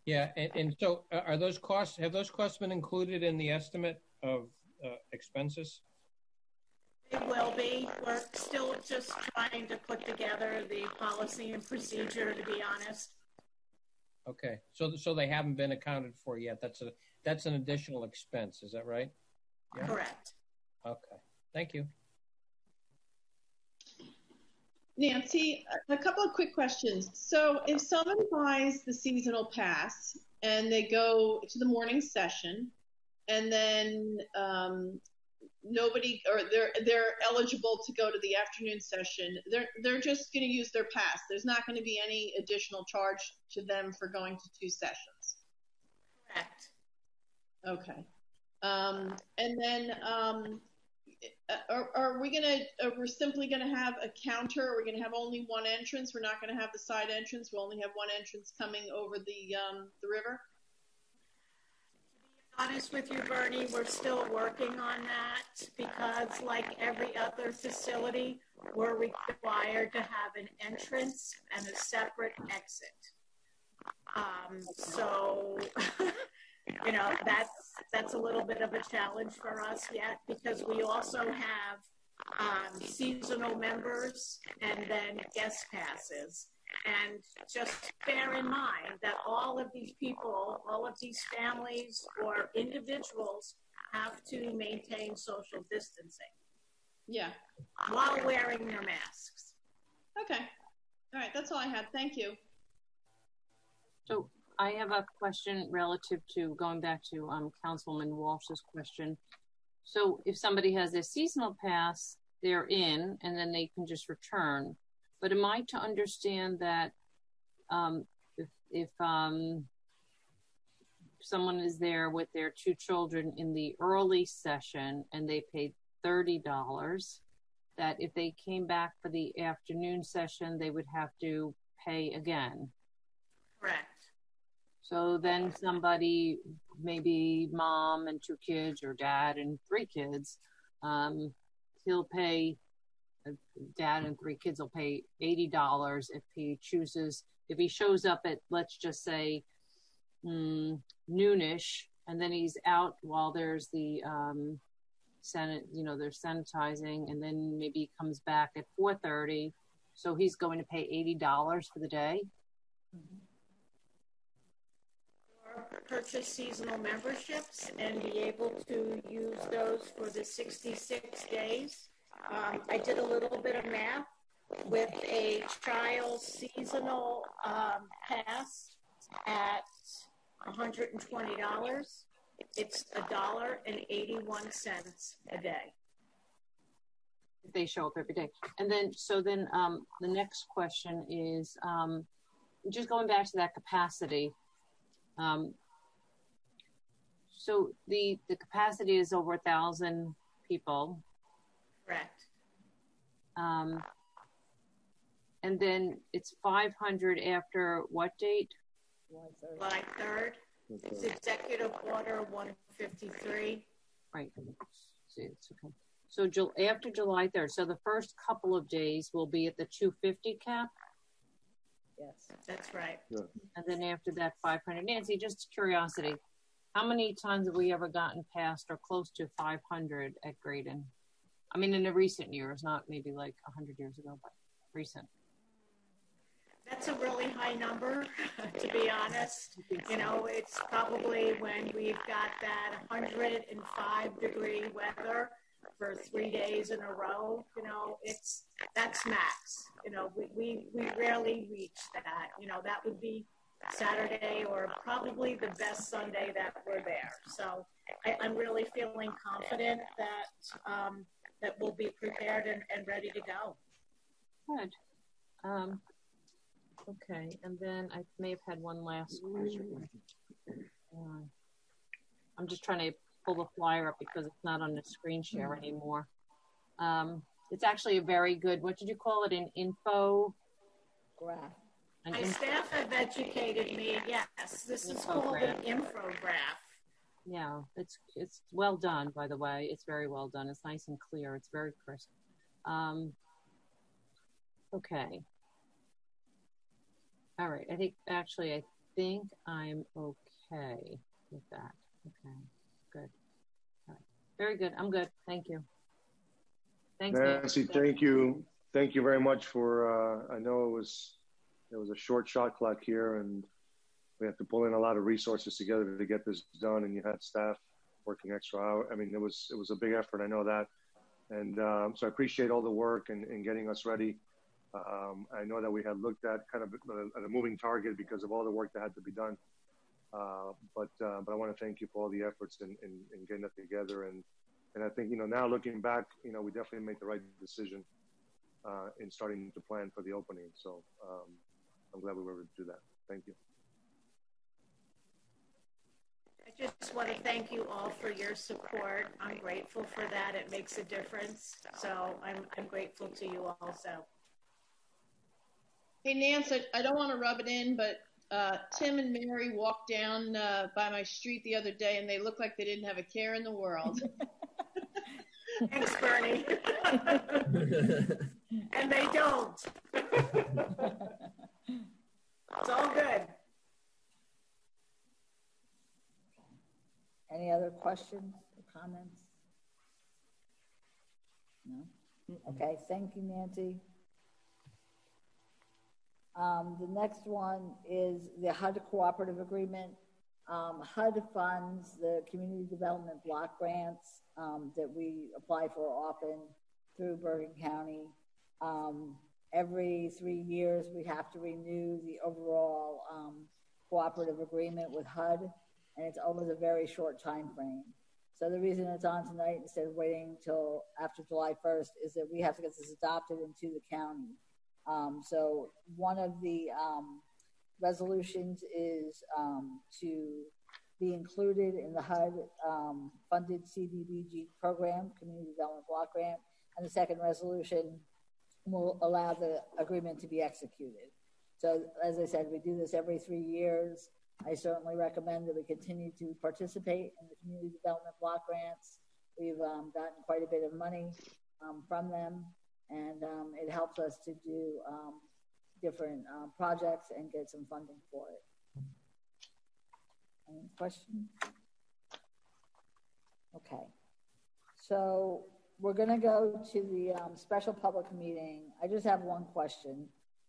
Yeah, and so have those costs been included in the estimate of expenses? It will be. We're still just trying to put together the policy and procedure, to be honest. Okay, so they haven't been accounted for yet. That's an additional expense. Is that right? Yeah. Correct. Okay, thank you. Nancy, a couple of quick questions. So if someone buys the seasonal pass and they go to the morning session and then nobody, or they're eligible to go to the afternoon session, they're just going to use their pass. There's not going to be any additional charge to them for going to 2 sessions. Correct. Okay. And then we're simply going to have a counter? We're going to have only one entrance? We're not going to have the side entrance? We'll only have one entrance coming over the river? To be honest with you, Bernie, we're still working on that because, like every other facility, we're required to have an entrance and a separate exit. So, that's a little bit of a challenge for us yet because we also have seasonal members and then guest passes. And just bear in mind that all of these people, all of these families or individuals have to maintain social distancing. Yeah. While wearing their masks. Okay. All right. That's all I had. Thank you. So I have a question relative to going back to Councilman Walsh's question. So if somebody has a seasonal pass, they're in and then they can just return. But am I to understand that if someone is there with their 2 children in the early session and they paid $30, that if they came back for the afternoon session, they would have to pay again. Correct. So then somebody, maybe mom and 2 kids or dad and 3 kids, he'll pay, dad and 3 kids will pay $80 if he chooses, if he shows up at, let's just say, noonish, and then he's out while there's the they're sanitizing, and then maybe he comes back at 4:30, so he's going to pay $80 for the day. Or purchase seasonal memberships and be able to use those for the 66 days. I did a little bit of math with a child seasonal pass at $120. It's $1.81 a day. If they show up every day. And then, the next question is, just going back to that capacity. So the capacity is over 1,000 people. Correct. And then it's 500 after what date? July 3rd. It's Executive Order 153. Right. See, it's okay. So after July 3rd, so the first couple of days will be at the 250 cap? Yes. That's right. Yeah. And then after that, 500. Nancy, just curiosity, how many times have we ever gotten past or close to 500 at Graydon? I mean, in the recent years, not maybe like 100 years ago, but recent. That's a really high number, to be honest. You know, it's probably when we've got that 105-degree weather for 3 days in a row. You know, that's max. You know, we rarely reach that. You know, that would be Saturday or probably the best Sunday that we're there. So I'm really feeling confident that that we'll be prepared and ready to go. Good. Okay, and then I may have had one last question. I'm just trying to pull the flyer up because it's not on the screen share anymore. It's actually a very good, what did you call it, an info? Graph. My staff have educated me, yes. This is called an infograph. Yeah, it's well done, by the way. It's very well done. It's nice and clear. It's very crisp. Okay. All right. I think I'm okay with that. Okay. Good. All right. Very good. I'm good. Thank you. Thanks, Nancy. Thank you. Thank you very much for. I know it was a short shot clock here, and we have to pull in a lot of resources together to get this done. And you had staff working extra hours. I mean, it was a big effort. I know that, and so I appreciate all the work and getting us ready. I know that we had looked at kind of at a moving target because of all the work that had to be done. But I want to thank you for all the efforts in getting that together. And I think, now looking back, we definitely made the right decision in starting to plan for the opening. So I'm glad we were able to do that. Thank you. I just want to thank you all for your support. I'm grateful for that. It makes a difference. So I'm grateful to you also. Hey, Nance, I don't want to rub it in, but Tim and Mary walked down by my street the other day, and they looked like they didn't have a care in the world. Thanks, Bernie. And they don't. It's all good. Any other questions or comments? No? Okay, thank you, Nancy. The next one is the HUD cooperative agreement. HUD funds the community development block grants that we apply for often through Bergen County. Every 3 years, we have to renew the overall cooperative agreement with HUD, and it's always a very short time frame. So the reason it's on tonight instead of waiting until after July 1st is that we have to get this adopted into the county. So one of the resolutions is to be included in the HUD funded CDBG program, Community Development Block Grant, and the second resolution will allow the agreement to be executed. So as I said, we do this every 3 years. I certainly recommend that we continue to participate in the Community Development Block Grants. We've gotten quite a bit of money from them, and it helps us to do different projects and get some funding for it. Any questions? Okay. So we're going to go to the special public meeting. I just have one question.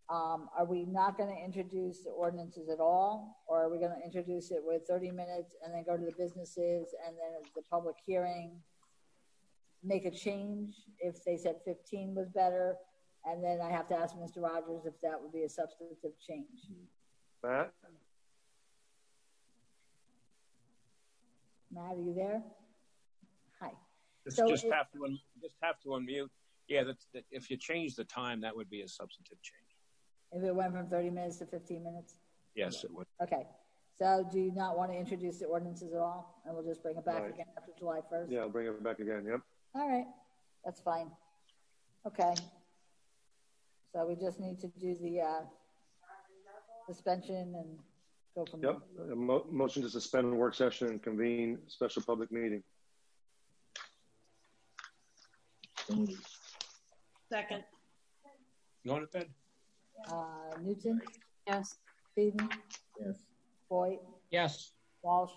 Are we not going to introduce the ordinances at all? Or are we going to introduce it with 30 minutes and then go to the businesses and then at the public hearing make a change if they said 15 was better? And then I have to ask Mr. Rogers if that would be a substantive change. Matt? Matt, are you there? Hi. Just have to unmute. Yeah, that if you change the time, that would be a substantive change. If it went from 30 minutes to 15 minutes? Yes, okay. It would. Okay. So do you not want to introduce the ordinances at all? And we'll just bring it back again after July 1st? Yeah, I'll bring it back again, yep. All right. That's fine. Okay. So we just need to do the suspension and go from there. Yep. Motion to suspend the work session and convene special public meeting. Second. Going to bed? Newton? Yes. Eden? Yes. Boyd? Yes. Walsh?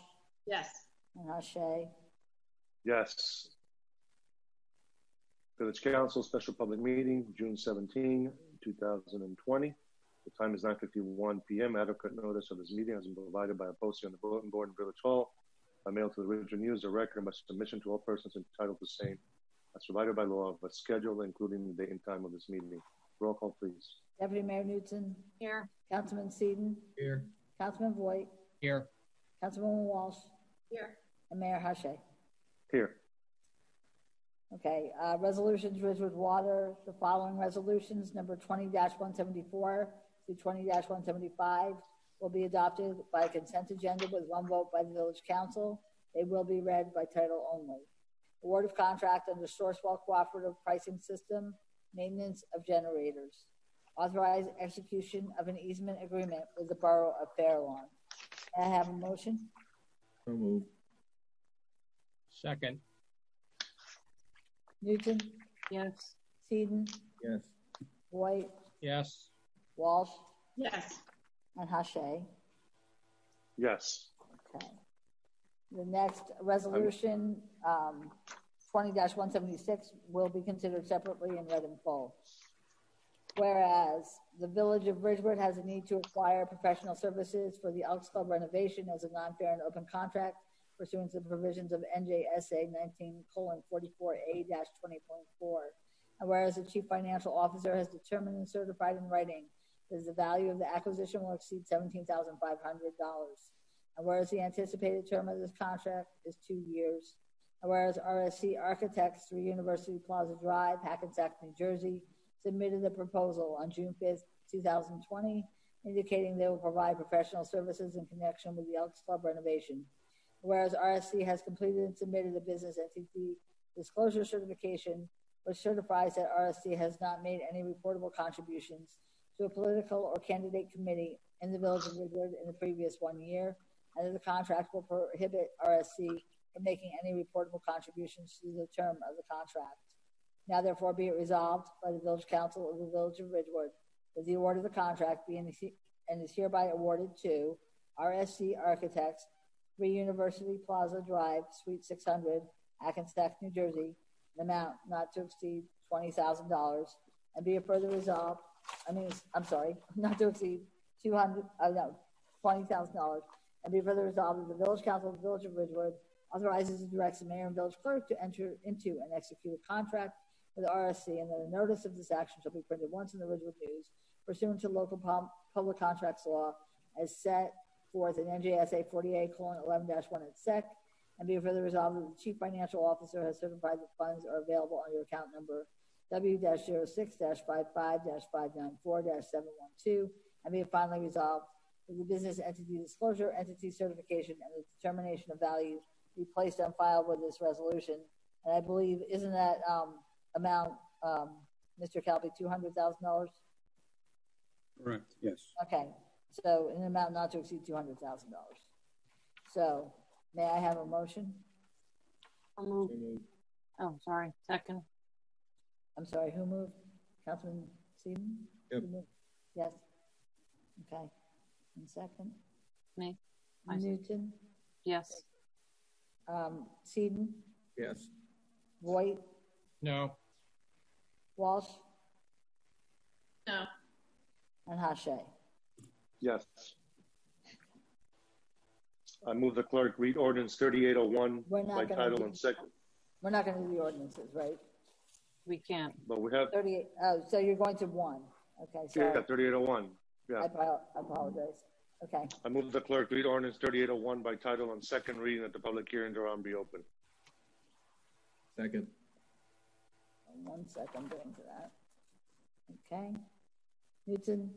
Yes. And Hache? Yes. Village Council special public meeting, June 17, 2020. The time is 9:51 p.m. Adequate notice of this meeting has been provided by a posting on the bulletin board in Village Hall. By mail to the Ridgewood News, a record by submission to all persons entitled to same, as provided by law, but schedule including the date and time of this meeting. Roll call, please. Deputy Mayor Newton? Here. Councilman Seaton? Here. Councilman Voigt? Here. Councilwoman Walsh? Here. And Mayor Hache? Here. Okay, resolutions, Ridgewood Water. The following resolutions, number 20-174 through 20-175, will be adopted by consent agenda with one vote by the Village Council. They will be read by title only. Award of contract under Sourcewell Cooperative Pricing System, maintenance of generators. Authorize execution of an easement agreement with the Borough of Fairlawn. May I have a motion? So moved. Second. Newton? Yes. Seaton? Yes. White? Yes. Walsh? Yes. And Hache? Yes. Okay. The next resolution, 20-176, will be considered separately and read in full. Whereas the Village of Ridgewood has a need to acquire professional services for the Elks Club renovation as a non-fair and open contract pursuant to the provisions of NJSA 19:44A-20.4. And whereas the Chief Financial Officer has determined and certified in writing that the value of the acquisition will exceed $17,500. And whereas the anticipated term of this contract is 2 years. And whereas RSC Architects, 3 University Plaza Drive, Hackensack, New Jersey, submitted a proposal on June 5th, 2020, indicating they will provide professional services in connection with the Elks Club renovation. Whereas RSC has completed and submitted a business entity disclosure certification, which certifies that RSC has not made any reportable contributions to a political or candidate committee in the Village of Ridgewood in the previous 1 year, and that the contract will prohibit RSC from making any reportable contributions to the term of the contract. Now therefore be it resolved by the Village Council of the Village of Ridgewood that the award of the contract be and is hereby awarded to RSC Architects, 3 University Plaza Drive, Suite 600, Hackensack, New Jersey, an amount not to exceed $20,000, and be it further resolved, not to exceed $20,000, and be further resolved that the Village Council of the Village of Ridgewood authorizes and directs the mayor and village clerk to enter into and execute a contract with RSC, and that a notice of this action shall be printed once in the Ridgewood News pursuant to local public contracts law as set forth in NJSA 48:11-1 at SEC, and be further resolved that the Chief Financial Officer has certified that funds are available under account number W-06-55-594-712, and be finally resolved with the business entity disclosure, entity certification, and the determination of value be placed on file with this resolution. And I believe, isn't that amount, Mr. Calvi, $200,000? Correct, yes. Okay, so an amount not to exceed $200,000. So may I have a motion? I'll move. Oh, sorry. Second. I'm sorry, who moved? Councilman Seaton? Yep. Yes. Okay. And second? Me. Newton? Yes. Seaton? Yes. Voigt? No. Walsh? No. And Hache? Yes. I move the clerk read ordinance 3801 by title and second. We're not going to do the ordinances, right? We can't. But we have 38. Oh, so you're going to one. Okay, sorry. yeah, 3801. Yeah. I apologize. Okay. I move the clerk read ordinance 3801 by title on second reading that the public hearing thereon be open. Second. 1 second, getting to that. Okay. Newton?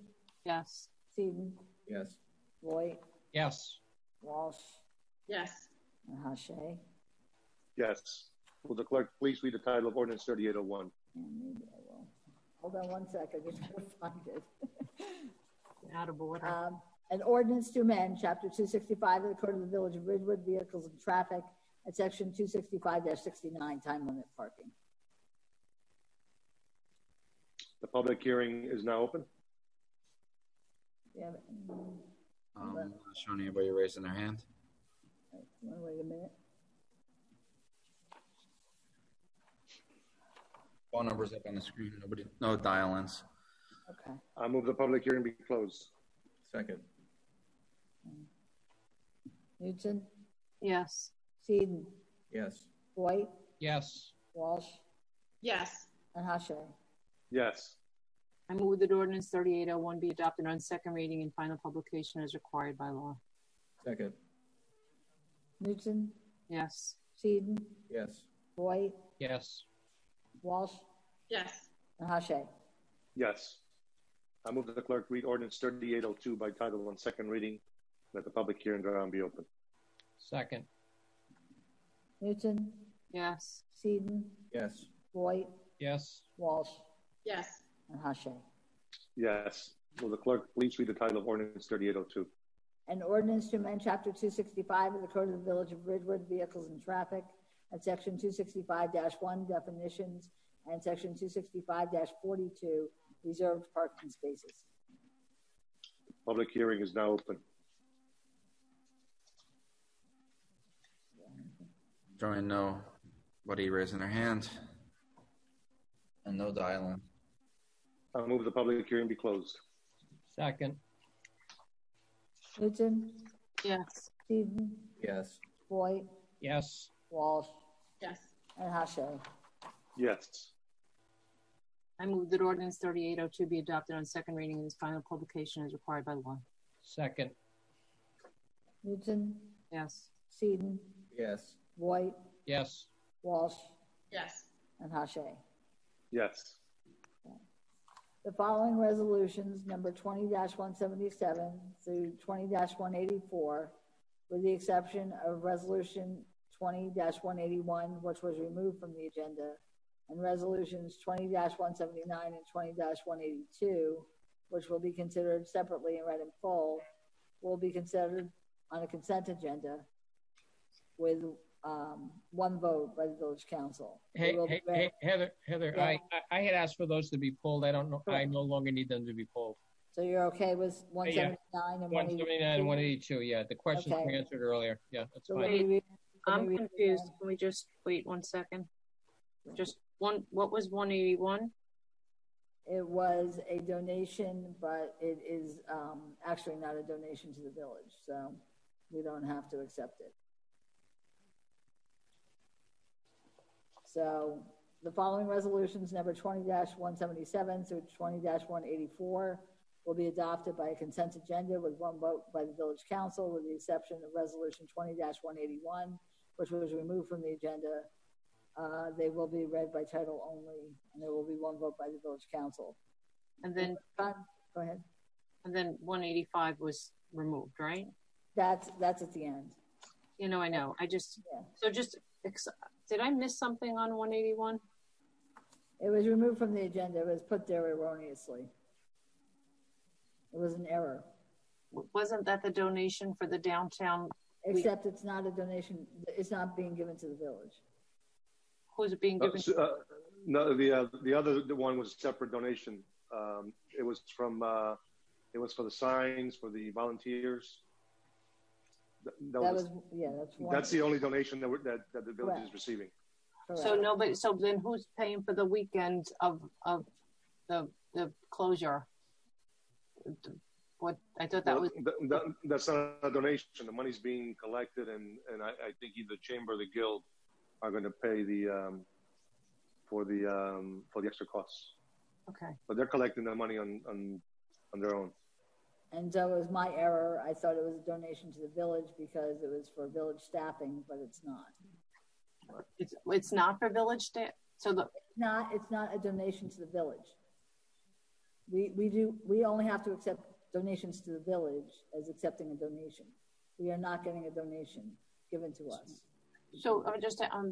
Yes. Seaton? Yes. Voigt? Yes. Walsh? Yes. And Hache? Yes. Will the clerk please read the title of ordinance 3801? And maybe I will. Hold on 1 second. I just gotta find it. Out of order. An ordinance to amend Chapter 265 of the Code of the Village of Ridgewood, Vehicles and Traffic, at Section 265-69, time limit parking. The public hearing is now open. Yeah. Not showing anybody raising their hand. Wait a minute. Phone numbers up on the screen. No dial-ins. Okay. I move the public hearing be closed. Second. Newton? Yes. Seaton? Yes. Voigt? Yes. Walsh? Yes. And Hache? Yes. I move that ordinance 3801 be adopted on second reading and final publication as required by law. Second. Newton? Yes. Seaton? Yes. Voigt? Yes. Walsh? Yes. And Hache? Yes. I move that the clerk read ordinance 3802 by title on second reading that the public hearing thereon be open. Second. Newton? Yes. Seaton? Yes. Voigt? Yes. Walsh? Yes. And Hache? Yes. Will the clerk please read the title of ordinance 3802? An ordinance to amend Chapter 265 of the Code of the Village of Ridgewood, Vehicles and Traffic, at Section 265-1, definitions, and Section 265-42, reserved parking spaces. Public hearing is now open. Showing nobody raising their hand. And no dial-in. I move the public hearing be closed. Second. Newton? Yes. Seaton? Yes. Voigt? Yes. Walsh? Yes. And Hache? Yes. I move that ordinance 3802 be adopted on second reading and its final publication as required by law. Second. Newton? Yes. Seaton? Yes. Voigt? Yes. Walsh? Yes. And Hache? Yes. The following resolutions, number 20-177 through 20-184, with the exception of resolution 20-181, which was removed from the agenda, and resolutions 20-179 and 20-182, which will be considered separately and read in full, will be considered on a consent agenda with one vote by the village council. Hey, Heather, Yeah. I had asked for those to be pulled. I don't know. I no longer need them to be pulled. So you're okay with 179 and 179 and 182. Yeah, the questions were answered earlier. Yeah, that's So fine. I'm confused. Can we just wait 1 second? Just one. What was 181? It was a donation, but it is actually not a donation to the village, so we don't have to accept it. So the following resolutions, number 20-177 through 20-184, will be adopted by a consent agenda with one vote by the village council, with the exception of resolution 20-181, which was removed from the agenda. They will be read by title only, and there will be one vote by the village council. And then go ahead. And then 185 was removed, right? That's at the end. You know, I know. Did I miss something on 181? It was removed from the agenda. It was put there erroneously. It was an error. Wasn't that the donation for the downtown? Except it's not a donation. It's not being given to the village. Who's it being given? No, the other one was a separate donation. It was for the signs for the volunteers. That's one. That's the only donation that the village is receiving. Correct. So then who's paying for the weekend of the closure? What I thought that was. That's not a donation. The money's being collected, and I think either the chamber or the guild are going to pay for the extra costs. Okay. But they're collecting the money on their own. And so it was my error. I thought it was a donation to the village because it was for village staffing, but it's not. It's not for village staff. So it's not a donation to the village. We only have to accept donations to the village as accepting a donation. We are not getting a donation given to us. So I'm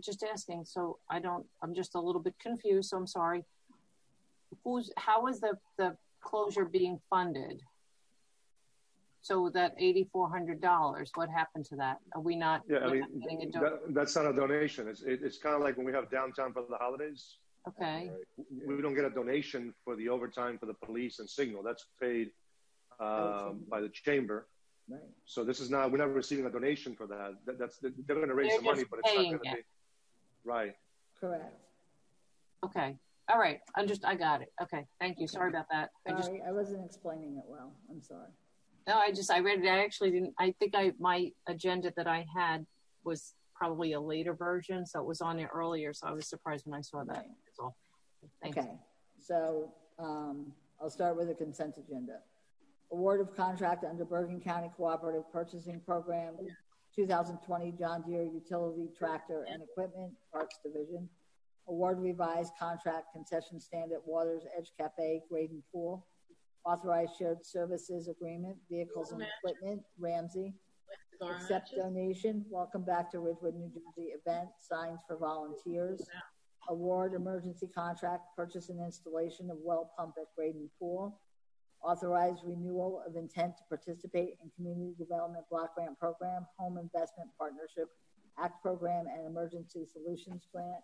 just asking. So I'm just a little bit confused. So I'm sorry. How is the closure being funded? So that $8,400, what happened to that? Are we not? Yeah, I mean, that's not a donation. It's kind of like when we have downtown for the holidays. Okay. We don't get a donation for the overtime for the police and signal. That's paid by the chamber. Right. So this is not. We're not receiving a donation for that. They're going to raise some money, but it's not going to be. Right. Correct. Okay. All right. I got it. Okay. Thank you. Sorry about that. I wasn't explaining it well. I'm sorry. No, I read it. I actually didn't. I think my agenda that I had was probably a later version, so it was on there earlier. So I was surprised when I saw that. That's all. Thanks. Okay. So I'll start with the consent agenda. Award of contract under Bergen County Cooperative Purchasing Program, 2020 John Deere Utility Tractor and Equipment Parks Division. Award revised contract concession stand at Waters Edge Cafe, Graden Pool. Authorized shared services agreement, vehicles and equipment, Ramsey. Accept donation, welcome back to Ridgewood, New Jersey event, signs for volunteers. Award emergency contract, purchase and installation of well pump at Graden Pool. Authorized renewal of intent to participate in Community Development Block Grant Program, Home Investment Partnership Act Program, and Emergency Solutions Grant.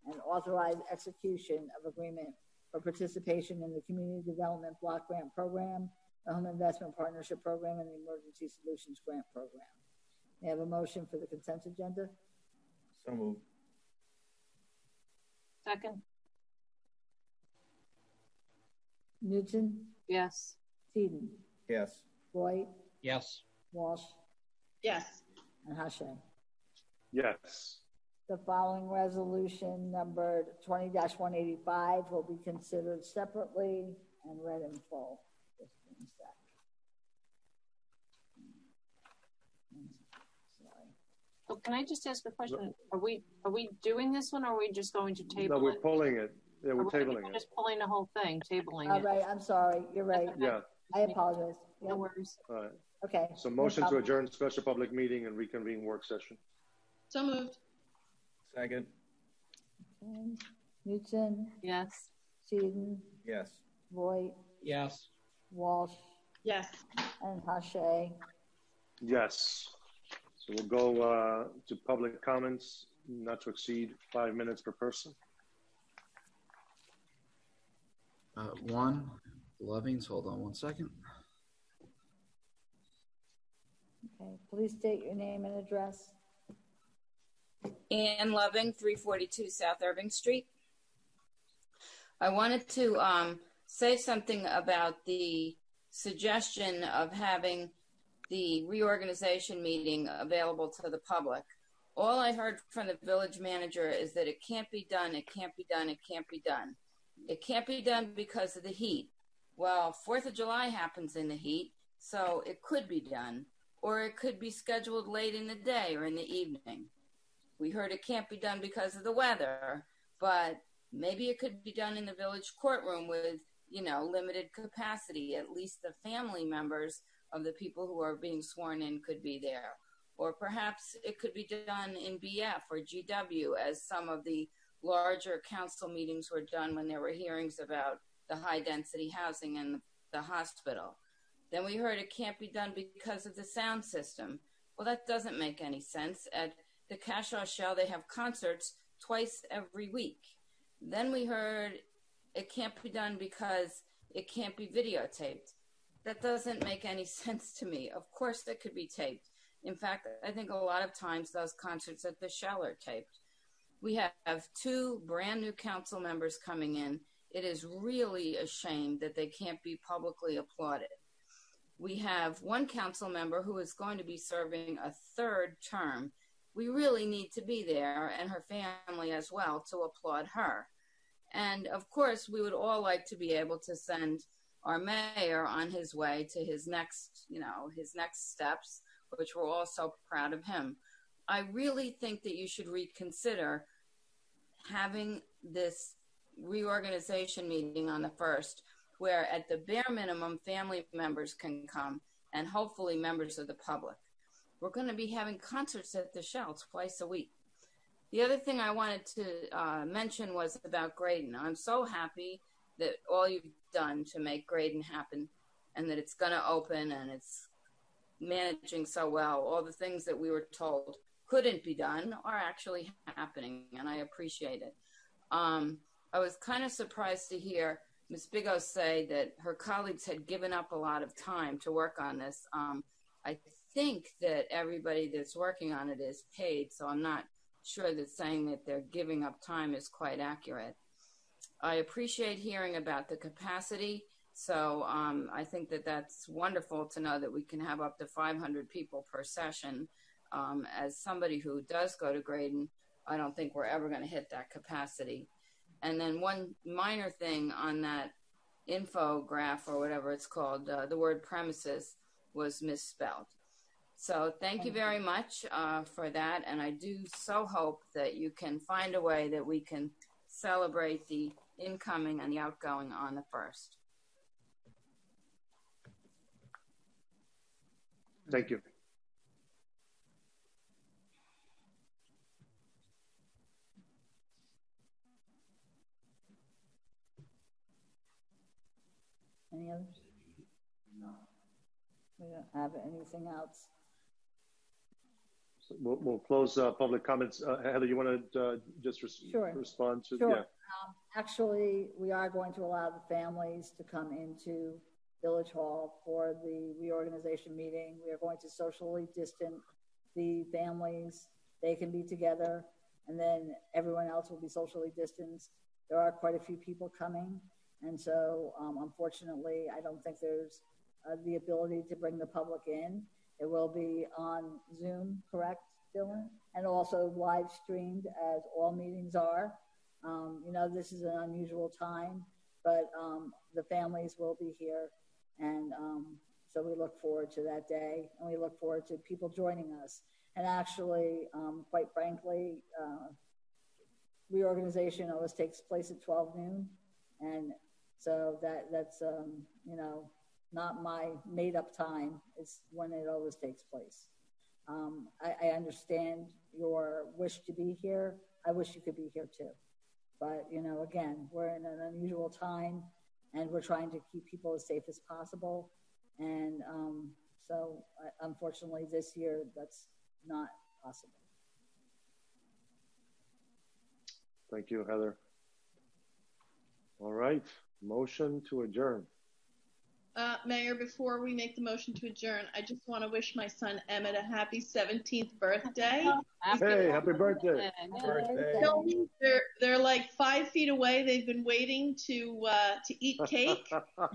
And authorized execution of agreement for participation in the Community Development Block Grant Program, the Home Investment Partnership Program, and the Emergency Solutions Grant Program. May I have a motion for the consent agenda? So moved. Second. Newton? Yes. Teeden? Yes. Boyd? Yes. Walsh? Yes. And Hashay. Yes. The following resolution numbered 20-185 will be considered separately and read in full. Just one sec. Sorry. So can I just ask a question? Are we doing this one, or are we just going to table it? No, we're pulling it. Yeah, we're tabling it. Just pulling the whole thing, tabling All it. right, I'm sorry. You're right. Yeah. I apologize. No worries. All right. Okay. So motion to adjourn special public meeting and reconvene work session. So moved. Second. Okay. Newton? Yes. Teeden? Yes. Voigt? Yes. Walsh? Yes. And Hashay. Yes. So we'll go to public comments, not to exceed 5 minutes per person. One, Lovings, hold on one second. Okay, please state your name and address. Ann Loving, 342 South Irving Street. I wanted to say something about the suggestion of having the reorganization meeting available to the public. All I heard from the village manager is that it can't be done, it can't be done, it can't be done. It can't be done because of the heat. Well, 4th of July happens in the heat, so it could be done, or it could be scheduled late in the day or in the evening. We heard it can't be done because of the weather, but maybe it could be done in the village courtroom with, limited capacity. At least the family members of the people who are being sworn in could be there. Or perhaps it could be done in BF or GW, as some of the larger council meetings were done when there were hearings about the high density housing in the hospital. Then we heard it can't be done because of the sound system. Well, that doesn't make any sense. At the Cashaw Shell, they have concerts twice every week. Then we heard it can't be done because it can't be videotaped. That doesn't make any sense to me. Of course it could be taped. In fact, I think a lot of times those concerts at the Shell are taped. We have 2 brand new council members coming in. It is really a shame that they can't be publicly applauded. We have 1 council member who is going to be serving a 3rd term. We really need to be there, and her family as well, to applaud her. And of course, we would all like to be able to send our mayor on his way to his next steps, which we're all so proud of him. I really think that you should reconsider having this reorganization meeting on the 1st, where at the bare minimum, family members can come and hopefully members of the public. We're going to be having concerts at the Shell twice a week. The other thing I wanted to mention was about Graydon. I'm so happy that all you've done to make Graydon happen and that it's going to open and it's managing so well. All the things that we were told couldn't be done are actually happening, and I appreciate it. I was kind of surprised to hear Ms. Bigo say that her colleagues had given up a lot of time to work on this. I think that everybody that's working on it is paid, so I'm not sure that saying that they're giving up time is quite accurate. I appreciate hearing about the capacity, so I think that that's wonderful to know that we can have up to 500 people per session. As somebody who does go to Graydon, I don't think we're ever going to hit that capacity. And then one minor thing on that infograph or whatever it's called, the word premises was misspelled. So thank you very much for that. And I do so hope that you can find a way that we can celebrate the incoming and the outgoing on the 1st. Thank you. Any others? No. We don't have anything else. So we'll close public comments. Heather, you want to just respond to? Sure. Yeah. Actually, we are going to allow the families to come into Village Hall for the reorganization meeting. We are going to socially distance the families. They can be together, and then everyone else will be socially distanced. There are quite a few people coming, and so unfortunately, I don't think there's the ability to bring the public in. It will be on Zoom, correct, Dylan? And also live streamed, as all meetings are. You know, this is an unusual time, but the families will be here. And so we look forward to that day, and we look forward to people joining us. And actually, quite frankly, reorganization always takes place at 12 noon. And so that's, you know, not my made up time. It's when it always takes place. I understand your wish to be here. I wish you could be here too. But, you know, again, we're in an unusual time, and we're trying to keep people as safe as possible. And so unfortunately this year, that's not possible. Thank you, Heather. All right, motion to adjourn. Mayor, before we make the motion to adjourn, I just want to wish my son Emmett a happy 17th birthday. Hey, happy birthday. They're like 5 feet away. They've been waiting to eat cake. So I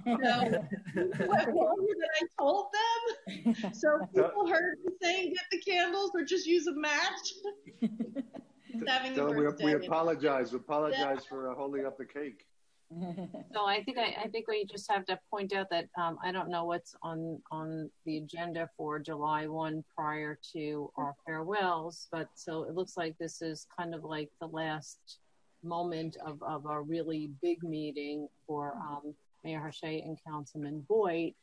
told them. So if people heard me saying get the candles or just use a match. He's having a birthday. We apologize. We apologize for holding up the cake. So I think we just have to point out that I don't know what's on the agenda for July 1 prior to our farewells, but so it looks like this is kind of like the last moment of a really big meeting for Mayor Hache and Councilman Boyd.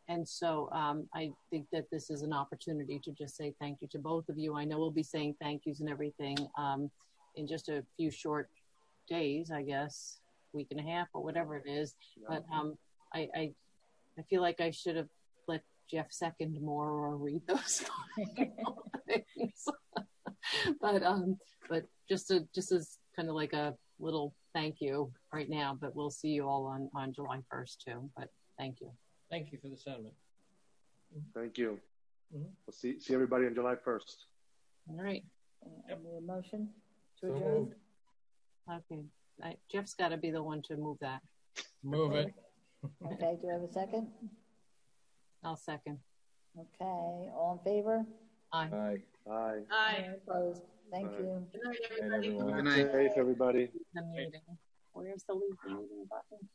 And so I think that this is an opportunity to just say thank you to both of you. I know we'll be saying thank yous and everything in just a few short days, I guess, week and a half or whatever it is. But I feel like I should have let Jeff second more or read those things. but just as kind of like a little thank you right now. But we'll see you all on July 1st too. But thank you. Thank you for the sentiment. Thank you. We'll see everybody on July 1st. All right. Yep. A motion to So adjourn? moved. Okay. Jeff's got to be the one to move that. Move it. Okay, do I have a second? I'll second. Okay, all in favor? Aye. Aye. Bye. Aye. Opposed? Thank Aye. you. Good night, Good night, everybody. everyone. Good night. Safe, everybody. The meeting. Where's the leave the meeting button?